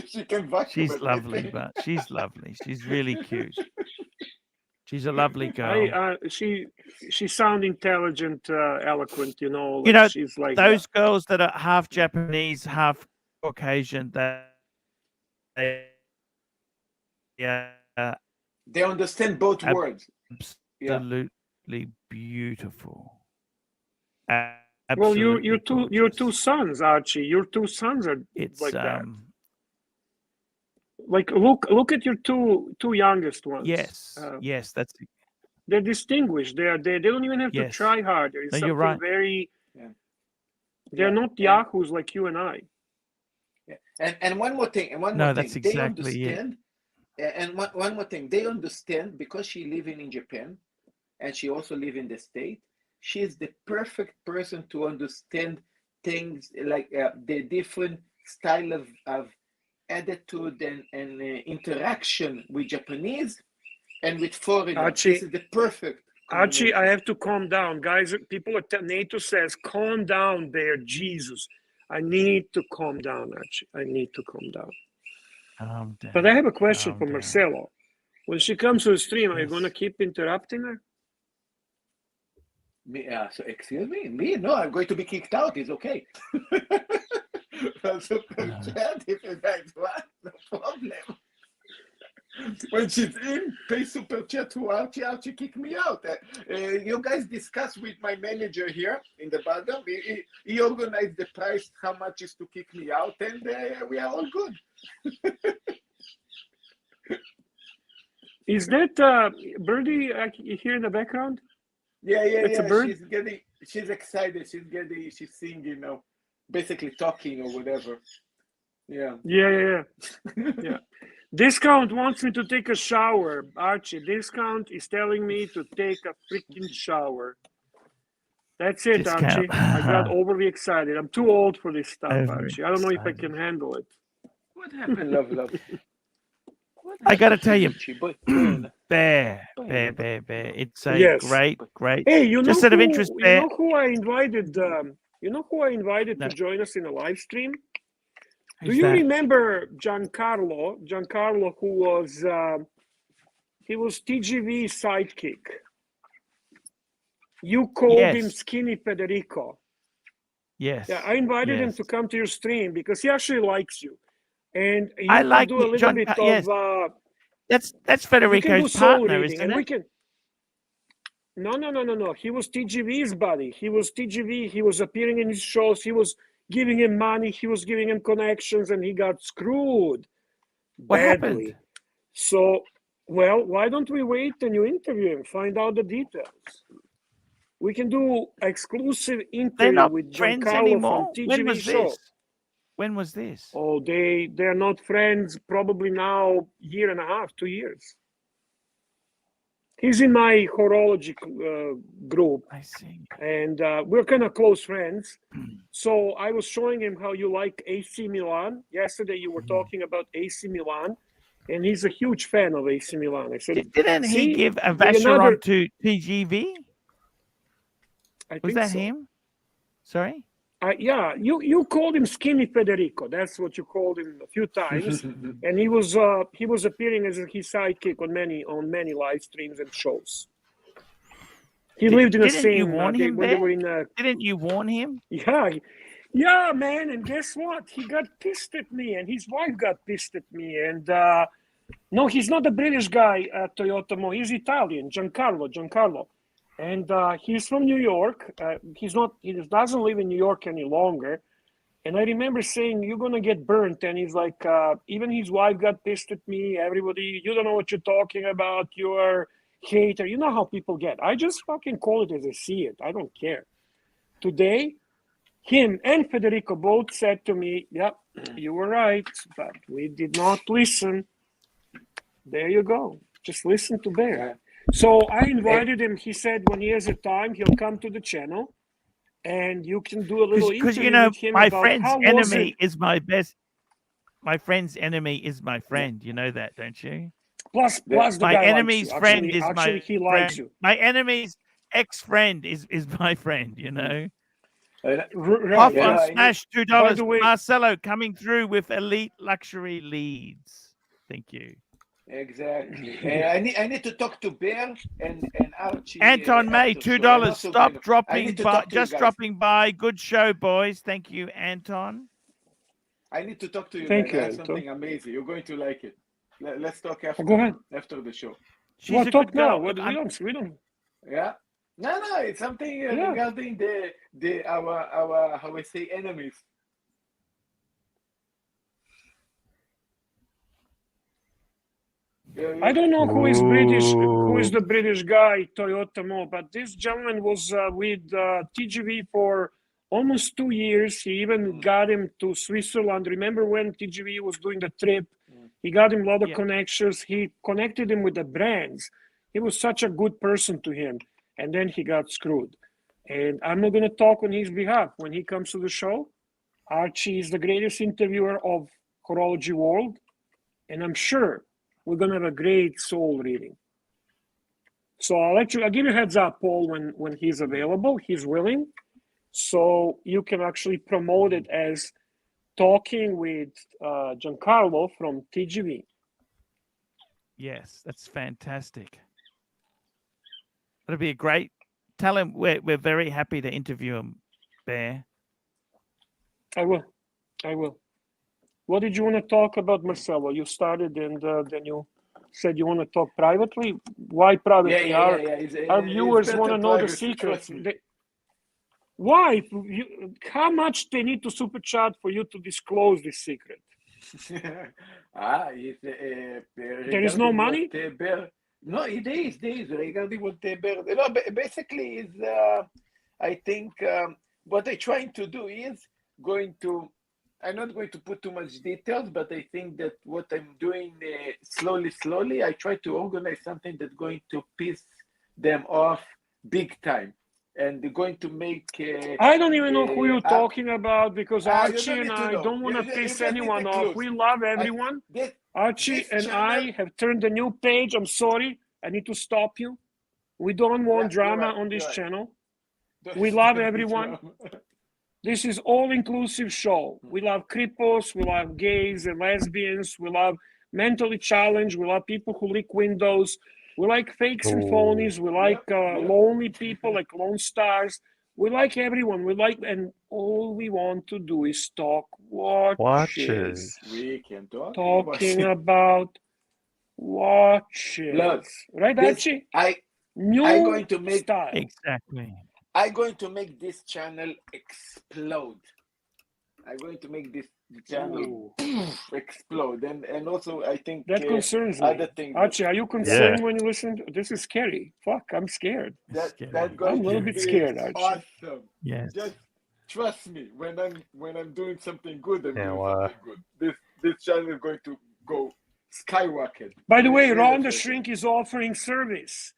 She can vacuum. She's lovely, but she's lovely. She's really cute. She's a lovely girl. She sounds intelligent, eloquent. You know. You know, she's like those girls that are half Japanese, half Caucasian. They understand both words. Absolutely beautiful. Well, your two sons, Archie. Your two sons are like that. Like look at your two youngest ones. Yes, they're distinguished. They don't even have to try harder. It's something you're right. very. Yeah. They're not yahoos like you and I. Yeah. And one more thing. That's exactly it. And one more thing. They understand because she living in Japan, and she also live in the States. She is the perfect person to understand things like the different style of attitude and interaction with Japanese and with foreigners. Archie, this is the perfect. Archie, I have to calm down, guys. People at NATO says, "Calm down, Bear." Jesus, I need to calm down, Archie. I need to calm down. But I have a question for Marcelo. When she comes to the stream, are you going to keep interrupting her? Me, so excuse me? Me? No, I'm going to be kicked out. It's okay. Super chat, if you guys want, no problem. When she's in, pay super chat to Archie. Archie kick me out. You guys discuss with my manager here in the bottom. He organized the price, how much is to kick me out, and we are all good. Is that Birdie here in the background? Yeah. It's a bird? She's excited. She's singing, you know, basically talking or whatever. Yeah. Yeah. Discount wants me to take a shower, Archie. Discount is telling me to take a freaking shower. That's it, Discount. Archie. I got overly excited. I'm too old for this stuff, Archie. I don't know if I can handle it. What happened, love? I gotta tell you, Bear. It's a great. Hey, you know just out of interest, Bear. You know who I invited? To join us in a live stream? Do you remember Giancarlo? Giancarlo, who was he was TGV's sidekick. You called him Skinny Federico. Yes. Yeah, I invited him to come to your stream because he actually likes you. And you I like do a little John, bit yes. of that's Federico's partner, reading, isn't it? No. He was TGV's buddy. He was TGV. He was appearing in his shows. He was giving him money. He was giving him connections, and he got screwed What badly. happened? So, well, why don't we wait and you interview him, find out the details? We can do exclusive They're interview not with friends Giancarlo anymore. from TGV When was show. this? When was this? Oh, they're not friends. Probably now 1.5 2 years. He's in my horology group. I see. And we're kind of close friends. So I was showing him how you like AC Milan. Yesterday you were talking about AC Milan, and he's a huge fan of AC Milan. I said, Didn't he give a Vacheron to TGV? Was that him? Sorry? Yeah, you called him Skinny Federico. That's what you called him a few times, and he was appearing as his sidekick on many live streams and shows. He lived in the same. Didn't you warn him? Didn't you warn him? Yeah, man. And guess what? He got pissed at me, and his wife got pissed at me. And no, he's not a British guy at Toyota Mo. He's Italian, Giancarlo. And he's from New York. He doesn't live in New York any longer. And I remember saying, "You're gonna get burnt." And he's like, even his wife got pissed at me. Everybody, you don't know what you're talking about. You're hater. You know how people get. I just fucking call it as I see it. I don't care. Today, him and Federico both said to me, "Yep, you were right, but we did not listen." There you go. Just listen to Bear. So I invited him. He said when he has a time, he'll come to the channel, and you can do a little interview because you know with him my about friend's how enemy is my best. My friend's enemy is my friend. You know that, don't you? Plus the my guy enemy's likes you. friend Actually, is my he friend. likes you. My enemy's ex-friend is my friend. You know. Right. Off on Smash $2. Way, Marcelo coming through with elite luxury leads. Thank you. Exactly. I need to talk to Bear and Archie. Anton May, $2. Stop dropping by. Just dropping by. Good show, boys. Thank you, Anton. I need to talk to you. Thank guys. you. I have something amazing. You're going to like it. Let's talk after. Go ahead. After the show. We'll talk now. We don't. Yeah. No. It's something regarding our how we say enemies. I don't know who is British, who is the British guy, Toyota Mo, but this gentleman was with TGV for almost 2 years. He even got him to Switzerland. Remember when TGV was doing the trip? He got him a lot of connections. He connected him with the brands. He was such a good person to him. And then he got screwed. And I'm not going to talk on his behalf when he comes to the show. Archie is the greatest interviewer of horology world. And I'm sure we're going to have a great soul reading. So I'll give you a heads up, Paul, when he's available. He's willing. So you can actually promote it as talking with Giancarlo from TGV. Yes, that's fantastic. That'll be a great tell him we're very happy to interview him, Bear. I will. What did you want to talk about, Marcelo? You started and then you said you want to talk privately. Why privately? Our viewers want to know the secrets. Why? How much they need to super chat for you to disclose this secret? There is no money? No, it is. Regarding what basically is, I think what they're trying to do is I'm not going to put too much details, but I think that what I'm doing slowly, I try to organize something that's going to piss them off big time. And they're going to make... I don't even know who you're talking about, because Archie and I don't want to piss anyone off. We love everyone. Archie and I have turned a new page. I'm sorry. I need to stop you. We don't want drama on this channel. We love everyone. This is all-inclusive show. We love cripples. We love gays and lesbians. We love mentally challenged. We love people who lick windows. We like fakes and phonies. We like lonely people, like Lone Stars. We like everyone. And all we want to do is talk watches. We can talk. Talking about watches. Look, right, Archie? I'm going to make style. Exactly. I'm going to make this channel explode. I'm going to make this channel explode, and also I think that concerns me. Other things. Archie, are you concerned when you listen? This is scary. Fuck, I'm scared. That's going I'm a little bit scared, Archie. Awesome. Yes. Just trust me. When I'm doing something good, I'm doing something good. This channel is going to go skyrocket. By the way, Ron the Shrink is offering service.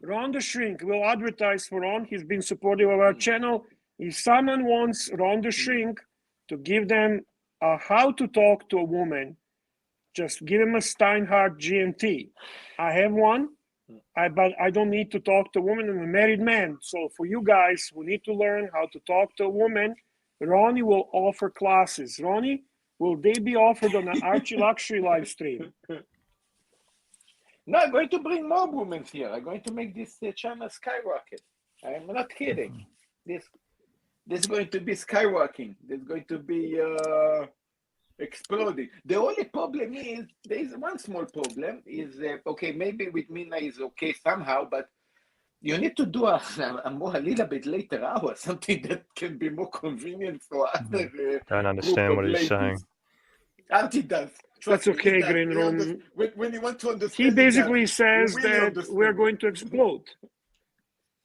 Ron the Shrink will advertise for Ron. He's been supportive of our channel. If someone wants Ron the Shrink to give them how to talk to a woman, just give him a Steinhardt GMT. I have one, but I don't need to talk to a woman. I'm a married man. So for you guys who need to learn how to talk to a woman, Ronnie will offer classes. Ronnie, will they be offered on an Archie Luxury live stream? No, I'm going to bring more women here. I'm going to make this channel skyrocket. I'm not kidding. This is going to be skyrocketing. There's going to be exploding. The only problem is, there is one small problem, is okay, maybe with Mina is okay somehow, but you need to do a little bit later hour, something that can be more convenient for other don't understand what he's saying. Archie does. That's okay, Green Room. When you want to understand, he basically says that we're going to explode.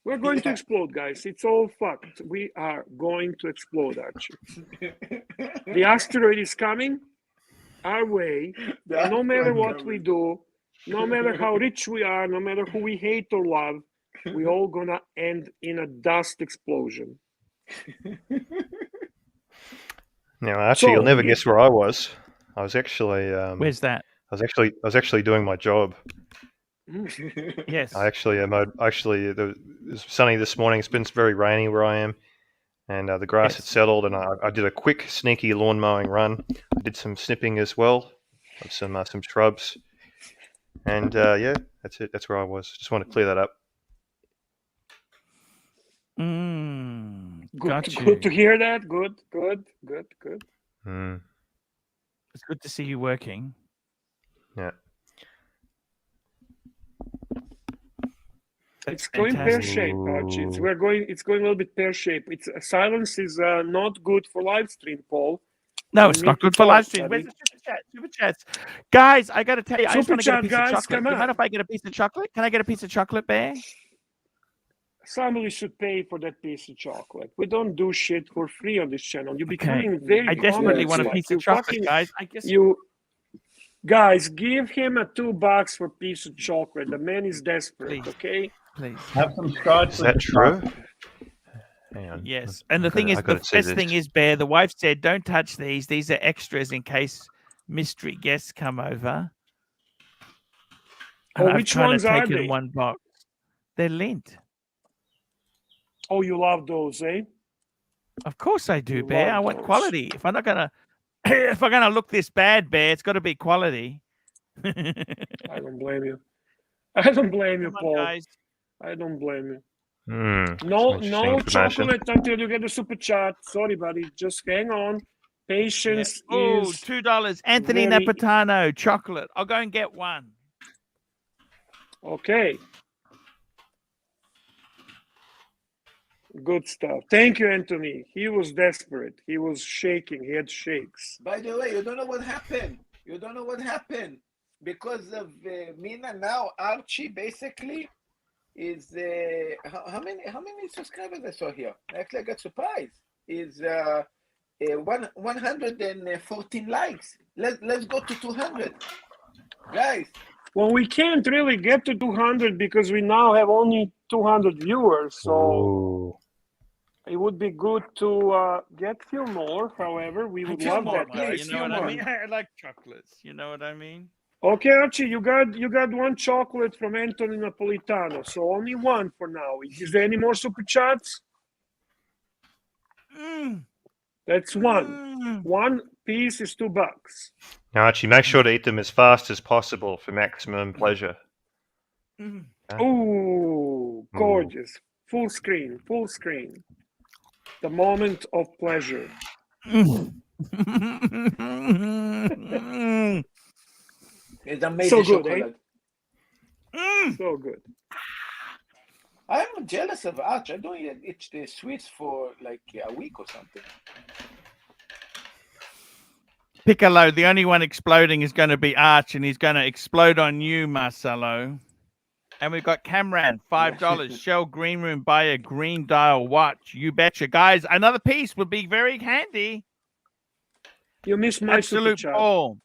We're going to explode, guys. It's all fucked. We are going to explode, Archie. The asteroid is coming our way. No matter what we do, no matter how rich we are, no matter who we hate or love, we're all gonna end in a dust explosion. Now, Archie, you'll never guess where I was. I was actually. Where's that? I was actually doing my job. Yes. I actually it was sunny this morning. It's been very rainy where I am, and the grass had settled. And I did a quick, sneaky lawn mowing run. I did some snipping as well of some shrubs, and that's it. That's where I was. Just want to clear that up. Good to hear that. Good. It's good to see you working. Yeah. It's going pear-shaped, Archie. It's going a little bit pear-shaped. Silence is not good for live stream, Paul. No, it's not good for live stream. Where's the super chats? Guys, I got to tell you, I just want to get a piece of chocolate. Do you mind if I get a piece of chocolate? Can I get a piece of chocolate, Bear? Somebody should pay for that piece of chocolate. We don't do shit for free on this channel. You're becoming very. I desperately want a piece of chocolate, guys. I guess guys, give him $2 for a piece of chocolate. The man is desperate. Please. Okay. Please. Have some scotch. Is that true? Hang on. Yes. And the thing is, the best thing is, Bear, the wife said, don't touch these. These are extras in case mystery guests come over. And which ones are they? In one box. They're lint. Oh, you love those, eh? Of course I do, Bear. I want quality. If I'm gonna look this bad, Bear, it's got to be quality. I don't blame you. I don't blame you, Paul. Guys. I don't blame you. No chocolate until you get the super chat. Sorry, buddy. Just hang on. Patience Oh, is $2. Anthony very... Napolitano, chocolate. I'll go and get one. Okay. Good stuff. Thank you, Anthony. He was desperate. He was shaking. He had shakes. By the way, you don't know what happened. You don't know what happened. Because of Mina now, Archie basically is how many subscribers I saw here? Actually, I got surprised. Is 114 likes. Let's go to 200, guys. Well, we can't really get to 200 because we now have only 200 viewers. So it would be good to get a few more. However, we would love that. Please, you know what I mean? I like chocolates. You know what I mean? Okay, Archie, you got one chocolate from Anthony Napolitano, so only one for now. Is there any more super chats? That's one. One piece is $2. Now, Archie, make sure to eat them as fast as possible for maximum pleasure. Ooh, gorgeous. Full screen, full screen. The moment of pleasure. It's amazing So good, chocolate. So good. I'm jealous of Arch. I don't eat the sweets for like a week or something. Piccolo, the only one exploding is going to be Arch, and he's going to explode on you, Marcelo. And we've got Camran, $5. Shell Green Room, buy a green dial watch. You betcha. Guys, another piece would be very handy. You missed my Absolute super chat. ball.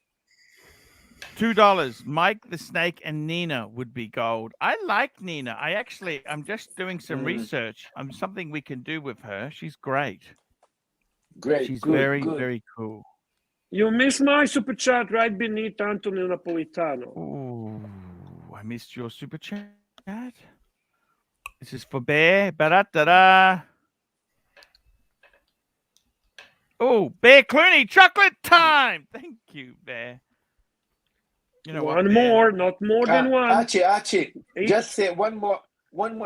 $2. Mike the Snake and Nina would be gold. I like Nina. I'm just doing some research on something we can do with her. She's great. Great. She's good, very, good. very cool. You missed my super chat right beneath Anthony Napolitano. Ooh, I missed your super chat. This is for Bear. Ba-da-da-da. Oh, Bear Clooney, chocolate time. Thank you, Bear. You know one what, more, not more than one. Archie, just say one more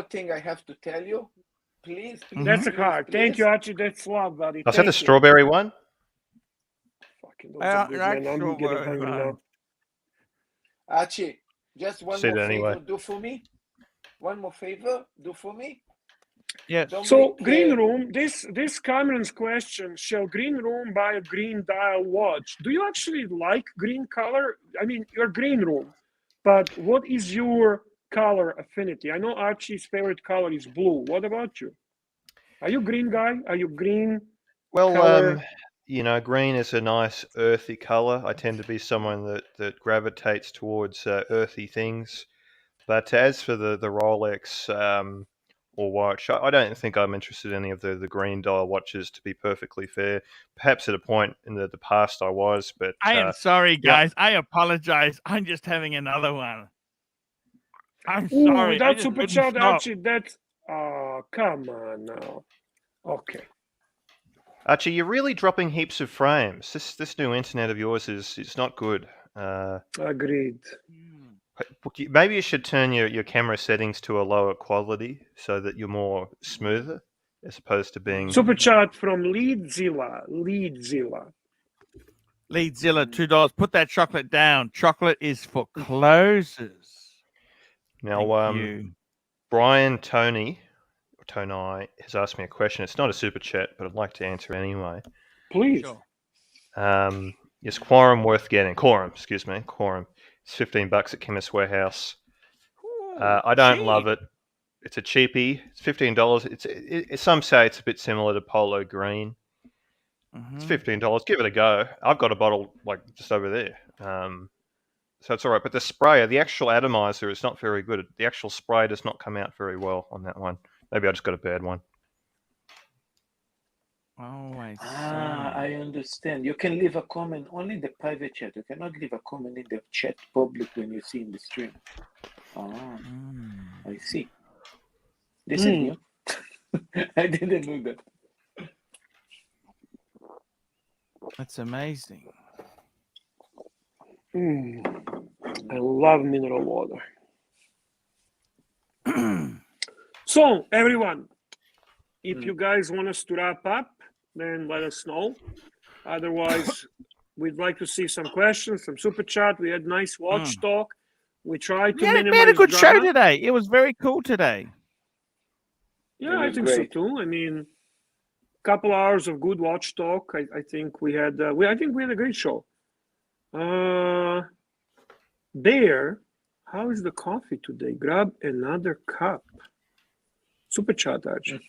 thing I have to tell you. Please. That's a card. Thank you, Archie. That's love, buddy. Is that the strawberry one? Fucking those good, man. I'm getting hungry now. Archie, just one Say more that favor anyway. do for me. One more favor do for me. Yeah. So Green Room, this Cameron's question, shall Green Room buy a green dial watch? Do you actually like green color? I mean, you're Green Room, but what is your color affinity? I know Archie's favorite color is blue. What about you? Are you green guy? Are you green? Well, color? you know, green is a nice earthy color. I tend to be someone that gravitates towards earthy things. But as for the Rolex or watch, I don't think I'm interested in any of the green dial watches, to be perfectly fair. Perhaps at a point in the past I was, but... I am sorry, yeah. guys. I apologize. I'm just having another one. I'm Ooh, sorry. that super chat, Archie, that's... Oh, come on now. Okay. Archie, you're really dropping heaps of frames. This new internet of yours is not good. Agreed. Maybe you should turn your camera settings to a lower quality so that you're more smoother, as opposed to being... Super chat from Leadzilla. Leadzilla, $2. Put that chocolate down. Chocolate is for closers. Now, Brian Tony has asked me a question. It's not a super chat, but I'd like to answer anyway. Please. Sure. Is Quorum worth getting? Quorum. It's $15 at Chemist Warehouse. I don't love it. It's a cheapie. It's $15. Some say it's a bit similar to Polo Green. It's $15. Give it a go. I've got a bottle like just over there. So it's all right. But the sprayer, the actual atomizer, is not very good. The actual spray does not come out very well on that one. Maybe I just got a bad one. Oh, I see. I understand. You can leave a comment only in the private chat. You cannot leave a comment in the chat public when you see in the stream. I see. This is new. I didn't know that. That's amazing. I love mineral water. So, everyone, if you guys want us to wrap up, then let us know. Otherwise, we'd like to see some questions, some super chat. We had nice watch talk. We tried to minimize we had a good drama. show today. It was very cool today. Yeah, I think so too. I mean, couple hours of good watch talk. I think we had. I think we had a great show. Bear, how is the coffee today? Grab another cup. Super chat, Archie.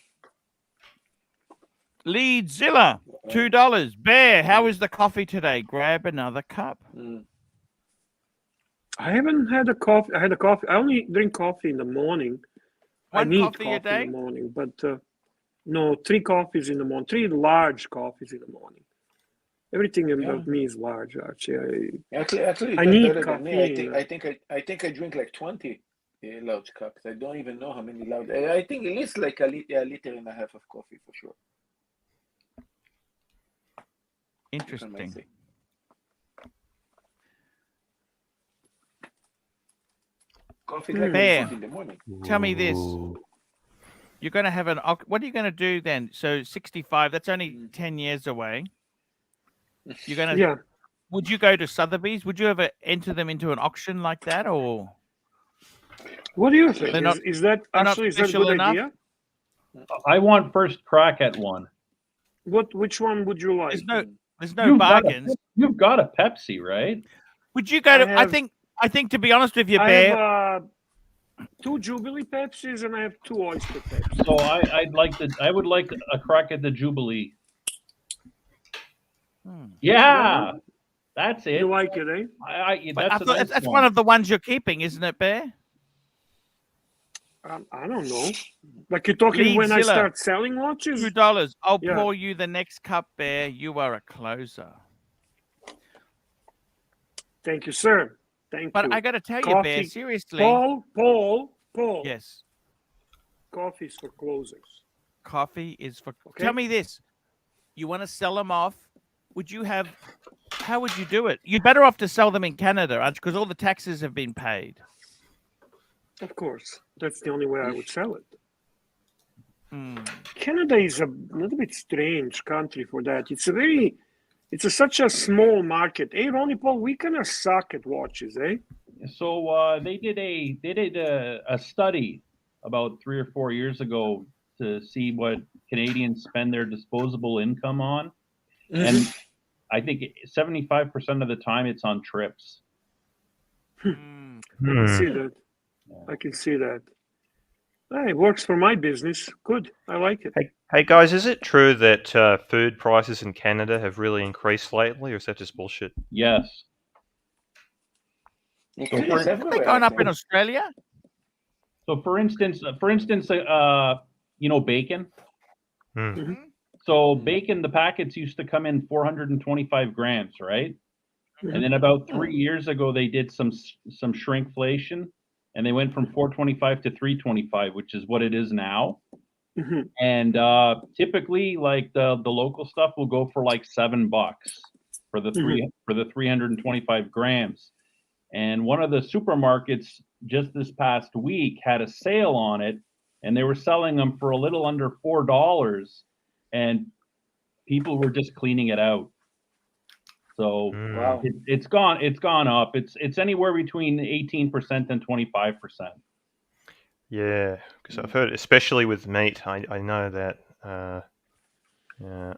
Leadzilla, $2. Bear, how is the coffee today? Grab another cup. I haven't had a coffee. I had a coffee. I only drink coffee in the morning. I need coffee a day? In the morning, but no, 3 coffees in the morning. 3 large coffees in the morning. Everything about me is large, Archie. Actually, I need caffeine. I think I drink like 20 large cups. I don't even know how many large. I think at least like a liter and a half of coffee for sure. Interesting. Coffee like Bear, in the morning. Tell me this. You're going to have what are you going to do then? So 65, that's only 10 years away. You're going to... Yeah. Would you go to Sotheby's? Would you ever enter them into an auction like that, or... What do you think? Is that actually a good enough? idea? I want first crack at one. Which one would you like? There's no bargains. You've got a Pepsi, right? Would you go to... I think to be honest with you, Bear... I have 2 Jubilee Pepsis and I have 2 Oyster Pepsis. So I would like a crack at the Jubilee. Yeah, that's it. You like it, eh? That's one of the ones you're keeping, isn't it, Bear? I don't know. Like you're talking when I start selling watches? $2. I'll pour you the next cup, Bear. You are a closer. Thank you, sir. Thank you. But I got to tell you, Bear, seriously. Paul. Yes. Coffee is for closers. Coffee is for... Okay. Tell me this. You want to sell them off? How would you do it? You're better off to sell them in Canada, aren't you? Because all the taxes have been paid. Of course. That's the only way I would sell it. Canada is a little bit strange country for that. It's such a small market. Hey, Ronnie Paul, we kind of suck at watches, eh? So they did a study about 3 or 4 years ago to see what Canadians spend their disposable income on, and I think 75% of the time it's on trips. I can see that. I can see that. Hey, it works for my business. Good. I like it. Hey guys, is it true that food prices in Canada have really increased lately, or is that just bullshit? Yes. So are they going up in Australia? So for instance, bacon. So bacon, the packets used to come in 425 grams, right? And then about 3 years ago, they did some shrinkflation, and they went from 425 to 325, which is what it is now. And typically, like the local stuff will go for like $7 for the 325 grams. And one of the supermarkets just this past week had a sale on it, and they were selling them for a little under $4, and people were just cleaning it out. So wow. It's gone up. It's anywhere between 18% and 25%. Yeah, because I've heard, especially with meat, I know that. Yeah.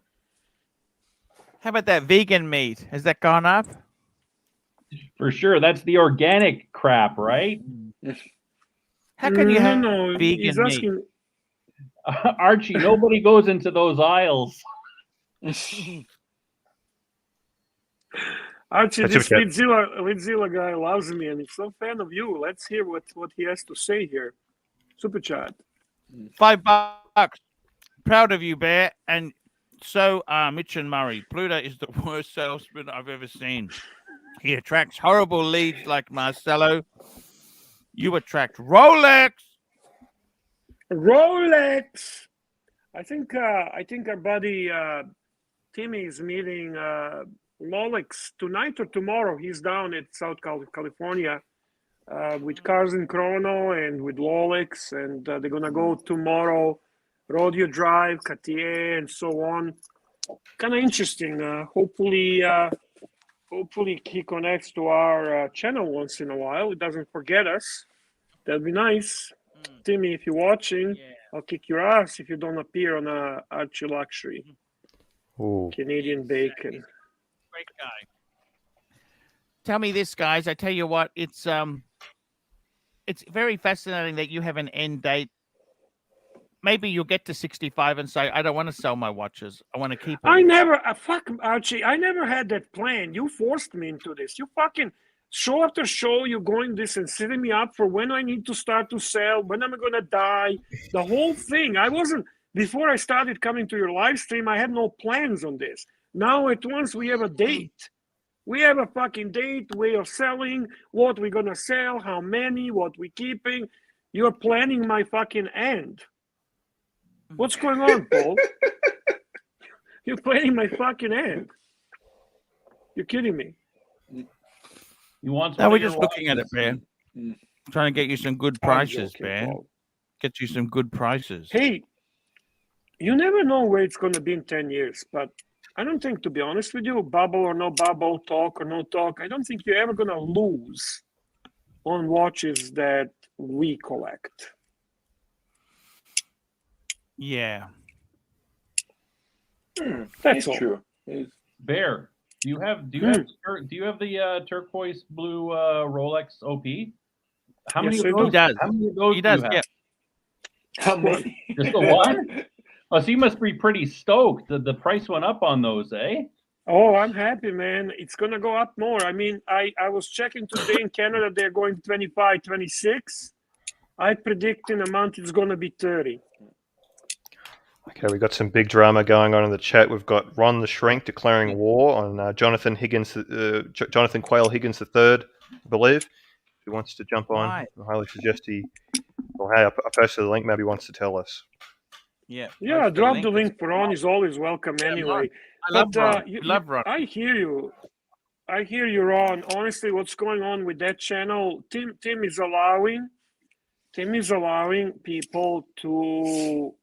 How about that vegan meat? Has that gone up? For sure. That's the organic crap, right? How can you have vegan meat? Archie, nobody goes into those aisles. Archie, this Lidzilla guy loves me, and he's a fan of you. Let's hear what he has to say here. Super chat. $5. Proud of you, Bear. And so are Mitch and Murray. Pluto is the worst salesman I've ever seen. He attracts horrible leads like Marcelo. You attract Rolex. Rolex. I think our buddy Timmy is meeting Rolex tonight or tomorrow. He's down at South California with Cars and Chrono and with Rolex, and they're gonna go tomorrow, Rodeo Drive, Cartier, and so on. Kind of interesting. Hopefully he connects to our channel once in a while. He doesn't forget us. That'd be nice. Timmy, if you're watching, I'll kick your ass if you don't appear on Archie Luxury. Ooh. Canadian bacon. Great guy. Tell me this, guys. I tell you what, it's very fascinating that you have an end date. Maybe you'll get to 65 and say, I don't want to sell my watches. I want to keep them. I never, fuck Archie, I never had that plan. You forced me into this. You fucking, show after show, you're going this and setting me up for when I need to start to sell, when I'm going to die, the whole thing. I wasn't, before I started coming to your live stream, I had no plans on this. Now at once we have a date. We have a fucking date, way of selling, what we're going to sell, how many, what we're keeping. You're planning my fucking end. What's going on, Paul? You're planning my fucking end. You're kidding me. You want? No, we're just looking at it, man. Trying to get you some good prices, joking, man. Paul. Get you some good prices. Hey, you never know where it's going to be in 10 years, but I don't think, to be honest with you, bubble or no bubble, talk or no talk, I don't think you're ever going to lose on watches that we collect. Yeah. That's all. True. Bear, do you have the turquoise blue Rolex OP? How many Yes, of I those? He does. How many of those He do you does, have? yeah. How many? Just the one? Oh, so you must be pretty stoked. The price went up on those, eh? Oh, I'm happy, man. It's going to go up more. I mean, I was checking today in Canada, they're going 25, 26. I predict in a month it's going to be 30. Okay, we've got some big drama going on in the chat. We've got Ron the Shrink declaring war on Jonathan Quayle Higgins III, I believe. If he wants to jump on, Right. I highly suggest he. Well, hey, I posted the link. Maybe he wants to tell us. Yeah. Yeah, post drop the It's link for Ron. Is always welcome anyway. I love Ron. You, love Ron. I hear you. I hear you, Ron. Honestly, what's going on with that channel? Tim is allowing people to.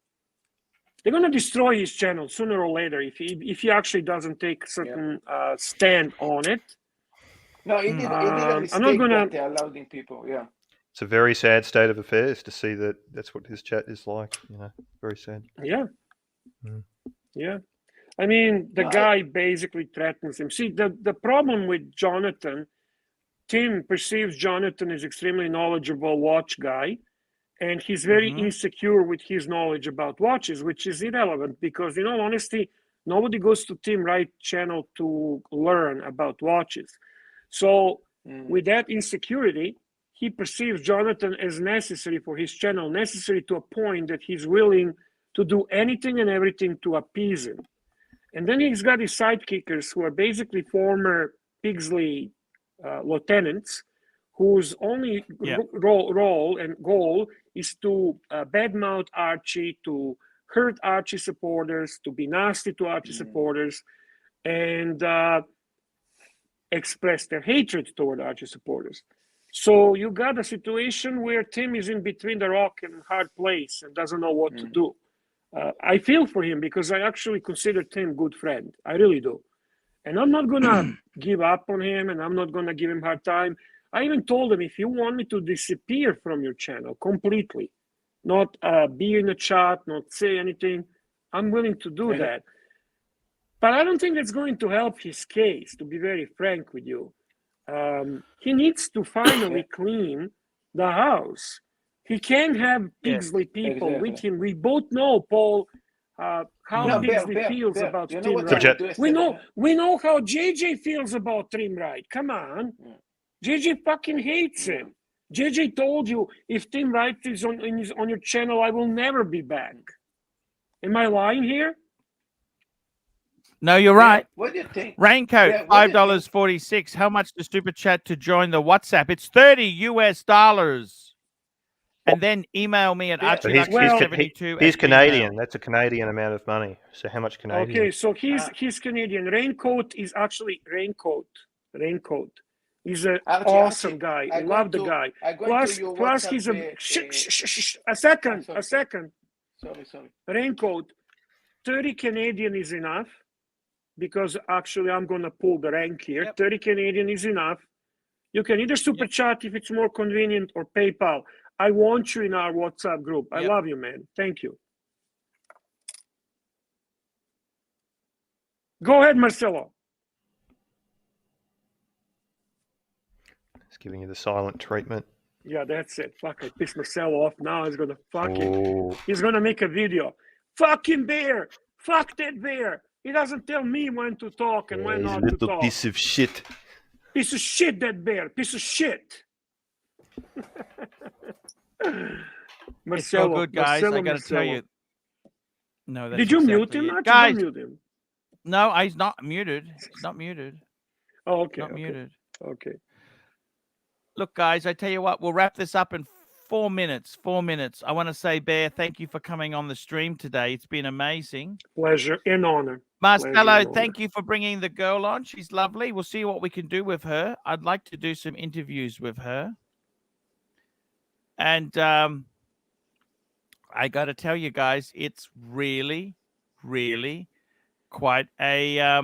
They're going to destroy his channel sooner or later if he actually doesn't take certain stand on it. No, he did a mistake I'm not gonna. that allowing people. Yeah. It's a very sad state of affairs to see that that's what his chat is like. You know, very sad. Yeah. Mm. Yeah. I mean, the guy basically threatens him. See, the problem with Jonathan, Tim perceives Jonathan as extremely knowledgeable watch guy, and he's very insecure with his knowledge about watches, which is irrelevant because, in all honesty, nobody goes to Tim Wright channel to learn about watches. So with that insecurity, he perceives Jonathan as necessary for his channel, necessary to a point that he's willing to do anything and everything to appease him. And then he's got his sidekickers who are basically former Pigsley lieutenants, whose only role and goal is to badmouth Archie, to hurt Archie supporters, to be nasty to Archie supporters, and express their hatred toward Archie supporters. So you got a situation where Tim is in between the rock and hard place and doesn't know what to do. I feel for him because I actually consider Tim a good friend. I really do. And I'm not going to give up on him, and I'm not going to give him a hard time. I even told him, if you want me to disappear from your channel completely, not be in a chat, not say anything, I'm willing to do that. But I don't think that's going to help his case, to be very frank with you. He needs to finally clean the house. He can't have Pigsley people with him. We both know, Paul, how Pigsley feels about Tim Wright. We know how JJ feels about Tim Wright. Come on. JJ fucking hates him. JJ told you, if Tim Wright is on your channel, I will never be back. Am I lying here? No, you're right. What do you think? Raincoat, $5.46. How much to super chat to join the WhatsApp? It's $30. And then email me at ARCHIELUXURY72. He's Canadian. That's a Canadian amount of money. So how much Canadian? Okay, so he's Canadian. Raincoat is actually raincoat. He's an Archie, awesome guy. I'm Love the going guy. I'm going Plus, to your plus WhatsApp, he's a a second. Sorry. Raincoat. 30 Canadian is enough, because actually I'm gonna pull the rank here. Yep. 30 Canadian is enough. You can either super chat if it's more convenient, or PayPal. I want you in our WhatsApp group. I love you, man. Thank you. Go ahead, Marcelo. It's giving you the silent treatment. Yeah, that's it. Fuck, I pissed Marcelo off. Now he's gonna he's gonna make a video. Fucking bear. Fuck that bear. He doesn't tell me when to talk and when not to talk. Piece of shit. Piece of shit, that bear. Piece of shit. Marcelo, it's all good, guys. Marcelo, I got to tell you. No, that's did you mute exactly him? it. Guys, Guys, mute him. no, he's not muted. He's not muted. Oh, okay. Not muted. Okay. Look, guys, I tell you what, we'll wrap this up in 4 minutes. 4 minutes. I want to say, Bear, thank you for coming on the stream today. It's been amazing. Pleasure and honor. Marcelo, thank you for bringing the girl on. She's lovely. We'll see what we can do with her. I'd like to do some interviews with her. And I got to tell you guys, it's really, really quite a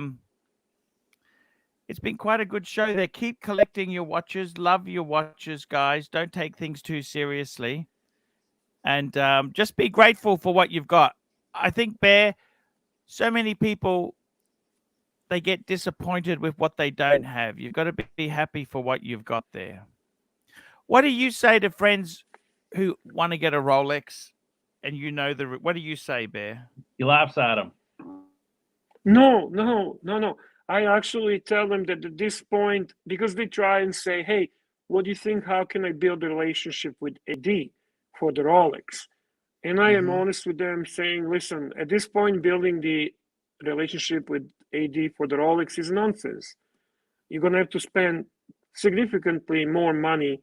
it's been quite a good show there. Keep collecting your watches. Love your watches, guys. Don't take things too seriously. And just be grateful for what you've got. I think, Bear, so many people, they get disappointed with what they don't have. You've got to be happy for what you've got there. What do you say to friends who want to get a Rolex and you know what do you say, Bear? He laughs at him. No. I actually tell them that at this point, because they try and say, hey, what do you think? How can I build a relationship with AD for the Rolex? And I am honest with them, saying, listen, at this point, building the relationship with AD for the Rolex is nonsense. You're going to have to spend significantly more money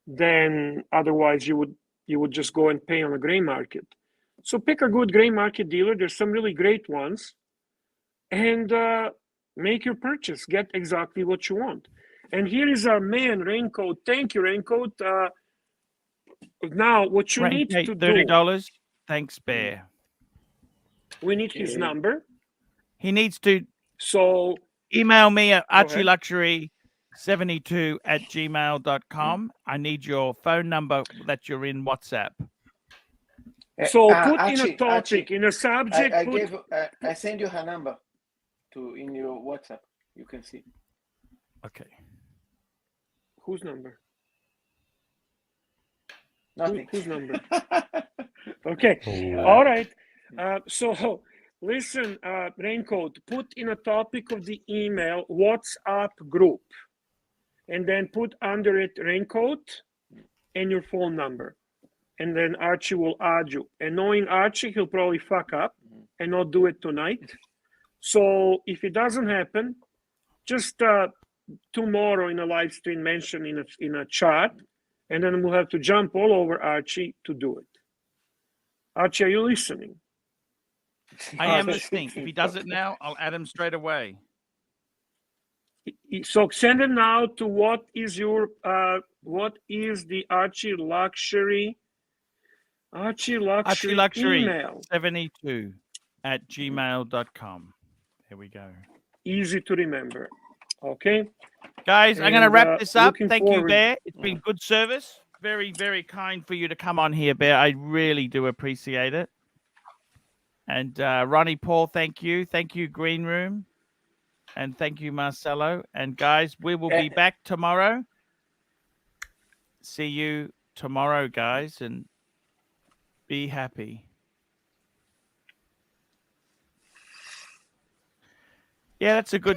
than otherwise you would just go and pay on a gray market. So pick a good gray market dealer. There's some really great ones. And make your purchase. Get exactly what you want. And here is our man, Raincoat. Thank you, Raincoat. Now, what you need to do... $30. Thanks, Bear. We need his number. He needs to email me at ARCHIELUXURY72@gmail.com. I need your phone number that you're in WhatsApp. So put in a topic, in a subject. I send you her number in your WhatsApp. You can see. Okay. Whose number? Nothing. Whose number? Okay. All right. So listen, Raincoat, put in a topic of the email WhatsApp group, and then put under it Raincoat and your phone number. And then Archie will add you. And knowing Archie, he'll probably fuck up and not do it tonight. So if it doesn't happen, just tomorrow in a live stream mention in a chat, and then we'll have to jump all over Archie to do it. Archie, are you listening? I am listening. If he does it now, I'll add him straight away. So send it now to what is the ARCHIELUXURY email. 72@gmail.com. There we go. Easy to remember. Okay. Guys, I'm going to wrap this up. Thank you, forward. Bear. It's been good service. Very, very kind for you to come on here, Bear. I really do appreciate it. And Ronnie Paul, thank you. Thank you, Green Room. And thank you, Marcelo. And guys, we will be back tomorrow. See you tomorrow, guys. And be happy. Yeah, that's a good